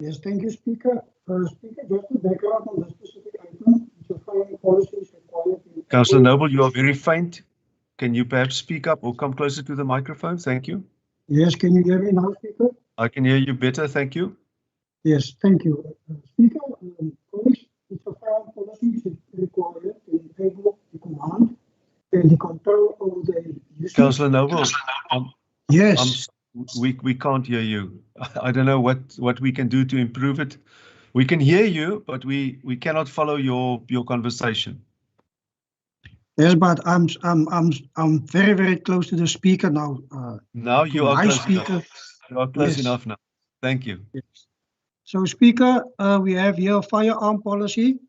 Yes, thank you, Speaker. Speaker, just to background on this specific item, the firearm policy is required. Councillor Noble, you are very faint. Can you perhaps speak up or come closer to the microphone? Thank you. Yes, can you hear me now, Speaker? I can hear you better, thank you. Yes, thank you. Speaker, colleagues, the firearm policy is required to enable the command and the control of the usage. Councillor Noble, yes. We can't hear you. I don't know what we can do to improve it. We can hear you, but we cannot follow your conversation. Yes, but I'm very, very close to the speaker now. Now you are close enough. You are close enough now. Thank you. Yes. So, Speaker, we have here a firearm policy.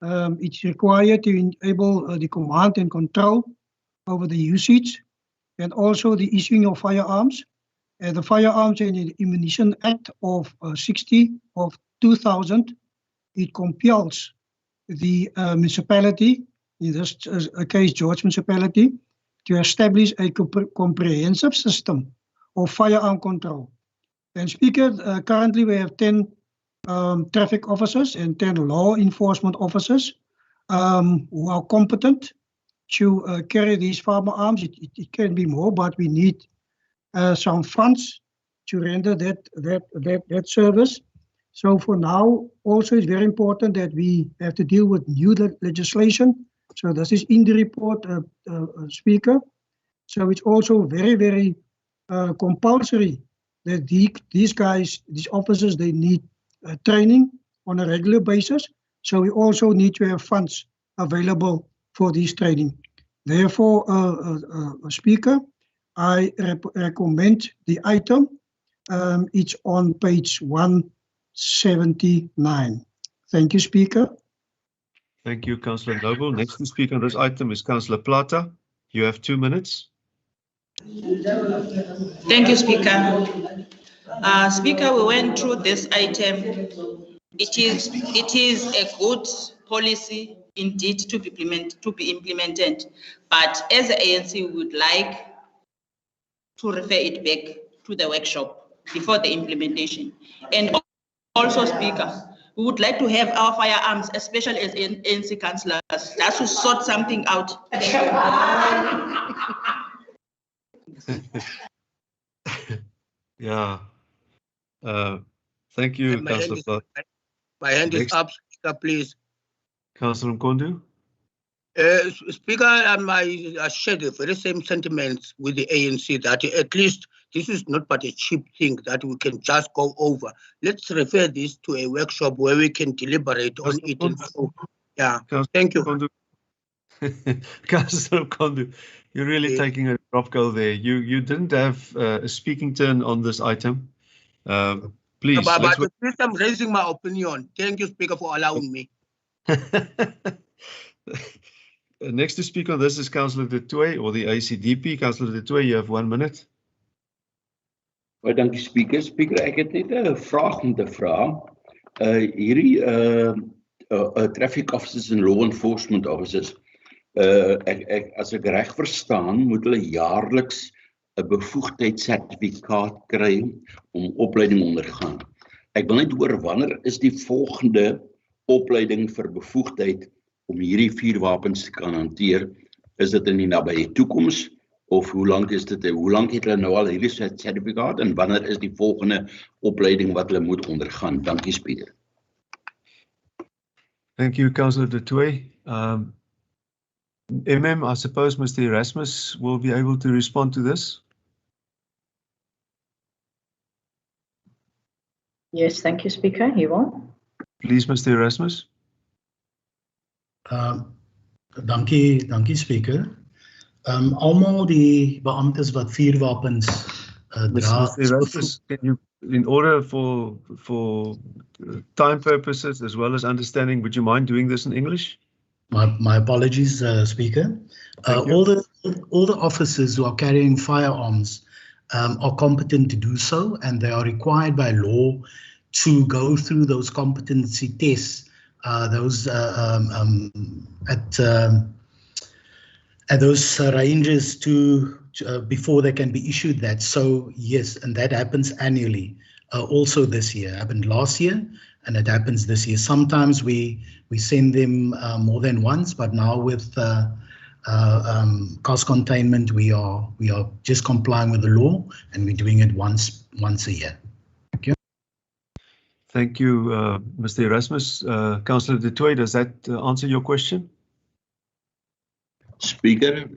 It's required to enable the command and control over the usage and also the issuing of firearms. The Firearms and Ammunition Act of 60 of 2000, it compels the municipality, in this case George Municipality, to establish a comprehensive system of firearm control. And Speaker, currently we have 10 traffic officers and 10 law enforcement officers who are competent to carry these firearms. It can be more, but we need some funds to render that service. So for now, also it's very important that we have to deal with new legislation. So this is in the report, Speaker. So it's also very, very compulsory that these guys, these officers, they need training on a regular basis. So we also need to have funds available for this training. Therefore, Speaker, I recommend the item. It's on page 1 79. Thank you, Speaker. Thank you, Councillor Noble. Next to speak on this item is Councillor Plata. You have 2 minutes. Thank you, Speaker. Speaker, we went through this item. It is a good policy indeed to be implemented, but as the ANC, we would like to refer it back to the workshop before the implementation. And also, Speaker, we would like to have our firearms, especially as ANC councillors, just to sort something out. Yeah. Thank you, Councillor Plata. My hand is up, Speaker, please. Councillor Mkondu. Speaker, I share the very same sentiments with the ANC that at least this is not but a cheap thing that we can just go over. Let's refer this to a workshop where we can deliberate on it. And so, yeah, thank you. Councillor Mkondu, you're really taking a drop goal there. You didn't have a speaking turn on this item. Please. But at least I'm raising my opinion. Thank you, Speaker, for allowing me. Next to speak on this is Councillor De Tooy or the ACDP. Councillor De Tooy, you have 1 minute. Baie dankie, Speaker. Speaker, ek het net 'n vraag om te vra. Hierdie traffic officers en law enforcement officers, as ek reg verstaan, moet hulle jaarliks 'n bevoegdheidssertifikaat kry om opleiding ondergaan. Ek wil net hoor wanneer is die volgende opleiding vir bevoegdheid om hierdie vuurwapens te kan hanteer? Is dit in die nabye toekoms of hoe lank is dit? Hoe lank het hulle nou al hierdie sertifikaat en wanneer is die volgende opleiding wat hulle moet ondergaan? Dankie, Speaker. Thank you, Councillor De Tooy. I suppose Mr. Erasmus will be able to respond to this. Yes, thank you, Speaker. He will. Please, Mr. Erasmus. Dankie, Speaker. Almal die beamptes wat vuurwapens dra. Mr. Erasmus, can you, in order for time purposes as well as understanding, would you mind doing this in English? My apologies, Speaker. All the officers who are carrying firearms are competent to do so, and they are required by law to go through those competency tests, at those ranges before they can be issued that. So yes, and that happens annually. Also this year, happened last year, and it happens this year. Sometimes we send them more than once, but now with cost containment, we are just complying with the law, and we're doing it once a year. Thank you. Thank you, Mr. Erasmus. Councillor De Tooy, does that answer your question? Speaker,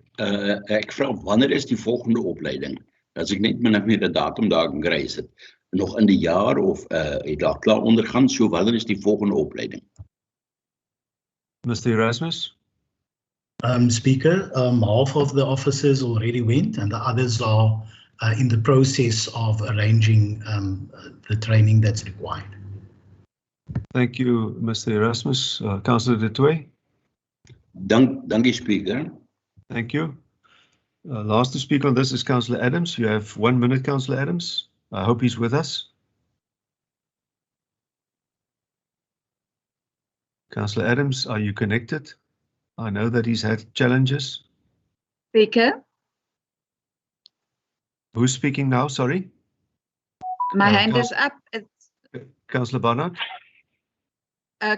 ek vra wanneer is die volgende opleiding? As ek net min of meer 'n datum daar kan kry, is dit nog in die jaar of het daar klaar ondergaan? So wanneer is die volgende opleiding? Mr. Erasmus? Speaker, half of the officers already went, and the others are in the process of arranging the training that's required. Thank you, Mr. Erasmus. Councillor De Tooy? Dankie, Speaker. Thank you. Last to speak on this is Councillor Adams. You have 1 minute, Councillor Adams. I hope he's with us. Councillor Adams, are you connected? I know that he's had challenges. Speaker, Who's speaking now? Sorry. my hand is up. It's Councillor Barnard.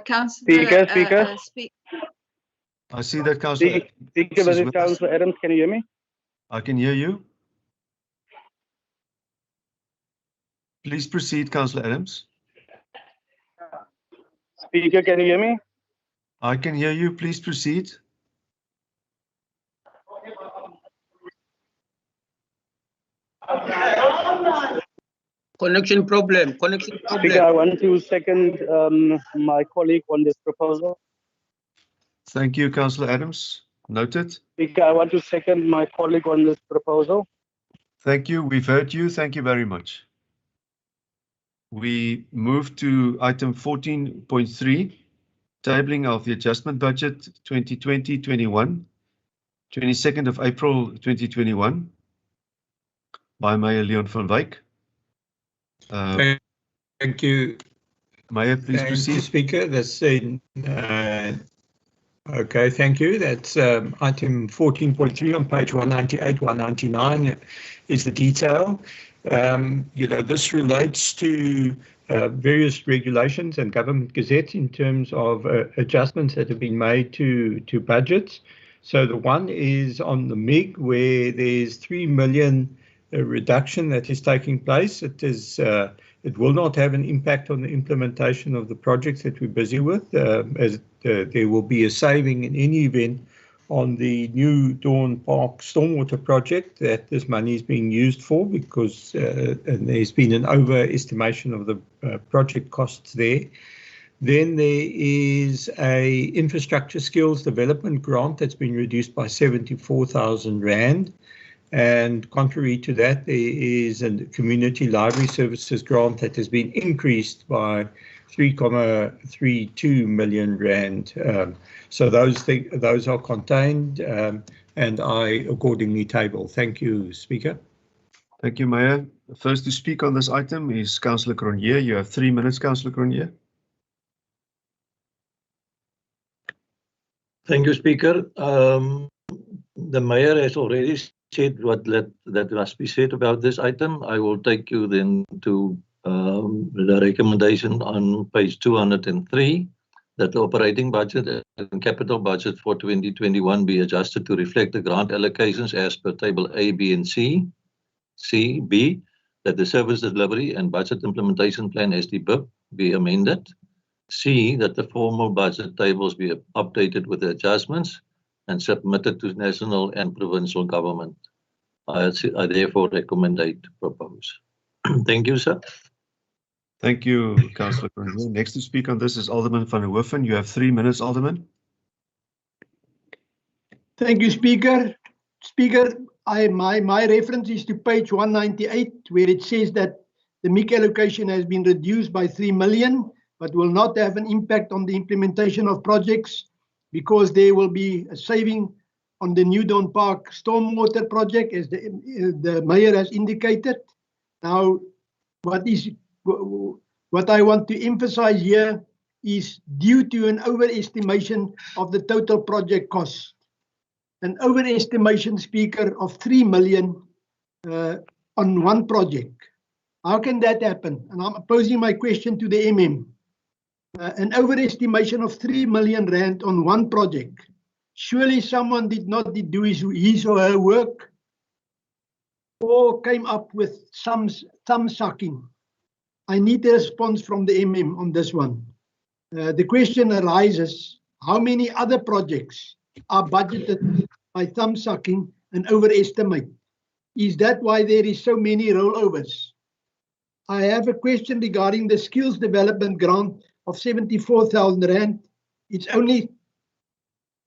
Councillor. Speaker. I see that Councillor. Speaker, this is Councillor Adams. Can you hear me? I can hear you. Please proceed, Councillor Adams. Speaker, can you hear me? I can hear you. Please proceed. Connection problem. Speaker, I want to second my colleague on this proposal. Thank you, Councillor Adams. Noted. Speaker, I want to second my colleague on this proposal. Thank you. We've heard you. Thank you very much. we move to item 14.3, tabling of the adjustment budget 2020-21, 22nd of April 2021, by Mayor Leon van Wyk. Thank you. Mayor, please Thank proceed. you, Speaker. That's okay, thank you. That's item 14.3 on page 198, 199 is the detail. This relates to various regulations and government gazettes in terms of adjustments that have been made to budgets. So the one is on the MIG, where there's 3 million reduction that is taking place. It will not have an impact on the implementation of the projects that we're busy with, as there will be a saving in any event on the new Dawn Park stormwater project that this money is being used for, because and there's been an overestimation of the project costs there. Then there is a infrastructure skills development grant that's been reduced by 74,000 Rand. And contrary to that, there is a community library services grant that has been increased by 3.32 million Rand. So those are contained, and I accordingly table. Thank you, Speaker. Thank you, Mayor. First to speak on this item is Councillor Cronje. You have 3 minutes, Councillor Cronje. Thank you, Speaker. The Mayor has already said what that must be said about this item. I will take you then to the recommendation on page 203, that the operating budget and capital budget for 2021 be adjusted to reflect the grant allocations as per table A, B, and C. B, that the service delivery and budget implementation plan SDBIP be amended. C, that the formal budget tables be updated with the adjustments and submitted to national and provincial government. I therefore recommend to propose. Thank you, sir. Thank you, Councillor Cronje. Next to speak on this is Alderman van der Hoeven. You have 3 minutes, Alderman. Thank you, Speaker. Speaker, my reference is to page 198, where it says that the MIC allocation has been reduced by 3 million, but will not have an impact on the implementation of projects, because there will be a saving on the New Dawn Park stormwater project, as the Mayor has indicated. Now, what I want to emphasize here is due to an overestimation of the total project cost. An overestimation, Speaker, of 3 million on one project. How can that happen? And I'm posing my question to the MM. An overestimation of 3 million Rand on one project. Surely someone did not do his or her work, or came up with some sucking. I need a response from the MM on this one. The question arises, how many other projects are budgeted by thumb sucking and overestimate? Is that why there is so many rollovers? I have a question regarding the skills development grant of 74,000 Rand. It's only,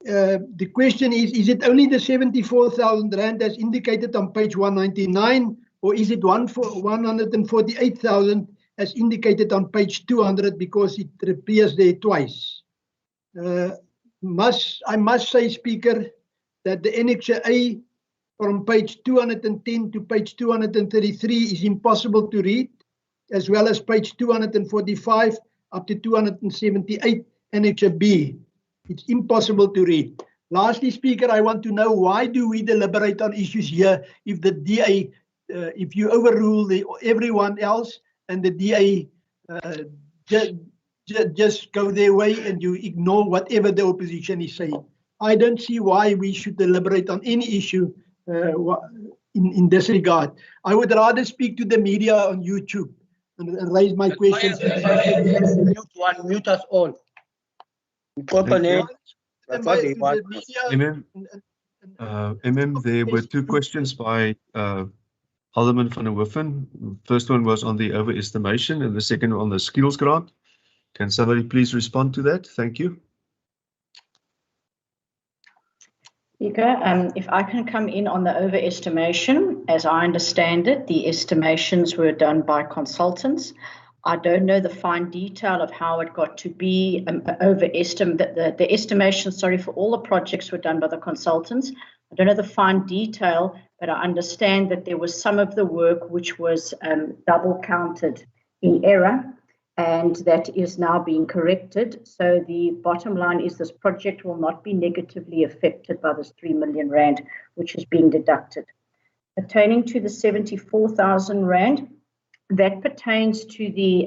the question is it only the 74,000 Rand as indicated on page 199, or is it 148,000 as indicated on page 200, because it appears there twice? I must say, Speaker, that the Annexure A from page 210 to page 233 is impossible to read, as well as page 245 up to 278, Annexure B. It's impossible to read. Lastly, Speaker, I want to know, why do we deliberate on issues here if the DA, if you overrule everyone else and the DA just go their way and you ignore whatever the opposition is saying? I don't see why we should deliberate on any issue in this regard. I would rather speak to the media on YouTube and raise my questions. Mute us all. There were 2 questions by Alderman van der Hoeven. First one was on the overestimation and the second on the skills grant. Can somebody please respond to that? Thank you. Speaker, if I can come in on the overestimation, as I understand it, the estimations were done by consultants. I don't know the fine detail of how it got to be the estimation, sorry, for all the projects were done by the consultants. I don't know the fine detail, but I understand that there was some of the work which was double counted in error, and that is now being corrected. So the bottom line is this project will not be negatively affected by this 3 million rand, which is being deducted. Pertaining to the 74,000 rand, that pertains to the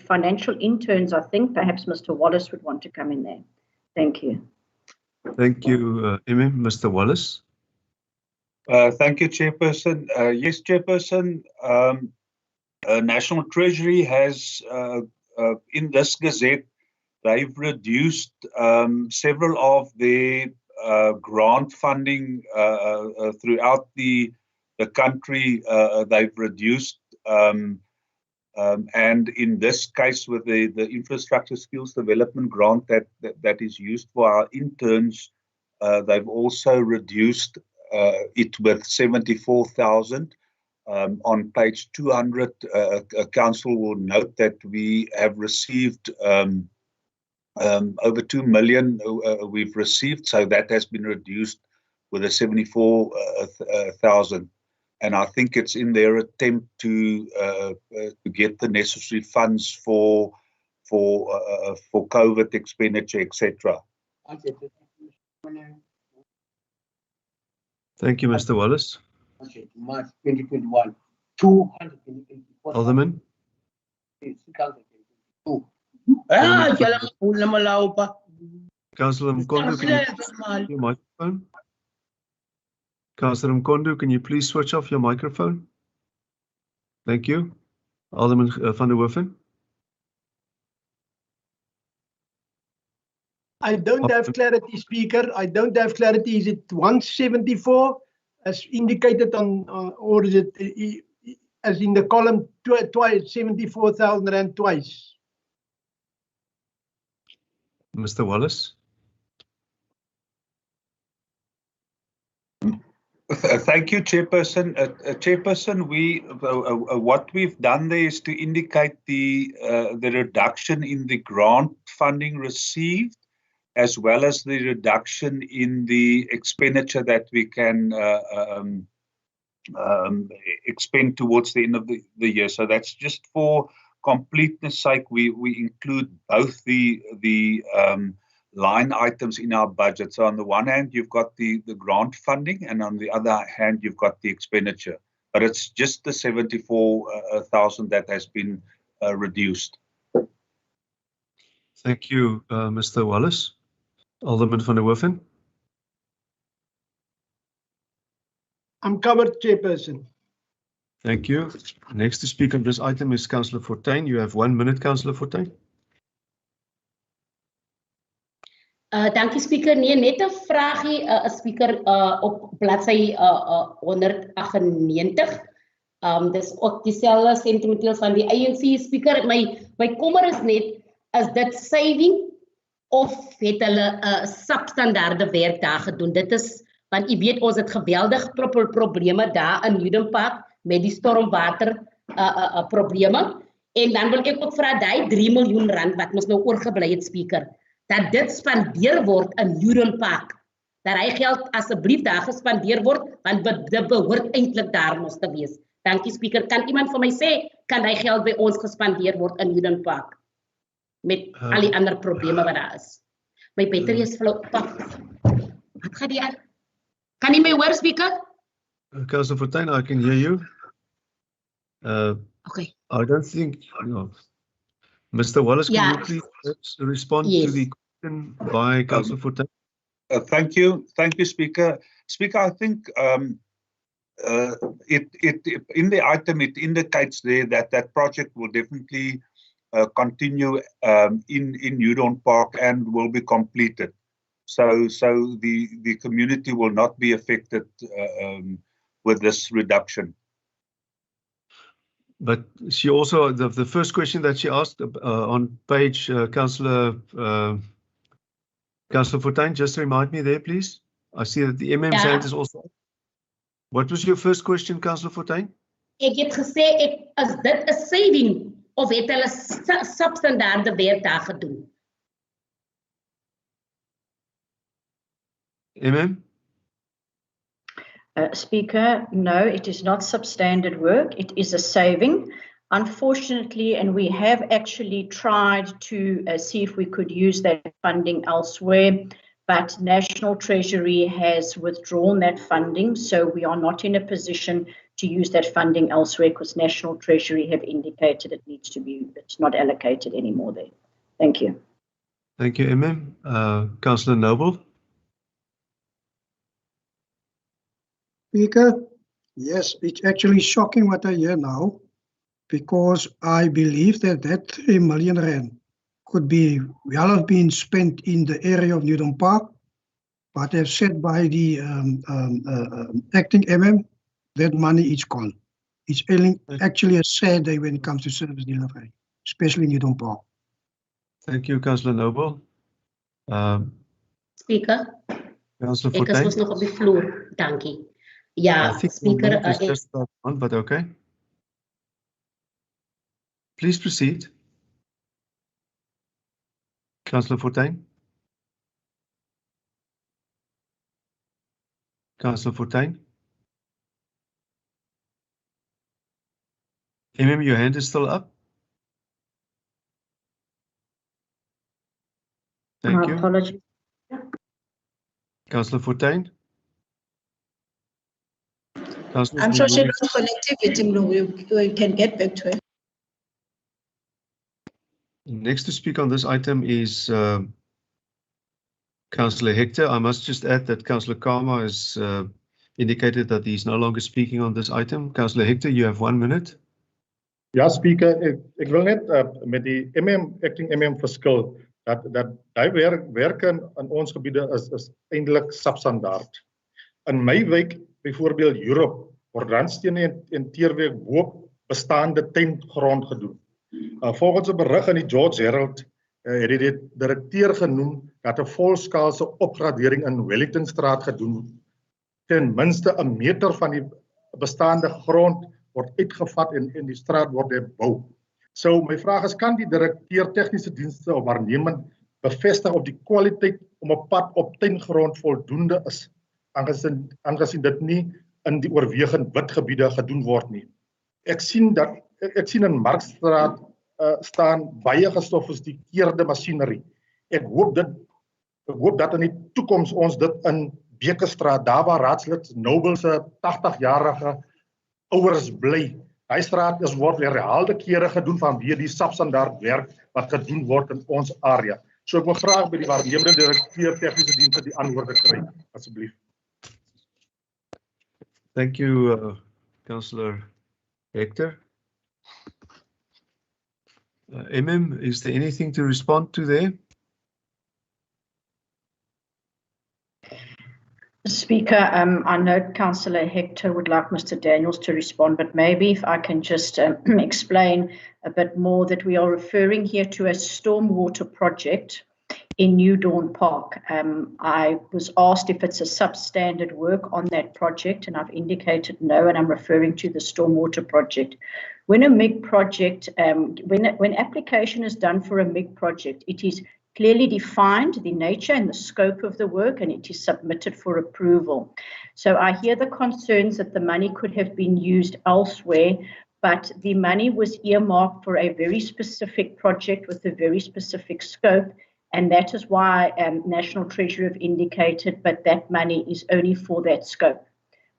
financial interns, I think. Perhaps Mr. Wallace would want to come in there. Thank you. Thank you, Mr. Wallace. Thank you, Chairperson. Yes, Chairperson, National Treasury has, in this Gazette, they've reduced several of their grant funding throughout the country. They've reduced, and in this case, with the infrastructure skills development grant that is used for our interns, they've also reduced it with 74,000. On page 200, Council will note that we have received over 2 million we've received, so that has been reduced with a 74,000. And I think it's in their attempt to get the necessary funds for COVID expenditure, etc. Thank you, Mr. Wallace. March 2021, 284. Alderman. Councillor Mkondo, can you your microphone? Councillor Mkondo, can you please switch off your microphone? Thank you. Alderman van der Hoeven. I don't have clarity, Speaker. I don't have clarity. Is it 174 as indicated on, or is it as in the column twice, 74,000 rand twice? Mr. Wallace. Thank you, Chairperson. Chairperson, what we've done there is to indicate the reduction in the grant funding received, as well as the reduction in the expenditure that we can expend towards the end of the year. So that's just for completeness sake. We include both the line items in our budget. So on the one hand, you've got the grant funding, and on the other hand, you've got the expenditure. But it's just the 74,000 that has been reduced. Thank you, Mr. Wallace. Alderman van der Hoeven. I'm covered, Chairperson. Thank you. Next to speak on this item is Councillor Fortuin. You have 1 minute, Councillor Fortuin. Dankie Speaker. Nee, net 'n vraagie, Speaker, op bladsy 198. Dis ook dieselfde sentimenteel van die ANC, Speaker. My kommer is net, is dit saving of het hulle substandaarde werk daar gedoen? Dit is, want jy weet ons het geweldig probleme daar in Judenpark met die stormwater probleme. En dan wil ek ook vra daai 3 miljoen rand wat ons nou oorgebly het, Speaker, dat dit spandeer word in Judenpark. Dat hy geld asseblief daar gespandeer word, want dit behoort eintlik daar mos te wees. Dankie Speaker. Kan iemand vir my sê, kan hy geld by ons gespandeer word in Judenpark? Met al die ander probleme wat daar is. My battery is flou. Wat gaan die aan? Kan jy my hoor, Speaker? Councillor Fortuin, I can hear you. Okay. I don't think, no. Mr. Wallace, can you please respond to the question by Councillor Fortuin? Thank you, Speaker. Speaker, I think in the item it indicates there that project will definitely continue in Udon Park and will be completed. So the community will not be affected with this reduction. But she also, the first question that she asked on page, Councillor Fortuin, just remind me there, please. I see that the MM's hand is also. What was your first question, Councillor Fortuin? Ek het gesê, is dit 'n saving of het hulle substandaarde werk daar gedoen? Speaker, no, it is not substandard work. It is a saving. Unfortunately, and we have actually tried to see if we could use that funding elsewhere, but National Treasury has withdrawn that funding, so we are not in a position to use that funding elsewhere because National Treasury have indicated it needs to be, it's not allocated anymore there. Thank you. Thank you, Councillor Noble. Speaker, yes, it's actually shocking what I hear now, because I believe that 3 million rand could be well have been spent in the area of Newton Park, but as said by the acting that money is gone. It's actually a sad day when it comes to service delivery, especially in Newton Park. Thank you, Councillor Noble. Speaker, Councillor ek is Fortuin. mos nog op die vloer. Dankie. Ja, I think Speaker, is just about on, but okay. Please proceed. Councillor Fortuin. Councillor Fortuin. Your hand is still up. Thank you. Apologies. Councillor Fortuin. I'm sure she lost connectivity. We can get back to her. Next to speak on this item is Councillor Hector. I must just add that Councillor Kama has indicated that he's no longer speaking on this item. Councillor Hector, you have 1 minute. Ja, Speaker, ek wil net met die acting verskil dat hy werk in ons gebiede is eintlik substandaard. In my wijk, byvoorbeeld Europe, word randstene en teerwerk bo bestaande tuingrond gedoen. Volgens 'n berig in die George Herald het die direkteur genoem dat 'n volskaalse opgradering in Wellingtonstraat gedoen word. Ten minste 1 meter van die bestaande grond word uitgevat en die straat word herbou. So my vraag is, kan die direkteur tegniese dienste of waarnemend bevestig of die kwaliteit om 'n pad op tuingrond voldoende is, aangesien dit nie in die oorwegend wit gebiede gedoen word nie. Ek sien in Markstraat staan baie gesofistikeerde masjinerie. Ek hoop dat in die toekoms ons dit in Bekerstraat, daar waar raadslid Nobel se 80-jarige ouers bly. Daai straat word herhaalde kere gedoen vanweë die substandaard werk wat gedoen word in ons area. So ek wil graag by die waarnemende direkteur tegniese dienste die antwoorde kry, asseblief. Thank you, Councillor Hector. Is there anything to respond to there? Speaker, I know Councillor Hector would like Mr. Daniels to respond, but maybe if I can just explain a bit more that we are referring here to a stormwater project in New Dawn Park. I was asked if it's a substandard work on that project, and I've indicated no, and I'm referring to the stormwater project. When a MIG project, when application is done for a MIG project, it is clearly defined the nature and the scope of the work, and it is submitted for approval. So I hear the concerns that the money could have been used elsewhere, but the money was earmarked for a very specific project with a very specific scope, and that is why National Treasury have indicated, but that money is only for that scope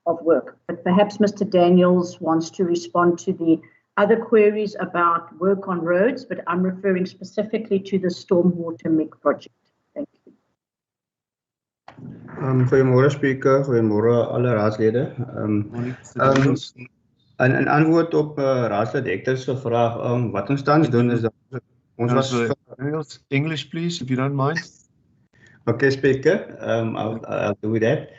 of work. But perhaps Mr. Daniels wants to respond to the other queries about work on roads, but I'm referring specifically to the stormwater MIG project. Thank you. Goeiemôre Speaker, goeiemôre alle raadslede. In antwoord op raadslid Hector se vraag, wat ons tans doen is dat ons was English please, if you don't mind. Okay, Speaker, I'll do that.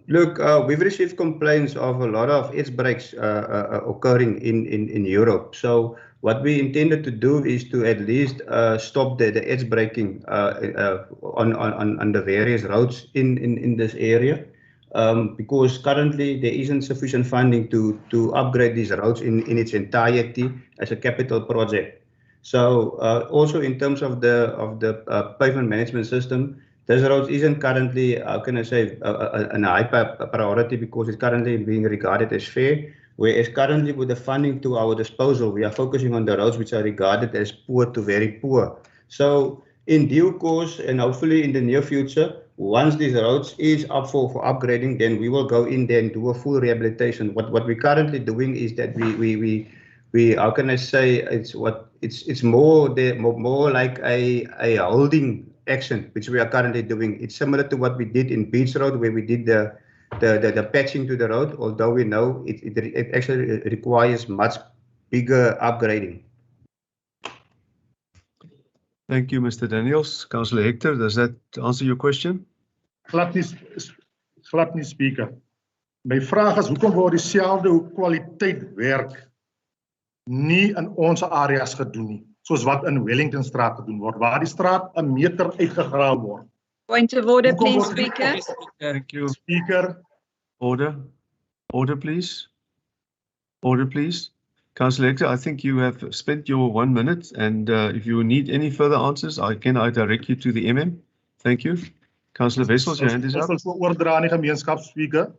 Look, we've received complaints of a lot of edge breaks occurring in Europe. So what we intended to do is to at least stop the edge breaking on the various roads in this area. because currently there isn't sufficient funding to upgrade these roads in its entirety as a capital project. So also in terms of the pavement management system, this road isn't currently, how can I say, a high priority because it's currently being regarded as fair. Whereas currently with the funding to our disposal, we are focusing on the roads which are regarded as poor to very poor. So in due course, and hopefully in the near future, once these roads is up for upgrading, then we will go in there and do a full rehabilitation. What we're currently doing is that we how can I say, it's more like a holding action which we are currently doing. It's similar to what we did in Beach Road, where we did the patching to the road, although we know it actually requires much bigger upgrading. Thank you, Mr. Daniels. Councillor Hector, does that answer your question? Glad nie, Speaker. My vraag is, hoekom word dieselfde kwaliteit werk nie in ons areas gedoen nie, soos wat in Wellingtonstraat gedoen word, waar die straat 'n meter uitgegrawe word? Point of order, please, Speaker. Thank you. Speaker. Order. Order, please. Order, please. Councillor Hector, I think you have spent your 1 minute, and if you need any further answers, I direct you to the MM. Thank you. Councillor Wessels, your hand is up. Oordra aan die gemeenskap, Speaker.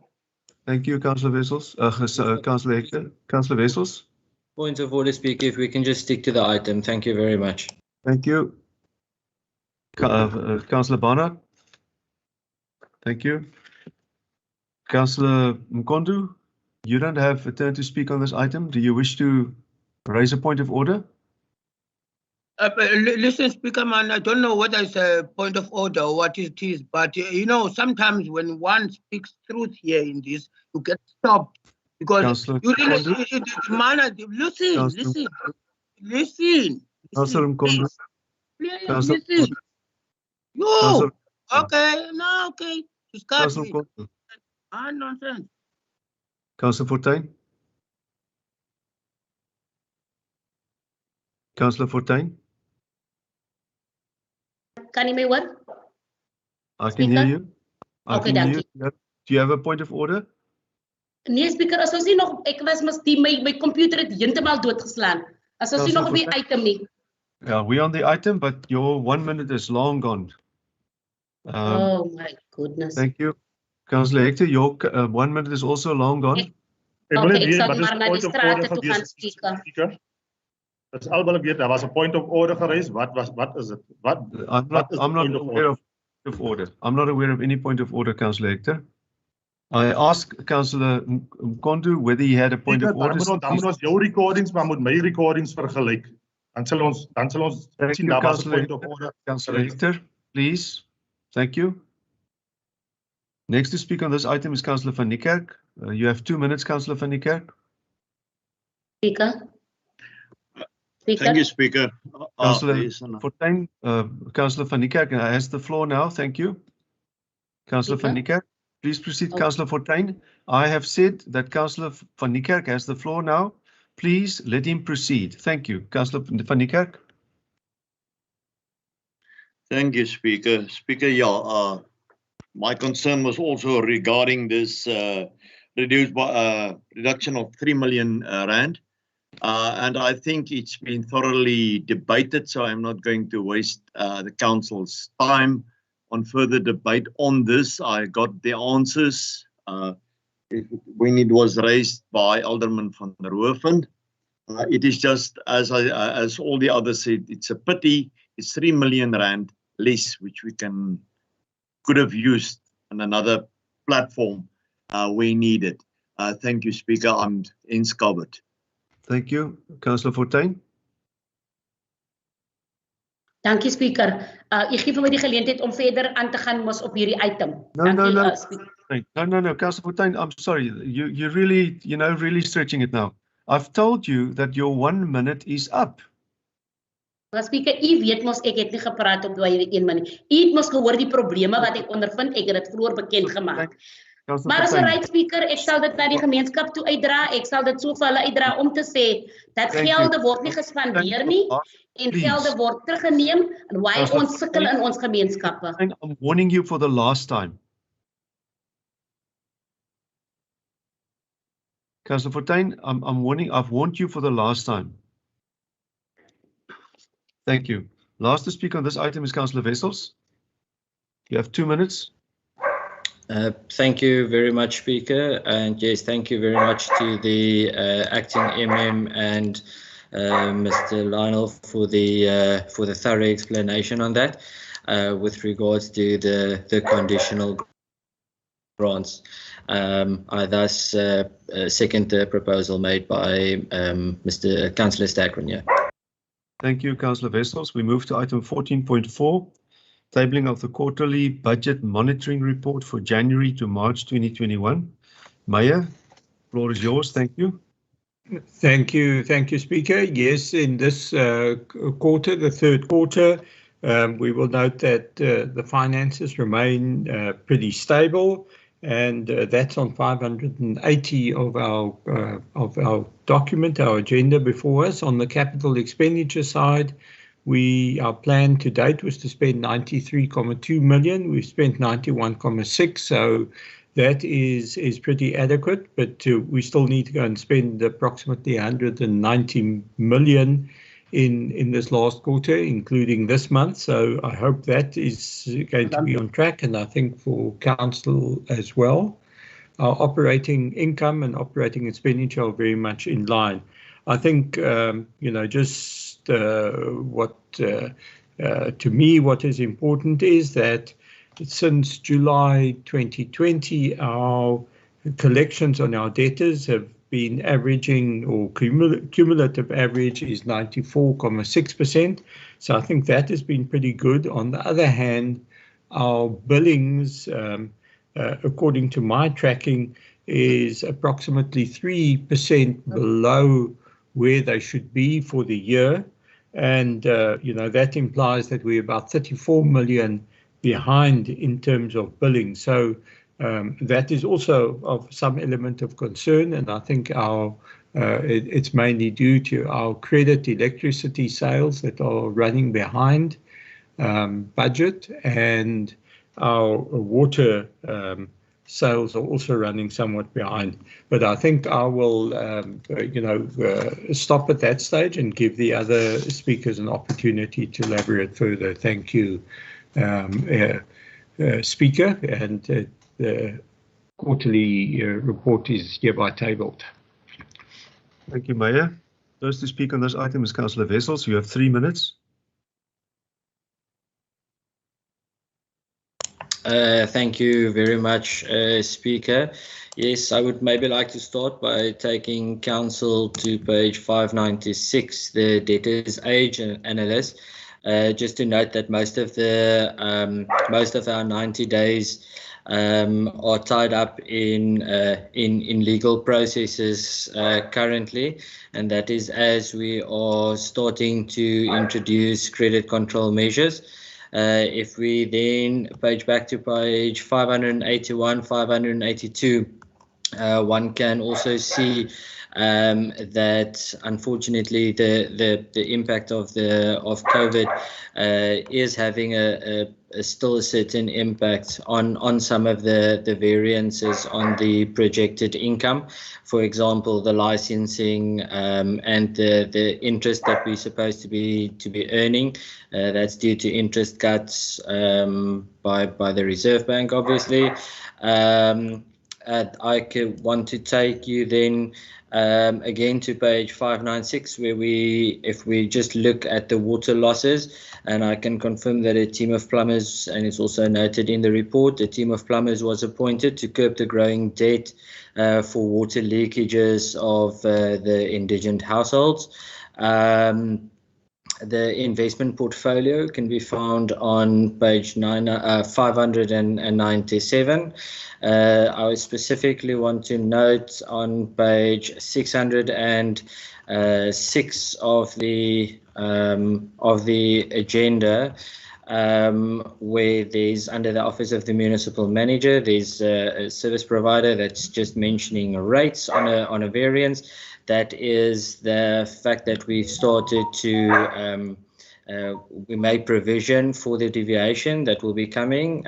Thank you, Councillor Wessels. Councillor Hector. Councillor Wessels. Point of order, Speaker, if we can just stick to the item. Thank you very much. Thank you. Councillor Barnard. Thank you. Councillor Mkondu, you don't have a turn to speak on this item. Do you wish to raise a point of order? Listen, Speaker, man, I don't know whether it's a point of order or what it is, but you know, sometimes when one speaks truth here in this, you get stopped because Councillor you really, Mkondu. man, listen. Councillor Mkondu. Listen. You, okay, no, okay. Discuss it. Nonsense. Councillor Fortuin. Councillor Fortuin. Kan jy my hoor? I can hear you. Okay, dankie. Do you have a point of order? Nee, Speaker, as ons nie nog, ek was mos my computer het heeltemal doodgeslaan. As ons nie nog op die item nie. Yeah, we're on the item, but your 1 minute is long gone. Oh my goodness. Thank you. Councillor Hector, your 1 minute is also long gone. Okay, ek sal maar na die strate toe gaan, Speaker. That's all wil ek weet. There was a point of order geraised. What is it? I'm not aware of order. I'm not aware of any point of order, Councillor Hector. I asked Councillor Mkondu whether he had a point of order. Dan moet ons jou recordings, maar moet my recordings vergelyk. Dan sal ons sien daar was 'n point of order. Councillor Hector, please. Thank you. Next to speak on this item is Councillor van Niekerk. You have 2 minutes, Councillor van Niekerk. Speaker. Thank you, Speaker. Councillor Fortuin, Councillor van Niekerk has the floor now. Thank you. Councillor van Niekerk, please proceed. Councillor Fortuin, I have said that Councillor van Niekerk has the floor now. Please let him proceed. Thank you. Councillor van Niekerk. Thank you, Speaker. Speaker, my concern was also regarding this reduction of 3 million rand. And I think it's been thoroughly debated, so I'm not going to waste the council's time on further debate on this. I got the answers when it was raised by Alderman van der Hoeven. It is just, as all the others said, it's a pity. It's 3 million rand less, which we could have used on another platform we needed. Thank you, Speaker. I'm covered. Thank you. Councillor Fortuin. Dankie, Speaker. Ek gee vir my die geleentheid om verder aan te gaan mos op hierdie item. No, Councillor Fortuin, I'm sorry. You're really, really stretching it now. I've told you that your 1 minute is up. Maar Speaker, u weet mos ek het nie gepraat op daai 1 minuut. U het mos gehoor die probleme wat ek ondervind. Ek het dit vroeër bekend gemaak. Maar as 'n right, Speaker, ek sal dit na die gemeenskap toe uitdra. Ek sal dit so vir hulle uitdra om te sê dat gelde word nie gespandeer nie en gelde word teruggeneem en why ons sukkel in ons gemeenskappe. I'm warning you for the last time. Councillor Fortuin, I'm warning. I've warned you for the last time. Thank you. Last to speak on this item is Councillor Wessels. You have 2 minutes. Thank you very much, Speaker. And yes, thank you very much to the acting MM and Mr. Lionel for the thorough explanation on that with regards to the conditional grants. I thus second the proposal made by Mr. Councillor Stackron. Thank you, Councillor Wessels. We move to item 14.4, tabling of the quarterly budget monitoring report for January to March 2021. Meyer, floor is yours. Thank you. Thank you, Speaker. Yes, in this quarter, the third quarter, we will note that the finances remain pretty stable, and that's on 580 of our document, our agenda before us. On the capital expenditure side, our plan to date was to spend 93.2 million. We've spent 91.6, so that is pretty adequate, but we still need to go and spend approximately 190 million in this last quarter, including this month. So I hope that is going to be on track, and I think for council as well. Our operating income and operating expenditure are very much in line. I think, just what to me, what is important is that since July 2020, our collections on our debtors have been averaging, or cumulative average is 94.6%. So I think that has been pretty good. On the other hand, our billings, according to my tracking, is approximately 3% below where they should be for the year. And, that implies that we're about 34 million behind in terms of billing. So that is also of some element of concern, and I think it's mainly due to our credit electricity sales that are running behind budget, and our water sales are also running somewhat behind. But I think I will, stop at that stage and give the other speakers an opportunity to elaborate further. Thank you, Speaker, and the quarterly report is hereby tabled. Thank you, Meyer. Those to speak on this item is Councillor Wessels. You have 3 minutes. Thank you very much, Speaker. Yes, I would maybe like to start by taking council to page 596, the debtors age analysis. Just to note that most of our 90 days are tied up in legal processes currently, and that is as we are starting to introduce credit control measures. If we then page back to page 581, 582, one can also see that unfortunately the impact of COVID is having still a certain impact on some of the variances on the projected income. For example, the licensing and the interest that we're supposed to be earning, that's due to interest cuts by the Reserve Bank, obviously. I want to take you then again to page 596, where if we just look at the water losses, and I can confirm that a team of plumbers, and it's also noted in the report, a team of plumbers was appointed to curb the growing debt for water leakages of the indigent households. The investment portfolio can be found on page 597. I specifically want to note on page 606 of the agenda, where there's under the Office of the Municipal Manager, there's a service provider that's just mentioning rates on a variance. That is the fact that we started to, we made provision for the deviation that will be coming.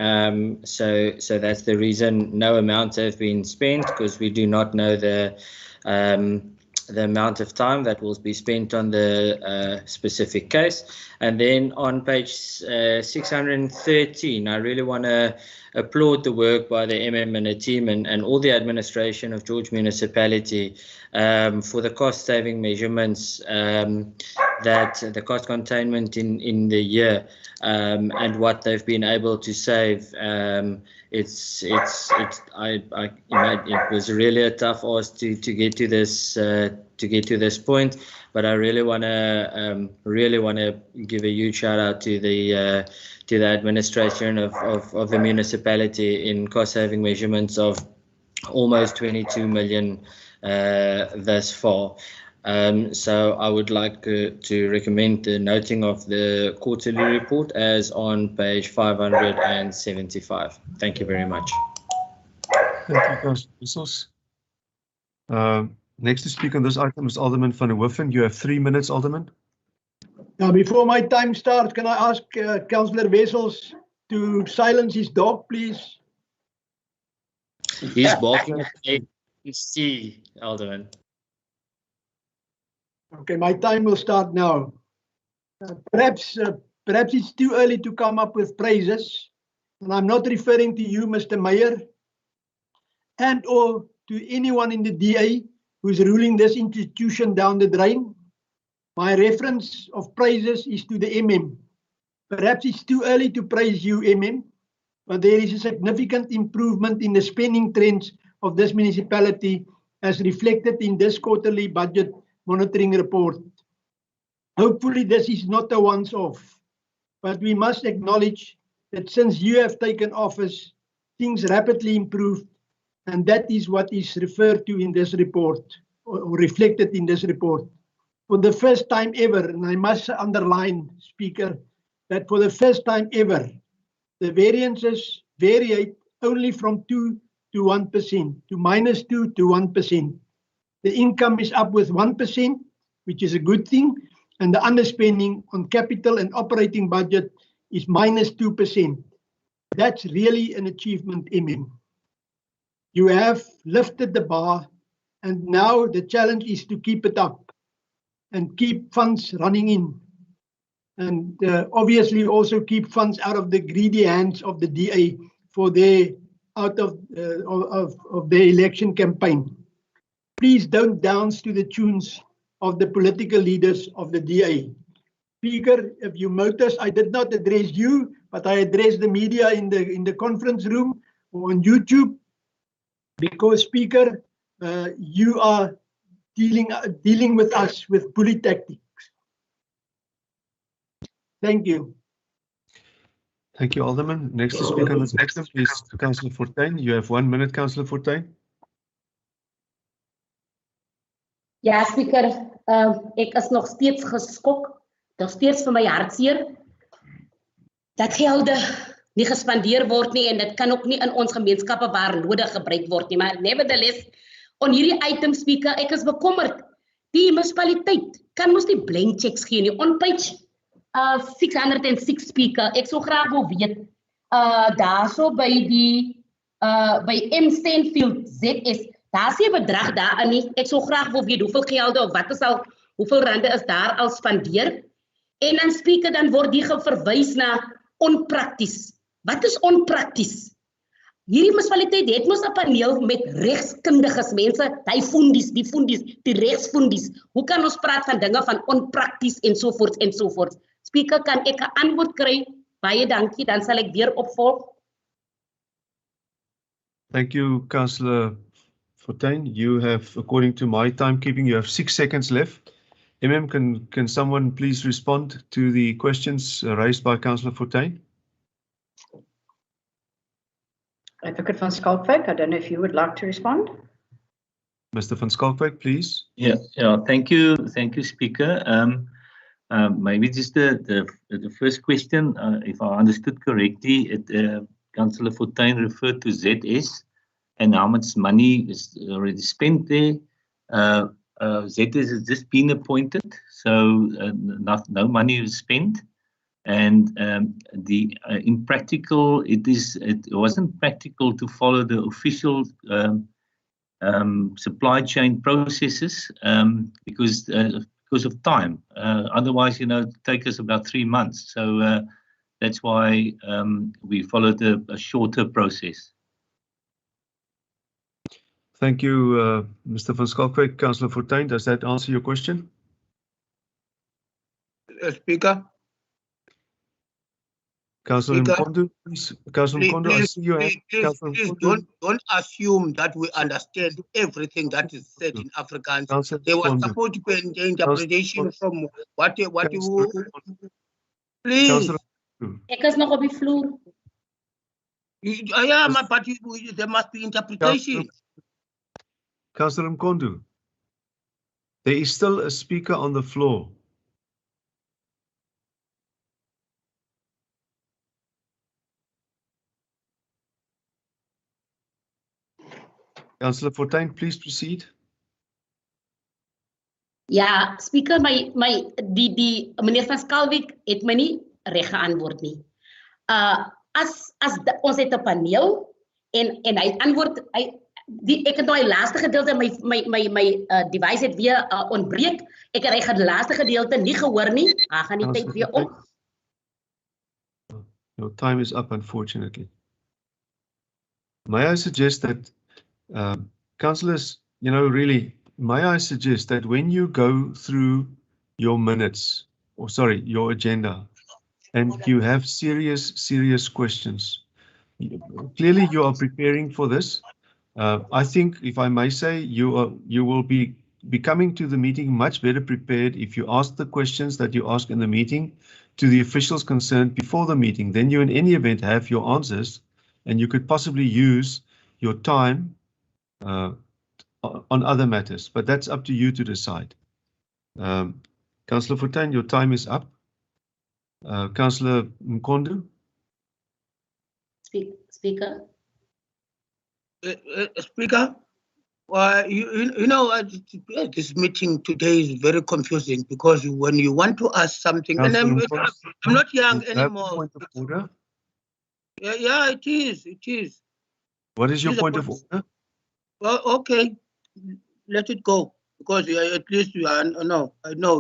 So that's the reason no amounts have been spent, because we do not know the the amount of time that will be spent on the specific case. And then on page 613, I really want to applaud the work by the MM and the team and all the administration of George Municipality for the cost-saving measurements, that the cost containment in the year, and what they've been able to save. It was really a tough ask to get to this point, but I really want to give a huge shout out to the administration of the municipality in cost saving measurements of almost 22 million thus far. So I would like to recommend the noting of the quarterly report as on page 575. Thank you very much. Thank you, Councillor Wissels. Next to speak on this item is Alderman van der Hoeven. You have 3 minutes, Alderman. Now, before my time starts, can I ask Councillor Wissels to silence his dog, please? He's barking at AC, Alderman. Okay, my time will start now. Perhaps it's too early to come up with praises, and I'm not referring to you, Mr. Mayor, and or to anyone in the DA who's ruling this institution down the drain. My reference of praises is to the MM. Perhaps it's too early to praise you, MM, but there is a significant improvement in the spending trends of this municipality as reflected in this quarterly budget monitoring report. Hopefully this is not a once-off, but we must acknowledge that since you have taken office, things rapidly improved, and that is what is referred to in this report, or reflected in this report. For the first time ever, and I must underline, Speaker, that for the first time ever, the variances vary only from 2 to 1%, to -2 to 1%. The income is up with 1%, which is a good thing, and the underspending on capital and operating budget is -2%. That's really an achievement, MM. You have lifted the bar, and now the challenge is to keep it up and keep funds running in. And obviously also keep funds out of the greedy hands of the DA for their their election campaign. Please don't dance to the tunes of the political leaders of the DA. Speaker, if you notice, I did not address you, but I addressed the media in the conference room or on YouTube, because Speaker, you are dealing with us with bully tactics. Thank you. Thank you, Alderman. Next to speak on this item is Councillor Fortuin. You have 1 minute, Councillor Fortuin. Ja, Speaker, ek is nog steeds geskok, nog steeds vir my hartseer, dat gelde nie gespandeer word nie, en dit kan ook nie in ons gemeenskappe waar nodig gebruik word nie, maar nevertheless, on hierdie item, Speaker, ek is bekommerd, die municipaliteit kan mos nie blank checks gee nie, on page 606, Speaker, ek so graag wil weet, daar so by by M. Stanfield ZS, daar is nie bedrag daarin nie. Ek so graag wil weet hoeveel gelde of hoeveel rande is daar al spandeer. En dan Speaker, dan word die verwys na onprakties. Wat is onprakties? Hierdie munisipaliteit het mos 'n paneel met regskundiges, mense, die regsfundies. Hoe kan ons praat van dinge van onprakties ensovoorts ensovoorts? Speaker, kan ek 'n antwoord kry? Baie dankie, dan sal ek weer opvolg. Thank you, Councillor Fortuin. You have, according to my timekeeping, you have 6 seconds left. Can someone please respond to the questions raised by Councillor Fortuin? Advocate van Schalkwyk, I don't know if you would like to respond. Mr. van Schalkwyk, please. Yeah, thank you, Speaker. Maybe just the first question, if I understood correctly, Councillor Fortuin referred to ZS and how much money is already spent there. ZS has just been appointed, so no money is spent. And in practical, it wasn't practical to follow the official supply chain processes because of time. Otherwise, it take us about 3 months. So that's why we followed a shorter process. Thank you, Mr. van Schalkwyk. Councillor Fortuin, does that answer your question? Speaker. Councillor Mkondo, please. Councillor Mkondo, I see you have. Please don't assume that we understand everything that is said in Afrikaans. There was supposed to be an interpretation from what you please. Ek is nog op die vloer. Yeah, but there must be interpretation. Councillor Mkondo, there is still a speaker on the floor. Councillor Fortuin, please proceed. Ja, speaker, die meneer van Schalkwyk het my nie reg geantwoord nie. As ons het 'n paneel en hy antwoord, ek het nou die laaste gedeelte my device het weer ontbreek. Ek het die laaste gedeelte nie gehoor nie. Gaan die tyd weer op. Your time is up, unfortunately. May I suggest that councillors, really, may I suggest that when you go through your minutes, or sorry, your agenda, and you have serious questions, clearly you are preparing for this. I think, if I may say, you will be coming to the meeting much better prepared if you ask the questions that you ask in the meeting to the officials concerned before the meeting. Then you, in any event, have your answers, and you could possibly use your time on other matters, but that's up to you to decide. Councillor Fortuin, your time is up. Councillor Mkondo. Speaker. Speaker, this meeting today is very confusing because when you want to ask something, and I'm not young anymore. Point of order? Yeah, it is. What is your point of order? Well, okay, let it go because at least I know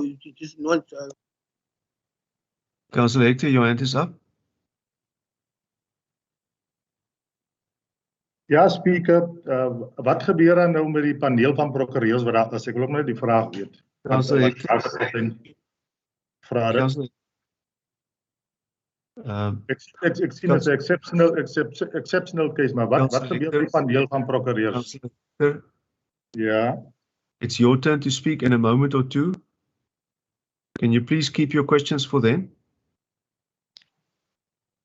it is not. Councillor Hector, your hand is up. Ja, speaker, wat gebeur dan nou met die paneel van prokureurs wat daar is? Ek wil ook net die vraag weet. Councillor Hector. Ek sien dit is 'n exceptional case, maar wat gebeur met die paneel van prokureurs? Ja. It's your turn to speak in a moment or two. Can you please keep your questions for then?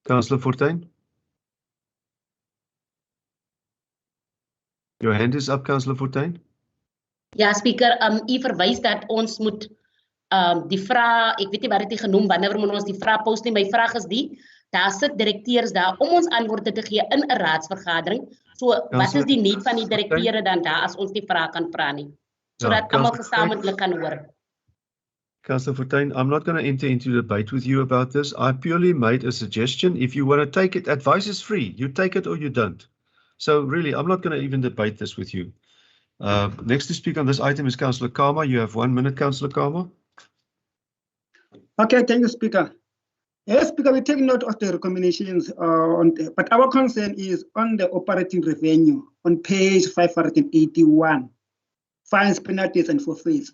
Councillor Fortuin. Your hand is up, Councillor Fortuin. Ja, speaker, u verwys dat ons moet die vraag, ek weet nie wat dit genoem, wanneer moet ons die vraag post nie. My vraag is daar sit direkteurs daar om ons antwoorde te gee in 'n raadsvergadering. So wat is die need van die direkteure dan daar as ons die vraag kan vra nie? Sodat almal gesamentlik kan hoor. Councillor Fortuin, I'm not going to enter into debate with you about this. I purely made a suggestion. If you want to take it, advice is free. You take it or you don't. So really, I'm not going to even debate this with you. Next to speak on this item is Councillor Kama. You have 1 minute, Councillor Kama. Okay, thank you, Speaker. Yes, Speaker, we take note of the recommendations, but our concern is on the operating revenue on page 581, fines, penalties, and forfeits.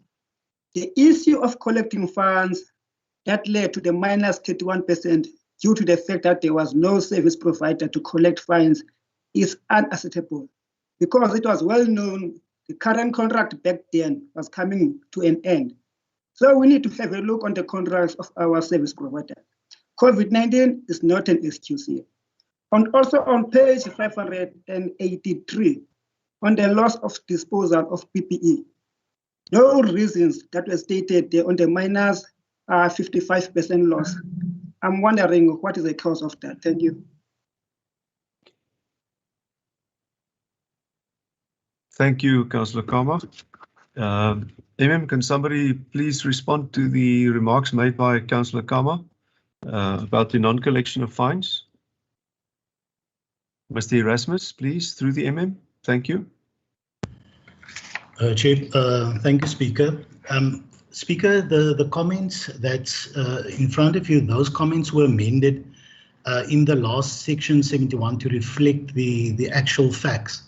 The issue of collecting funds that led to the minus 31% due to the fact that there was no service provider to collect fines is unacceptable because it was well known the current contract back then was coming to an end. So we need to have a look on the contracts of our service provider. COVID-19 is not an excuse here. And also on page 583, on the loss of disposal of PPE, no reasons that were stated there on the minus 55% loss. I'm wondering what is the cause of that. Thank you. Thank you, Councillor Kama. Can somebody please respond to the remarks made by Councillor Kama about the non-collection of fines? Mr. Erasmus, please, through the MM. Thank you. Chair, thank you, Speaker. Speaker, the comments that's in front of you, those comments were amended in the last section 71 to reflect the actual facts.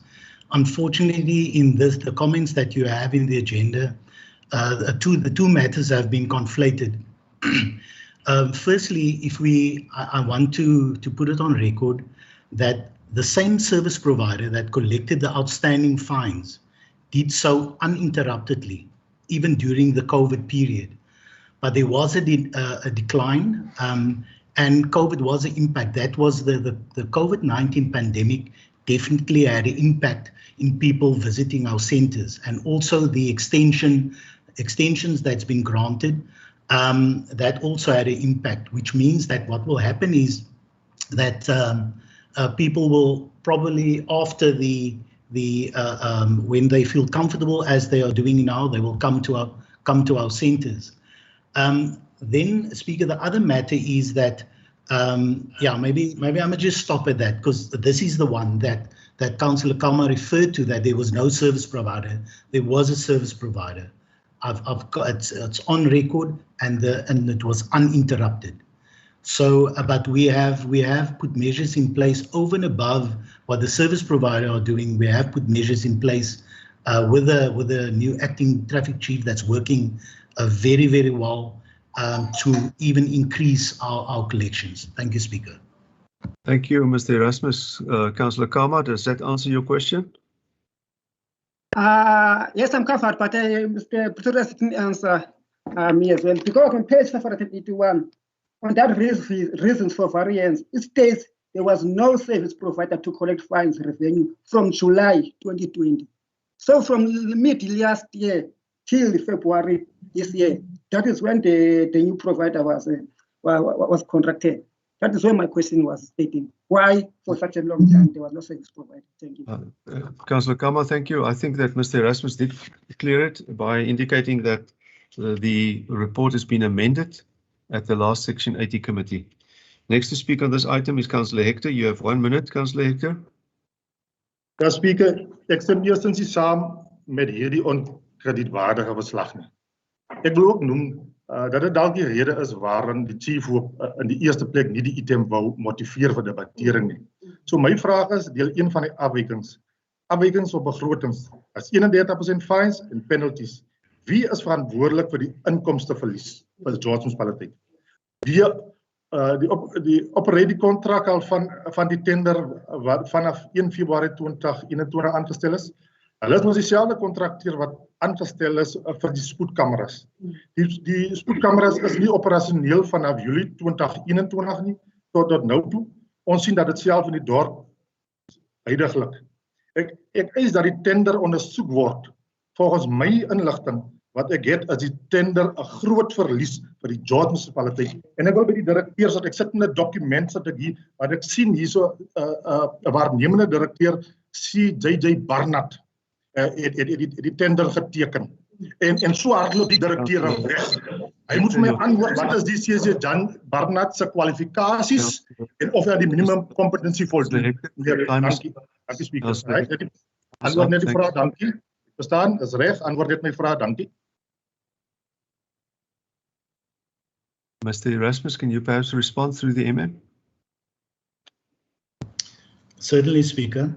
Unfortunately, in this, the comments that you have in the agenda, the two matters have been conflated. Firstly, I want to put it on record that the same service provider that collected the outstanding fines did so uninterruptedly, even during the COVID period. But there was a decline, and COVID was an impact. That was the COVID-19 pandemic definitely had an impact in people visiting our centers, and also the extensions that's been granted, that also had an impact, which means that what will happen is that people will probably, after when they feel comfortable, as they are doing now, they will come to our centers. Then, Speaker, the other matter is that maybe I'm gonna just stop at that, because this is the one that Councillor Kalma referred to, that there was no service provider. There was a service provider. I've got it's on record, and it was uninterrupted. So, but we have put measures in place over and above what the service provider are doing. We have put measures in place with a new acting traffic chief that's working very, very well to even increase our collections. Thank you, Speaker. Thank you, Mr. Erasmus. Councillor Kalma, does that answer your question? Yes, I'm covered, but Mr. President didn't answer me as well. Because on page 581, on that reasons for variance, it states there was no service provider to collect fines revenue from July 2020. So from mid last year till February this year, that is when the new provider was contracted. That is where my question was stating. Why, for such a long time, there was no service provider? Thank you. Councillor Kalma, thank you. I think that Mr. Erasmus did clear it by indicating that the report has been amended at the last Section 80 committee. Next to speak on this item is Councillor Hector. You have 1 minute, Councillor Hector. Ja, Speaker, ek stem eerstens nie saam met hierdie onkredietwaardige verslag nie. Ek wil ook noem dat dit dalk die rede is waarom die chief in die eerste plek nie die item wou motiveer vir debattering nie. So my vraag is, deel 1 van die afwykings op begrotings as 31% fines en penalties. Wie is verantwoordelik vir die inkomsteverlies vir die George munisipaliteit? Die operating kontrak al van die tender wat vanaf 1 Februarie 2021 aangestel is. Hulle is mos dieselfde kontrakteur wat aangestel is vir die spoedkameras. Die spoedkameras is nie operasioneel vanaf Julie 2021 nie tot nou toe. Ons sien dat dit self in die dorp huidiglik. Ek eis dat die tender ondersoek word. Volgens my inligting wat ek het, is die tender 'n groot verlies vir die George munisipaliteit. En ek wil by die direkteurs dat ek sit in 'n dokument wat ek sien hierso 'n waarnemende direkteur CJJ Barnard die tender geteken. En so hardloop die direkteur weg. Hy moet vir my antwoord wat is die CJ Jan Barnard se kwalifikasies en of hy die minimum competency voldoen. Dankie, Speaker. Antwoord net die vraag, dankie. Verstaan, is reg, antwoord net my vraag, dankie. Mr. Erasmus, can you perhaps respond through the MM? Certainly, Speaker.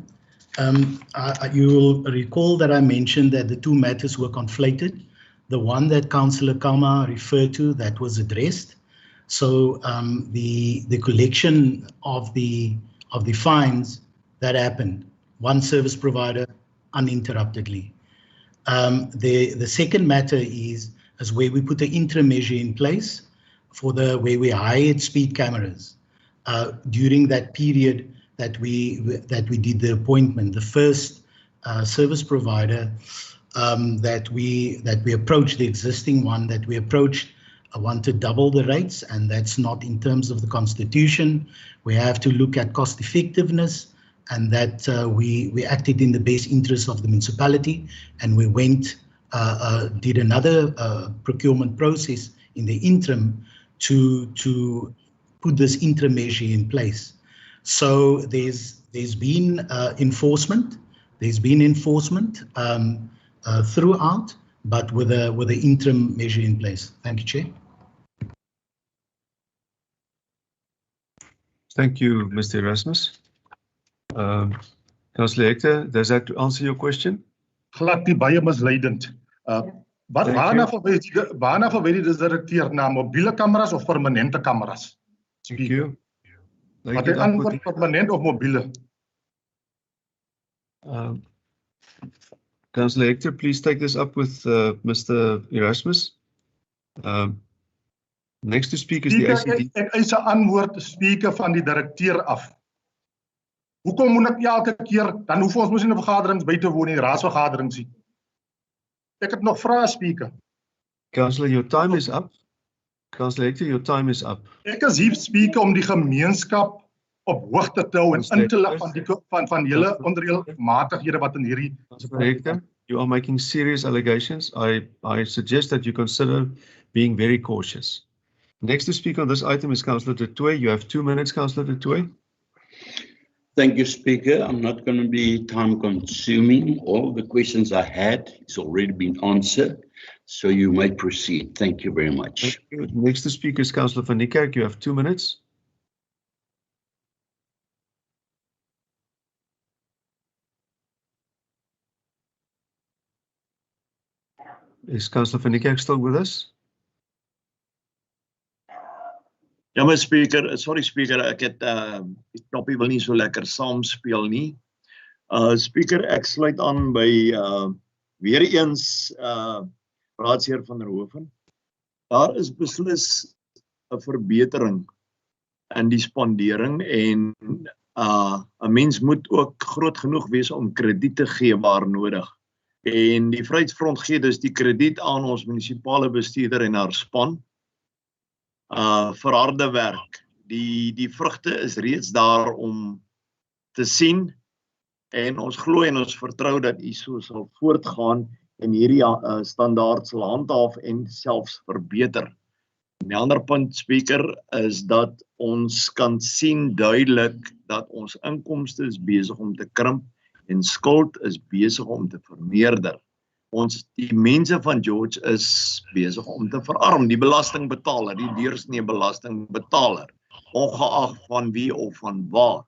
You will recall that I mentioned that the two matters were conflated. The one that Councillor Kalma referred to, that was addressed. So the collection of the fines that happened, one service provider uninterruptedly. The second matter is where we put the interim measure in place for where we hired speed cameras during that period that we did the appointment. The first service provider that we approached, the existing one that we approached, want to double the rates, and that's not in terms of the Constitution. We have to look at cost effectiveness, and that we acted in the best interest of the municipality, and we went did another procurement process in the interim to put this interim measure in place. So there's been enforcement. There's been enforcement throughout, but with a interim measure in place. Thank you, Chair. Thank you, Mr. Erasmus. Councillor Hector, does that answer your question? Glad nie baie misleidend. Waarna verwys die direkteur na mobiele kameras of permanente kameras? Thank you. Wat hy antwoord permanent of mobiele? Councillor Hector, please take this up with Mr. Erasmus. Next to speak is the ACD. Ek eis 'n antwoord Speaker van die direkteur af. Hoekom moet ek elke keer, dan hoef ons mos nie 'n vergaderings by te woon nie, raadsvergaderings nie. Ek het nog vrae, Speaker. Councillor, your time is up. Councillor Hector, your time is up. Ek is hier, Speaker, om die gemeenskap op hoogte te hou en in te lig van julle onreëlmatighede wat in hierdie. Councillor Hector, you are making serious allegations. I suggest that you consider being very cautious. Next to speak on this item is Councillor Du Toit. You have 2 minutes, Councillor Du Toit. Thank you, Speaker. I'm not going to be time consuming. All the questions I had, it's already been answered. So you may proceed. Thank you very much. Next to speak is Councillor van Niekerk. You have 2 minutes. Is Councillor van Niekerk still with us? Ja, maar Speaker, sorry Speaker, ek het die knoppie wil nie so lekker saam speel nie. Speaker, ek sluit aan by weer eens Raadsheer van der Hoeven. Daar is beslis 'n verbetering in die spandering en 'n mens moet ook groot genoeg wees om krediet te gee waar nodig. En die Vryheidsfront gee dus die krediet aan ons munisipale bestuurder en haar span. Vir harde werk. Die vrugte is reeds daar om te sien en ons glo en ons vertrou dat u so sal voortgaan en hierdie standaard sal handhaaf en selfs verbeter. En die ander punt, Speaker, is dat ons kan sien duidelik dat ons inkomste is besig om te krimp en skuld is besig om te vermeerder. Die mense van George is besig om te verarm, die belastingbetaler, die deursnee belastingbetaler, ongeag van wie of van waar.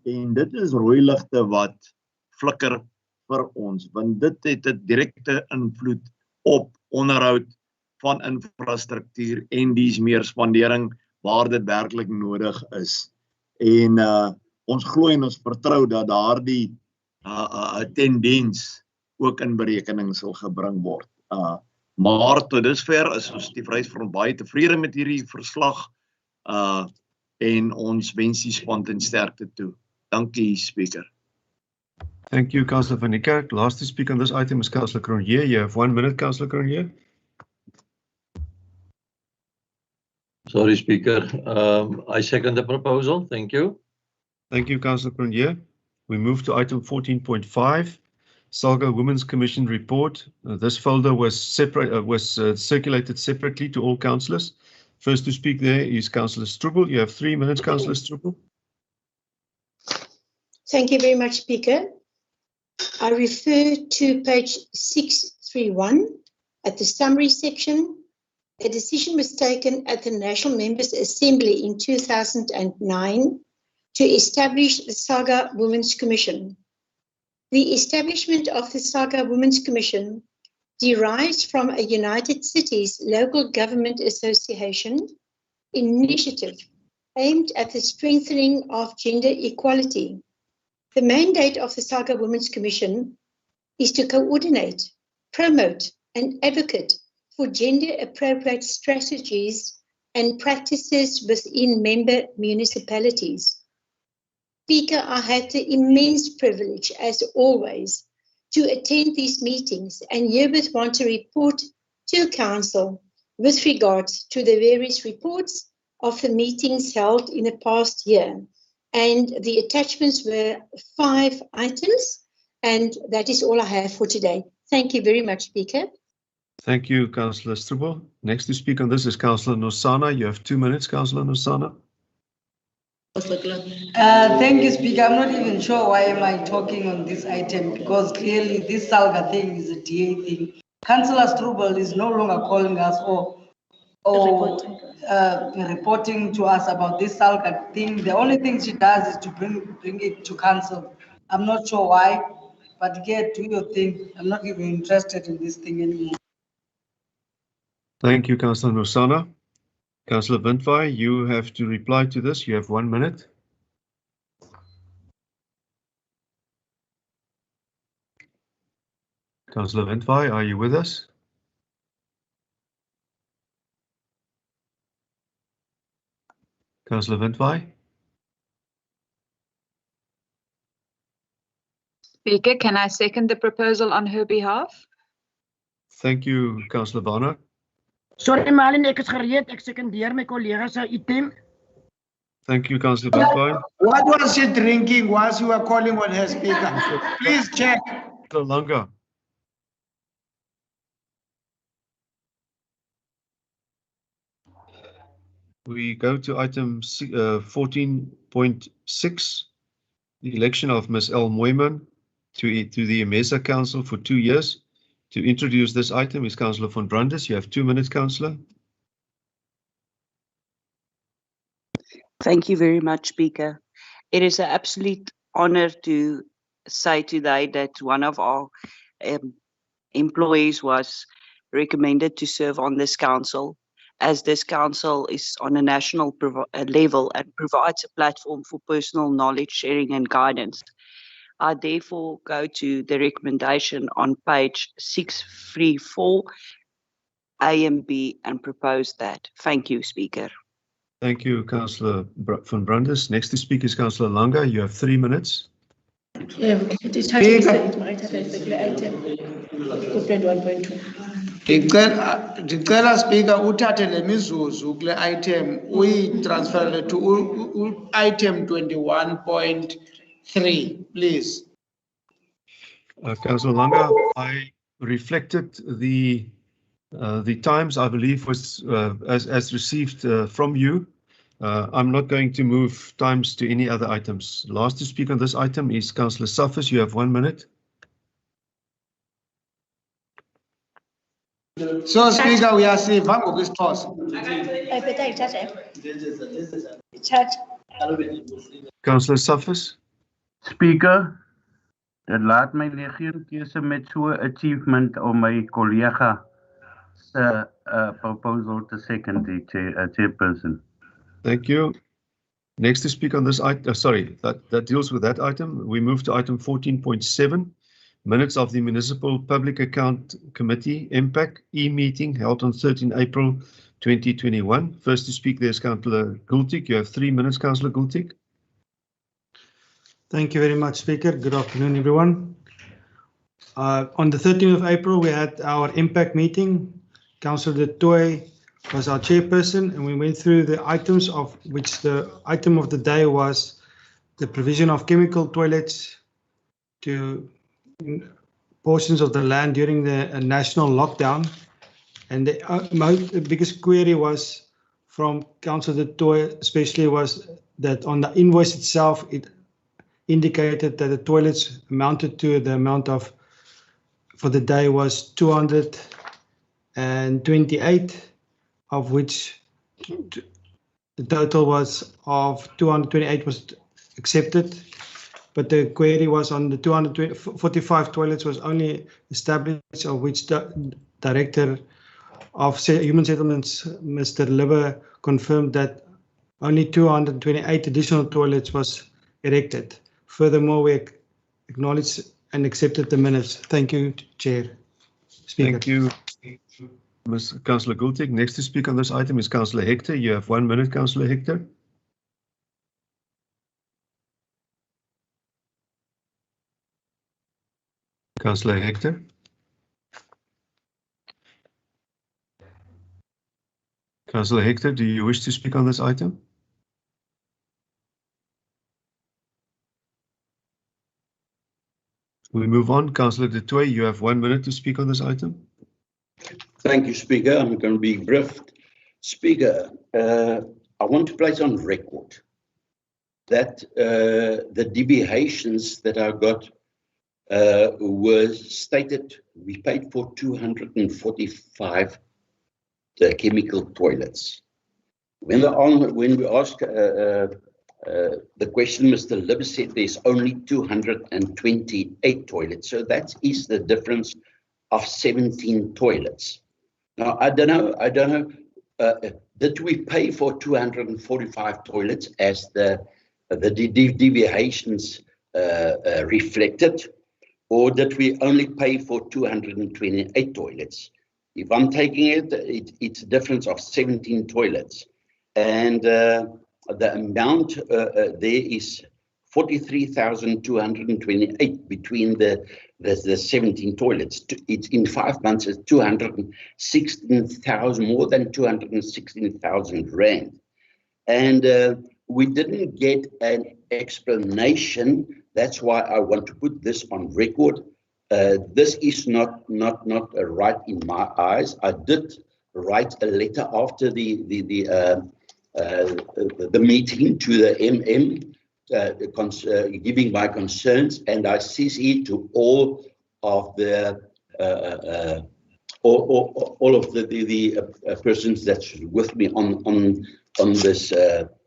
En dit is rooi ligte wat flikker vir ons, want dit het 'n direkte invloed op onderhoud van infrastruktuur en dies meer spandering waar dit werklik nodig is. En ons glo en ons vertrou dat daardie tendens ook in berekening sal gebring word. Maar tot dusver is ons die Vryheidsfront baie tevrede met hierdie verslag en ons wens die span ten sterkte toe. Dankie, Speaker. Thank you, Councillor van Niekerk. Last to speak on this item is Councillor Cronje. You have 1 minute, Councillor Cronje. Sorry, Speaker. I second the proposal. Thank you. Thank you, Councillor Cronje. We move to item 14.5. Saga Women's Commission report. This folder was circulated separately to all councillors. First to speak there is Councillor Strubel. You have 3 minutes, Councillor Strubel. Thank you very much, Speaker. I refer to page 631 at the summary section. A decision was taken at the National Members Assembly in 2009 to establish the Saga Women's Commission. The establishment of the Saga Women's Commission derives from a United Cities Local Government Association initiative aimed at the strengthening of gender equality. The mandate of the Saga Women's Commission is to coordinate, promote, and advocate for gender-appropriate strategies and practices within member municipalities. Speaker, I had the immense privilege, as always, to attend these meetings and herewith want to report to Council with regards to the various reports of the meetings held in the past year. And the attachments were 5 items, and that is all I have for today. Thank you very much, Speaker. Thank you, Councillor Strubel. Next to speak on this is Councillor Nosana. You have 2 minutes, Councillor Nosana. Thank you, Speaker. I'm not even sure why am I talking on this item because clearly this Saga thing is a DA thing. Councillor Strubel is no longer calling us or reporting to us about this Saga thing. The only thing she does is to bring it to council. I'm not sure why, but get do your thing. I'm not even interested in this thing anymore. Thank you, Councillor Nosana. Councillor Windvaai, you have to reply to this. You have 1 minute. Councillor Windvaai, are you with us? Councillor Windvaai? Speaker, can I second the proposal on her behalf? Thank you, Councillor Barnard. Sorry, Malin, ek is gereed. Ek secondeer my collega se item. Thank you, Councillor Windvaai. What was she drinking whilst you were calling on her, Speaker? Please check. Councillor Langa. We go to item 14.6, the election of Ms. L. Moyman to the MESA Council for 2 years. To introduce this item is Councillor von Brandes. You have 2 minutes, Councillor. Thank you very much, Speaker. It is an absolute honor to say today that one of our employees was recommended to serve on this council, as this council is on a national level and provides a platform for personal knowledge sharing and guidance. I therefore go to the recommendation on page 634, A and B, and propose that. Thank you, Speaker. Thank you, Councillor von Brandes. Next to speak is Councillor Langa. You have 3 minutes. Ndicela Speaker uthathe le mizuzu kule item uyitransferele to item 21.3, please. Councillor Langa, I reflected the times, I believe, was as received from you. I'm not going to move times to any other items. Last to speak on this item is Councillor Suffers. You have 1 minute. So, Speaker, we are safe. Councillor Suffers. Speaker, dit laat my nie geen keuse met so 'n achievement om my kollega se proposal to second the chairperson. Thank you. Next to speak on this item, that deals with that item. We move to item 14.7, minutes of the Municipal Public Account Committee MPAC e-meeting held on 13 April 2021. First to speak there is Councillor Gultik. You have 3 minutes, Councillor Gultik. Thank you very much, Speaker. Good afternoon, everyone. On the 13th of April, we had our impact meeting. Councillor De Tooy was our chairperson, and we went through the items, of which the item of the day was the provision of chemical toilets to portions of the land during the national lockdown. And the biggest query was from Councillor De Tooy, especially, was that on the invoice itself, it indicated that the toilets amounted to the amount of, for the day, was 228, of which the total was of 228 was accepted, but the query was on the 245 toilets was only established, of which the Director of Human Settlements, Mr. Libber, confirmed that only 228 additional toilets was erected. Furthermore, we acknowledge and accepted the minutes. Thank you, Chair. Speaker. Thank you, Ms. Councillor Gultik. Next to speak on this item is Councillor Hector. You have 1 minute, Councillor Hector. Councillor Hector. Councillor Hector, do you wish to speak on this item? We move on. Councillor De Tooy, you have 1 minute to speak on this item. Thank you, Speaker. I'm going to be brief. Speaker, I want to place on record that the deviations that I got were stated. We paid for 245 chemical toilets. When we asked the question, Mr. Lib said there's only 228 toilets. So that is the difference of 17 toilets. Now, I don't know, did we pay for 245 toilets as the deviations reflected, or did we only pay for 228 toilets? If I'm taking it, it's a difference of 17 toilets. And the amount there is 43,228 between the 17 toilets. It's in 5 months, it's 216,000, more than 216,000 rand. And we didn't get an explanation. That's why I want to put this on record. This is not right in my eyes. I did write a letter after the meeting to the MM, giving my concerns, and I CC to all of the persons that's with me on this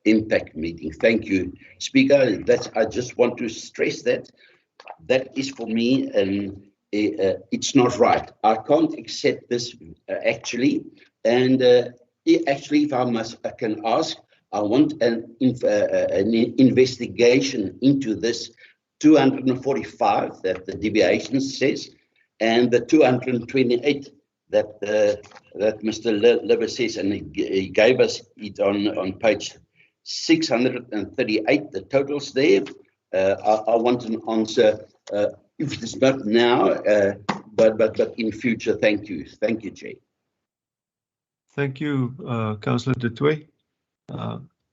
impact meeting. Thank you, Speaker. I just want to stress that is for me, and it's not right. I can't accept this actually, and actually, if I can ask, I want an investigation into this 245 that the deviation says, and the 228 that Mr. Lever says, and he gave us it on page 638, the totals there. I want an answer, if it's not now, but in future. Thank you. Thank you, Chair. Thank you, Councillor Du Toit.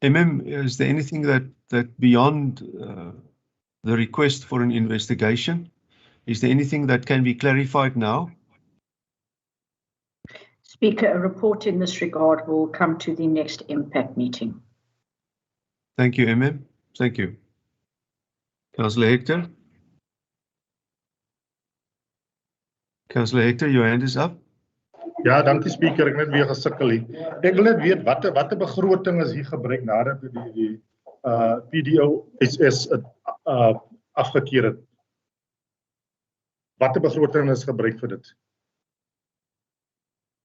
MM, is there anything that beyond the request for an investigation, is there anything that can be clarified now? Speaker, a report in this regard will come to the next impact meeting. Thank you, MM. Thank you. Councillor Hector. Councillor Hector, your hand is up. Ja, dankie Speaker, ek net weer gesukkel hier. Ek wil net weet watter begroting is hier gebruik nadat die PDO-SS afgekeur het. Watter begroting is gebruik vir dit?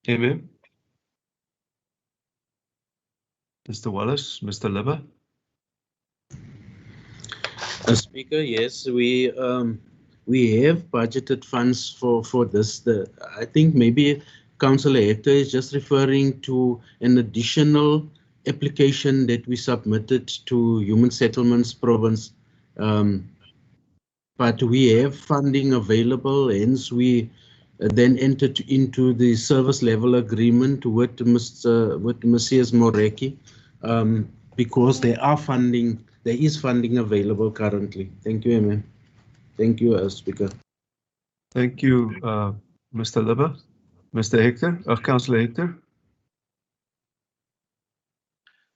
MM. Mr. Wallace, Mr. Libber. Speaker, yes, we have budgeted funds for this. I think maybe Councillor Hector is just referring to an additional application that we submitted to Human Settlements Province, but we have funding available, hence we then entered into the service level agreement with Messias Moreki, because there is funding available currently. Thank you, MM. Thank you, Speaker. Thank you, Mr. Libber. Mr. Hector, Councillor Hector.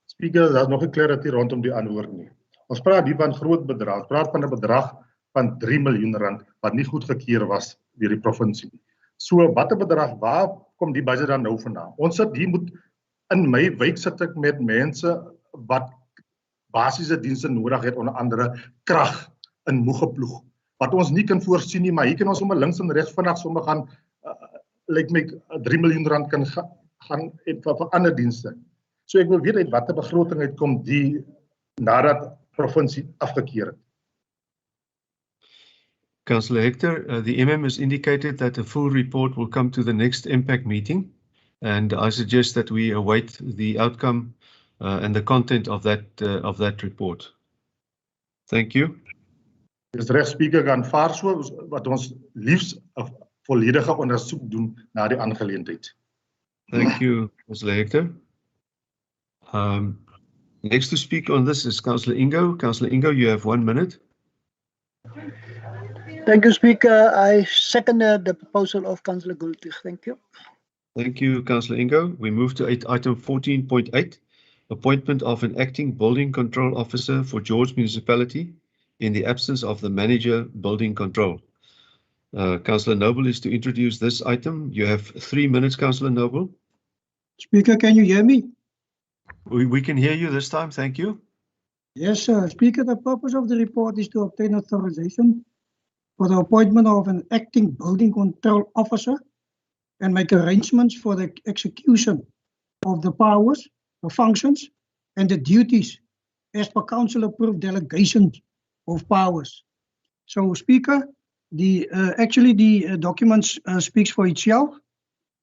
Speaker, daar's nog 'n clarity rondom die antwoord nie. Ons praat hier van groot bedrag. Ons praat van 'n bedrag van 3 miljoen rand wat nie goedgekeur was deur die provinsie nie. So watter bedrag, waar kom die budget dan nou vandaan? Ons sit hier in my wijk sit ek met mense wat basiese dienste nodig het, onder andere krag in Moegeploeg, wat ons nie kan voorsien nie, maar hier kan ons sommer links en regs vandag sommer gaan lyk my 3 miljoen rand kan gaan vir ander dienste. So ek wil weet uit watter begroting uitkom die nadat provinsie afgekeur het. Councillor Hector, the MM has indicated that a full report will come to the next impact meeting, and I suggest that we await the outcome and the content of that report. Thank you. Dis reg, Speaker, kan vaar so wat ons liefs 'n volledige ondersoek doen na die aangeleentheid. Thank you, Councillor Hector. Next to speak on this is Councillor Ingo. Councillor Ingo, you have 1 minute. Thank you, Speaker. I second the proposal of Councillor Gultig. Thank you. Thank you, Councillor Ingo. We move to item 14.8. appointment of an acting building control officer for George Municipality in the absence of the manager building control. Councillor Noble is to introduce this item. You have 3 minutes, Councillor Noble. Speaker, can you hear me? We can hear you this time, thank you. Yes, sir. Speaker, the purpose of the report is to obtain authorization for the appointment of an acting building control officer and make arrangements for the execution of the powers, the functions, and the duties as per council approved delegations of powers. So, Speaker, the document speaks for itself,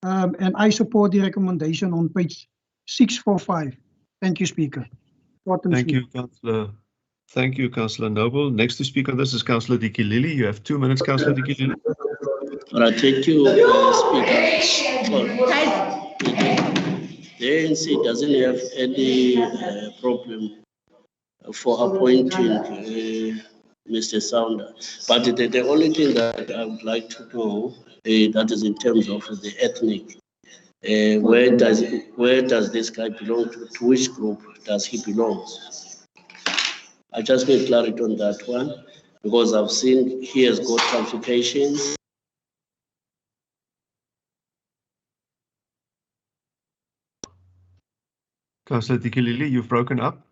and I support the recommendation on page 645. Thank you, Speaker. Thank you, Councillor. Thank you, Councillor Noble. Next to speak on this is Councillor Dikilili. You have 2 minutes, Councillor Dikilili. All right, thank you, Speaker. Well, the ANC doesn't have any problem for appointing Mr. Sounder, but the only thing that I would like to know, that is in terms of the ethnic, where does this guy belong to which group does he belong? I just need clarity on that one, because I've seen he has got qualifications. Councillor Dikilili, you've broken up.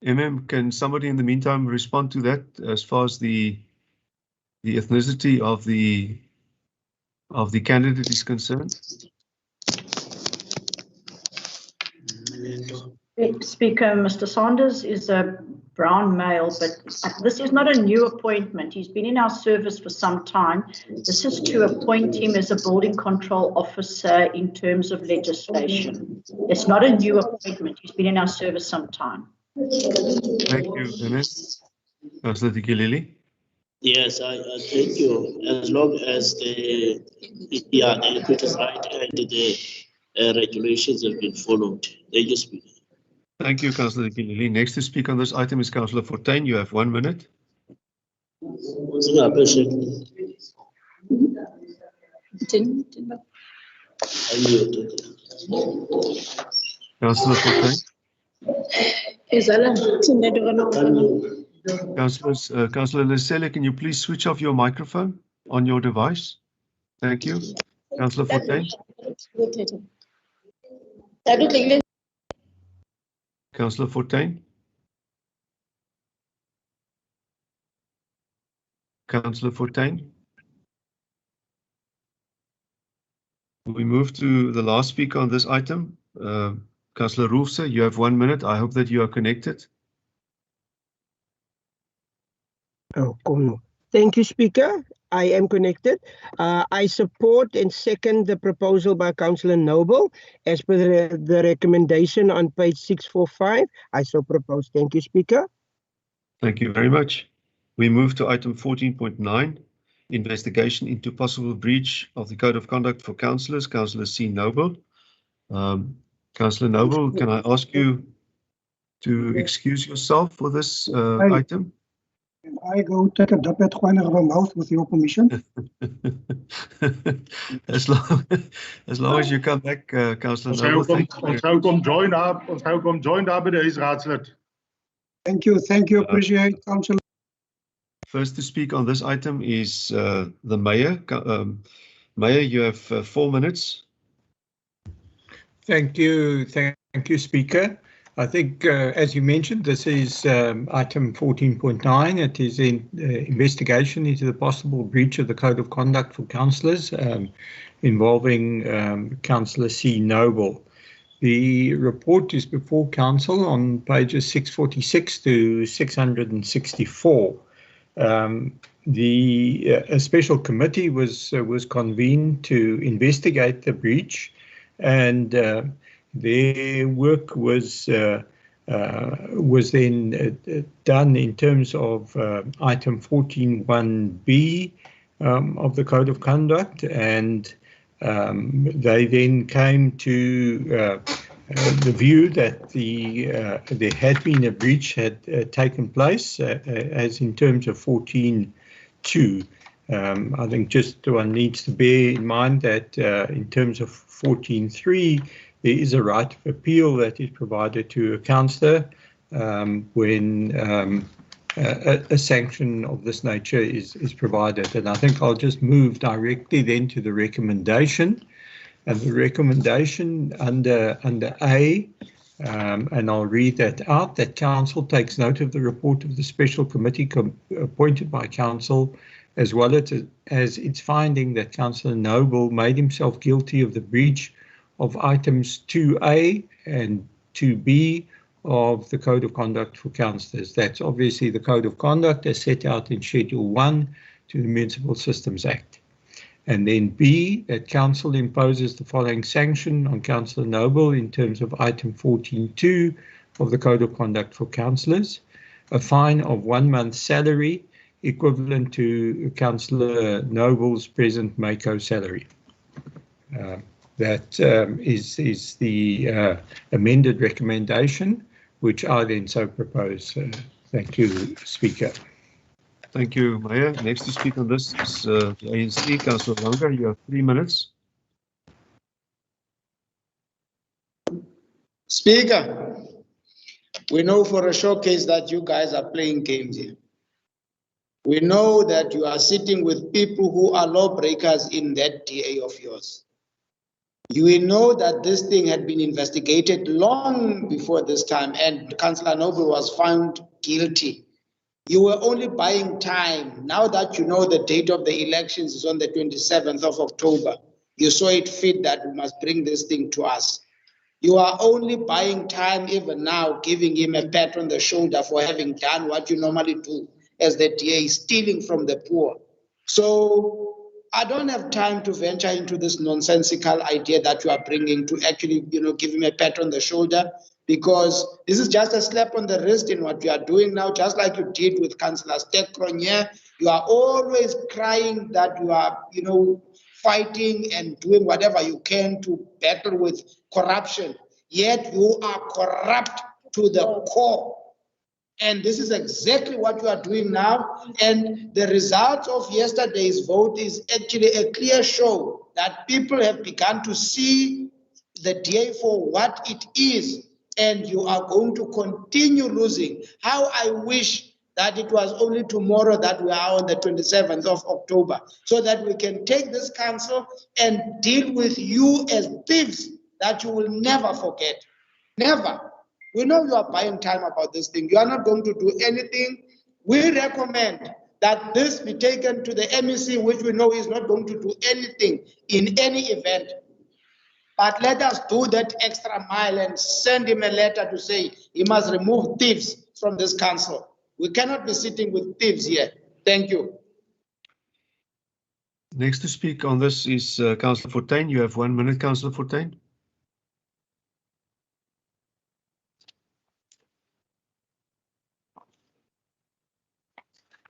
Can somebody in the meantime respond to that as far as the ethnicity of the candidate is concerned? Speaker, Mr. Saunders is a brown male, but this is not a new appointment. He's been in our service for some time. This is to appoint him as a building control officer in terms of legislation. It's not a new appointment. He's been in our service some time. Thank you, MS. Councillor Dikilili. Yes, I thank you. As long as the equity is right and the regulations have been followed. Thank you, Speaker. Thank you, Councillor Dikilili. Next to speak on this item is Councillor Fortuin. You have 1 minute. Councillor Fortuin. Councillor Lesele, can you please switch off your microphone on your device? Thank you. Councillor Fortuin. Councillor Fortuin. Councillor Fortuin. We move to the last speaker on this item. Councillor Roelfse, you have 1 minute. I hope that you are connected. Oh, cool. Thank you, Speaker. I am connected. I support and second the proposal by Councillor Noble as per the recommendation on page 645. I so propose. Thank you, Speaker. Thank you very much. We move to item 14.9, investigation into possible breach of the Code of Conduct for Councillors. Councillor C. Noble. Councillor Noble, can I ask you to excuse yourself for this item? Can I go take a dip at Juan of mouth with your permission? as long as you come back, Councillor Noble. Ons hou kom join daar by die huisraadslid. Thank you, appreciate Councillor. First to speak on this item is the Mayor. Mayor, you have 4 minutes. Thank you, Speaker. I think, as you mentioned, this is item 14.9. It is an investigation into the possible breach of the Code of Conduct for Councillors involving Councillor C. Noble. The report is before Council on pages 646 to 664. A special committee was convened to investigate the breach, and their work was then done in terms of item 14.1b of the Code of Conduct, and they then came to the view that there had been a breach had taken place, as in terms of 14.2. I think just one needs to bear in mind that in terms of 14.3, there is a right of appeal that is provided to a councillor when a sanction of this nature is provided. And I think I'll just move directly then to the recommendation. And the recommendation under A, and I'll read that out, that Council takes note of the report of the special committee appointed by Council, as well as its finding that Councillor Noble made himself guilty of the breach of items 2A and 2B of the Code of Conduct for Councillors. That's obviously the Code of Conduct as set out in Schedule 1 to the Municipal Systems Act. And then B, that Council imposes the following sanction on Councillor Noble in terms of item 14.2 of the Code of Conduct for Councillors, a fine of 1 month's salary equivalent to Councillor Noble's present MACO salary. That is the amended recommendation, which I then so propose. Thank you, Speaker. Thank you, Meyer. Next to speak on this is the ANC, Councillor Langa. You have 3 minutes. Speaker, we know for a showcase that you guys are playing games here. We know that you are sitting with people who are lawbreakers in that DA of yours. You know that this thing had been investigated long before this time, and Councillor Noble was found guilty. You were only buying time. Now that you know the date of the elections is on the 27th of October, you saw it fit that we must bring this thing to us. You are only buying time even now, giving him a pat on the shoulder for having done what you normally do as the DA, stealing from the poor. So I don't have time to venture into this nonsensical idea that you are bringing to actually, give him a pat on the shoulder, because this is just a slap on the wrist in what you are doing now, just like you did with Councillor Stekronye. You are always crying that you are, fighting and doing whatever you can to battle with corruption, yet you are corrupt to the core. And this is exactly what you are doing now. And the result of yesterday's vote is actually a clear show that people have begun to see the DA for what it is. And you are going to continue losing. How I wish that it was only tomorrow that we are on the 27th of October, so that we can take this council and deal with you as thieves that you will never forget. Never. We know you are buying time about this thing. You are not going to do anything. We recommend that this be taken to the MEC, which we know is not going to do anything in any event. But let us do that extra mile and send him a letter to say he must remove thieves from this council. We cannot be sitting with thieves here. Thank you. Next to speak on this is Councillor Fortuin. You have 1 minute, Councillor Fortuin.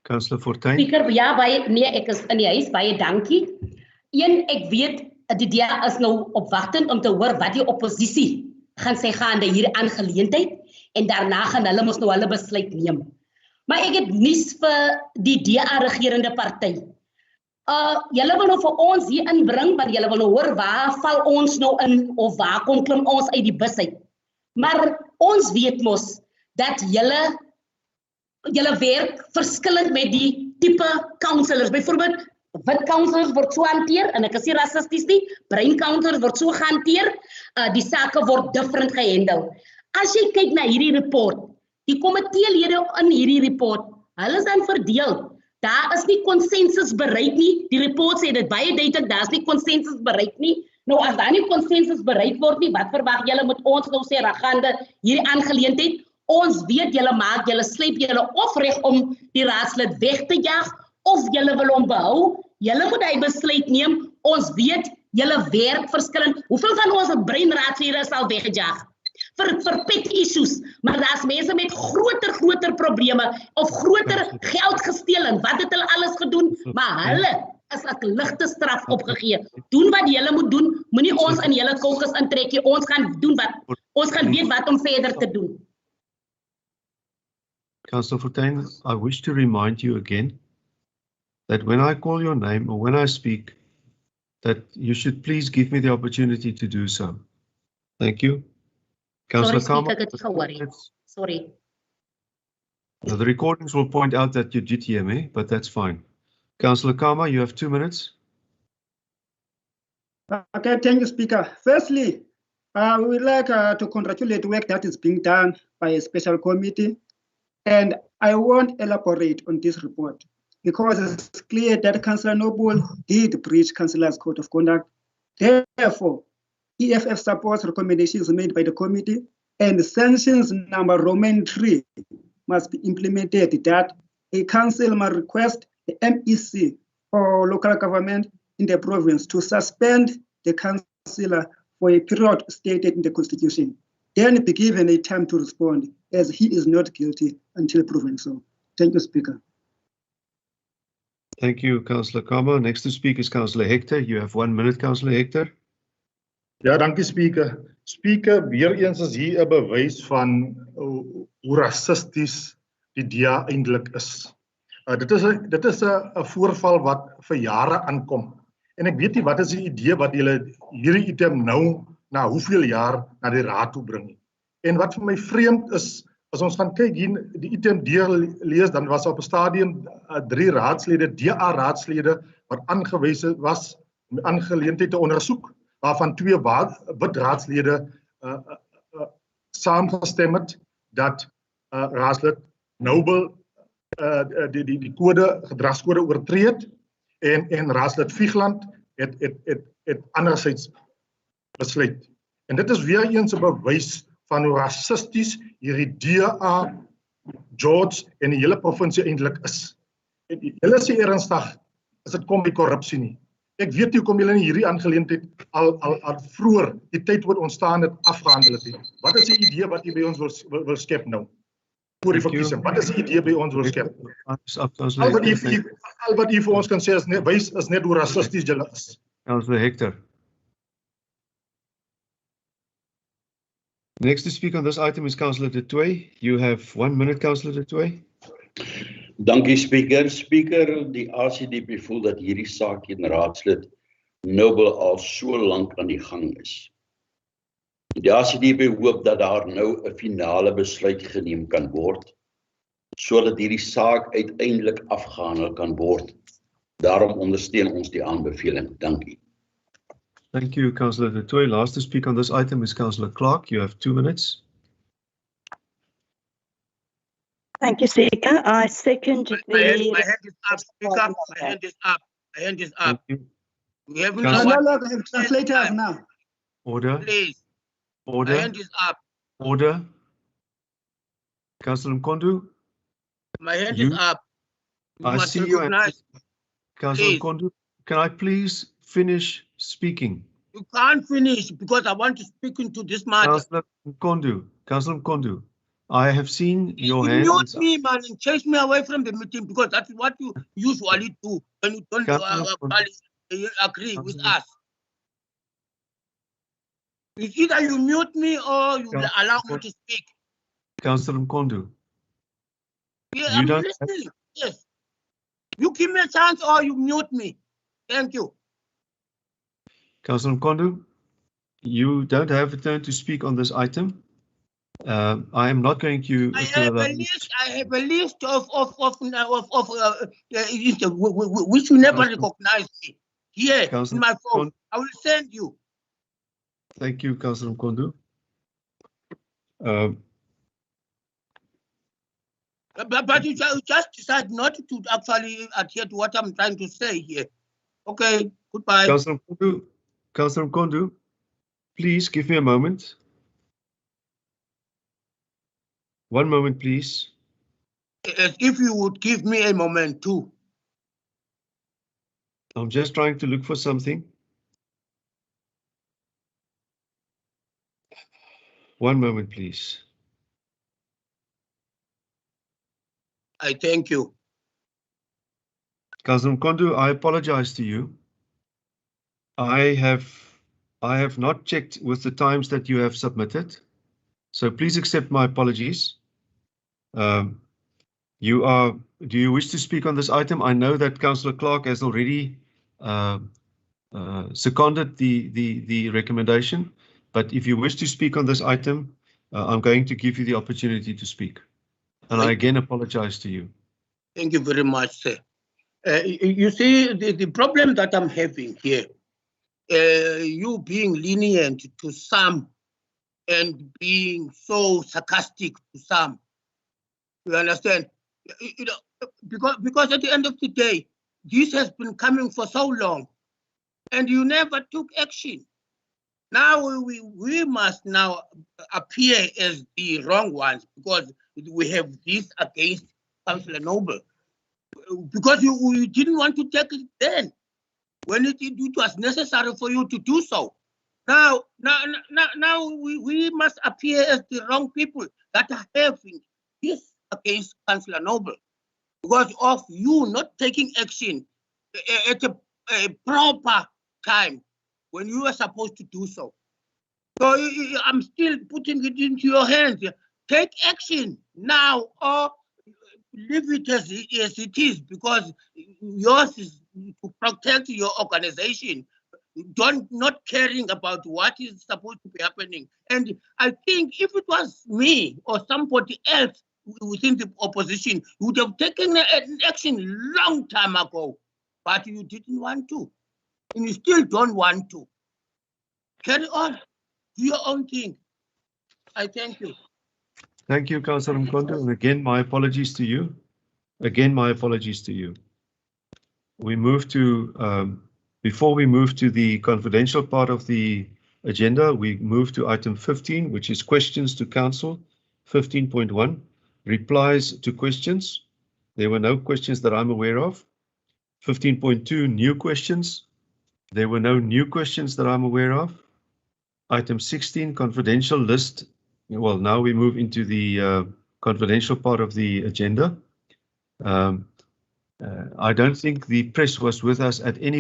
Councillor Fortuin. Speaker, ja, baie, nee, ek is in die huis, baie dankie. Ek weet, die DA is nou opwachtend om te hoor wat die oppositie gaan sê gaande hier aangeleentheid, en daarna gaan hulle mos nou hulle besluit neem. Maar ek het nuus vir die DA regerende party. Julle wil nou vir ons hier inbring, maar julle wil nou hoor waar val ons nou in, of waar kom klim ons uit die bus uit. Maar ons weet mos dat julle werk verskillend met die tipe councillors. Byvoorbeeld, wit councillors word so hanteer, en ek is nie rassisties nie, bruin councillors word so gehanteer, die sake word different gehandel. As jy kyk na hierdie report, die komiteelede in hierdie report, hulle is dan verdeel. Daar is nie konsensus bereik nie. Die report sê dit baie duidelik, daar is nie konsensus bereik nie. Nou as daar nie konsensus bereik word nie, wat verwag julle moet ons nou sê raggaande hierdie aangeleentheid? Ons weet julle maak, julle sleep julle of reg om die raadslid weg te jaag, of julle wil hom behou. Julle moet hy besluit neem. Ons weet julle werk verskillend. Hoeveel van ons breinraadslede is al weggejaag? Vir pet issues, maar daar's mense met groter probleme of groter geld gesteel en wat het hulle alles gedoen, maar hulle is 'n ligte straf opgegee. Doen wat julle moet doen, moenie ons in julle kokes intrek nie. Ons gaan doen wat ons gaan weet wat om verder te doen. Councillor Fortuin, I wish to remind you again that when I call your name or when I speak, that you should please give me the opportunity to do so. Thank you. Sorry, Councillor Speaker, Kama. get worried. Sorry. Now, the recordings will point out that you did hear me, but that's fine. Councillor Kama, you have 2 minutes. Okay, thank you, Speaker. Firstly, we would like to congratulate the work that is being done by a special committee. And I won't elaborate on this report because it's clear that Councillor Noble did breach Councillor's Code of Conduct. Therefore, EFF supports recommendations made by the committee, and sanctions number Roman 3 must be implemented that a council must request the MEC or local government in the province to suspend the councillor for a period stated in the constitution, then be given a time to respond, as he is not guilty until proven so. Thank you, Speaker. Thank you, Councillor Kama. Next to speak is Councillor Hector. You have 1 minute, Councillor Hector. Ja, dankie Speaker. Speaker, weer eens is hier 'n bewys van hoe rassisties die DA eintlik is. Dit is 'n voorval wat vir jare aankom. En ek weet nie wat is die idee wat julle hierdie item nou na hoeveel jaar na die raad toe bring. En wat vir my vreemd is, as ons gaan kyk hier die item deurlees, dan was op 'n stadium 3 raadslede, DA raadslede wat aangewys was om die aangeleentheid te ondersoek, waarvan 2 wit raadslede saamgestem het dat raadslid Noble die gedragskode oortree het en raadslid Vigeland het anderzijds besluit. En dit is weer eens 'n bewys van hoe rassisties hierdie DA, George en die hele provinsie eintlik is. En hulle sê ernstig as dit kom by korrupsie nie. Ek weet nie hoekom julle nie hierdie aangeleentheid al vroeër die tyd wat ontstaan het afgehandel het nie. Wat is die idee wat jy by ons wil skep nou? Voor die verkiesing. Wat is die idee by ons wil skep? Al wat jy vir ons kan sê is net hoe rassisties julle is. Councillor Hector. Next to speak on this item is Councillor De Tooy. You have 1 minute, Councillor De Tooy. Dankie Speaker. Speaker, die ACDP voel dat hierdie saak teen raadslid Noble al so lank aan die gang is. Die ACDP hoop dat daar nou 'n finale besluit geneem kan word, sodat hierdie saak uiteindelik afgehandel kan word. Daarom ondersteun ons die aanbeveling. Dankie. Thank you, Councillor De Tooy. Last to speak on this item is Councillor Clark. You have 2 minutes. Thank you, Speaker. I second the... My hand is up, Speaker. My hand is up. My hand is up. We haven't Translator now. Order. Please. Order. My hand is up. Order. Councillor Mkondu. My hand is up. I see you. Councillor Mkondu, can I please finish speaking? You can't finish because I want to speak into this matter. Councillor Mkondu, I have seen your hand. You mute me, man, and chase me away from the meeting because that's what you usually do when you don't agree with us. It's either you mute me or you allow me to speak. Councillor Mkondu. Yeah, I'm listening. Yes. You give me a chance or you mute me. Thank you. Councillor Mkondu, you don't have a turn to speak on this item. I am not going to. I have a list of which you never recognize me. Here in my phone. I will send you. Thank you, Councillor Mkondu. But you just decide not to actually adhere to what I'm trying to say here. Okay, goodbye. Councillor Mkondu, please give me a moment. 1 moment, please. As if you would give me a moment too. I'm just trying to look for something. 1 moment, please. I thank you. Councillor Mkondu, I apologize to you. I have not checked with the times that you have submitted, so please accept my apologies. Do you wish to speak on this item? I know that Councillor Clark has already seconded the recommendation, but if you wish to speak on this item, I'm going to give you the opportunity to speak. And I again apologize to you. Thank you very much, sir. You see, the problem that I'm having here, you being lenient to some and being so sarcastic to some, you understand? You know, because at the end of the day, this has been coming for so long, and you never took action. Now we must now appear as the wrong ones because we have this against Councillor Noble. Because you didn't want to take it then, when it was necessary for you to do so. Now we must appear as the wrong people that are having this against Councillor Noble because of you not taking action at a proper time when you were supposed to do so. So I'm still putting it into your hands. Take action now or leave it as it is, because yours is to protect your organization. Not caring about what is supposed to be happening. And I think if it was me or somebody else within the opposition, you would have taken an action long time ago, but you didn't want to, and you still don't want to. Carry on, do your own thing. I thank you. Thank you, Councillor Mkondo, and again, my apologies to you. Again, my apologies to you. We move to, before we move to the confidential part of the agenda, we move to item 15, which is questions to council. 15.1, replies to questions. There were no questions that I'm aware of. 15.2, new questions. There were no new questions that I'm aware of. Item 16, confidential list. Well, now we move into the confidential part of the agenda. I don't think the press was with us at any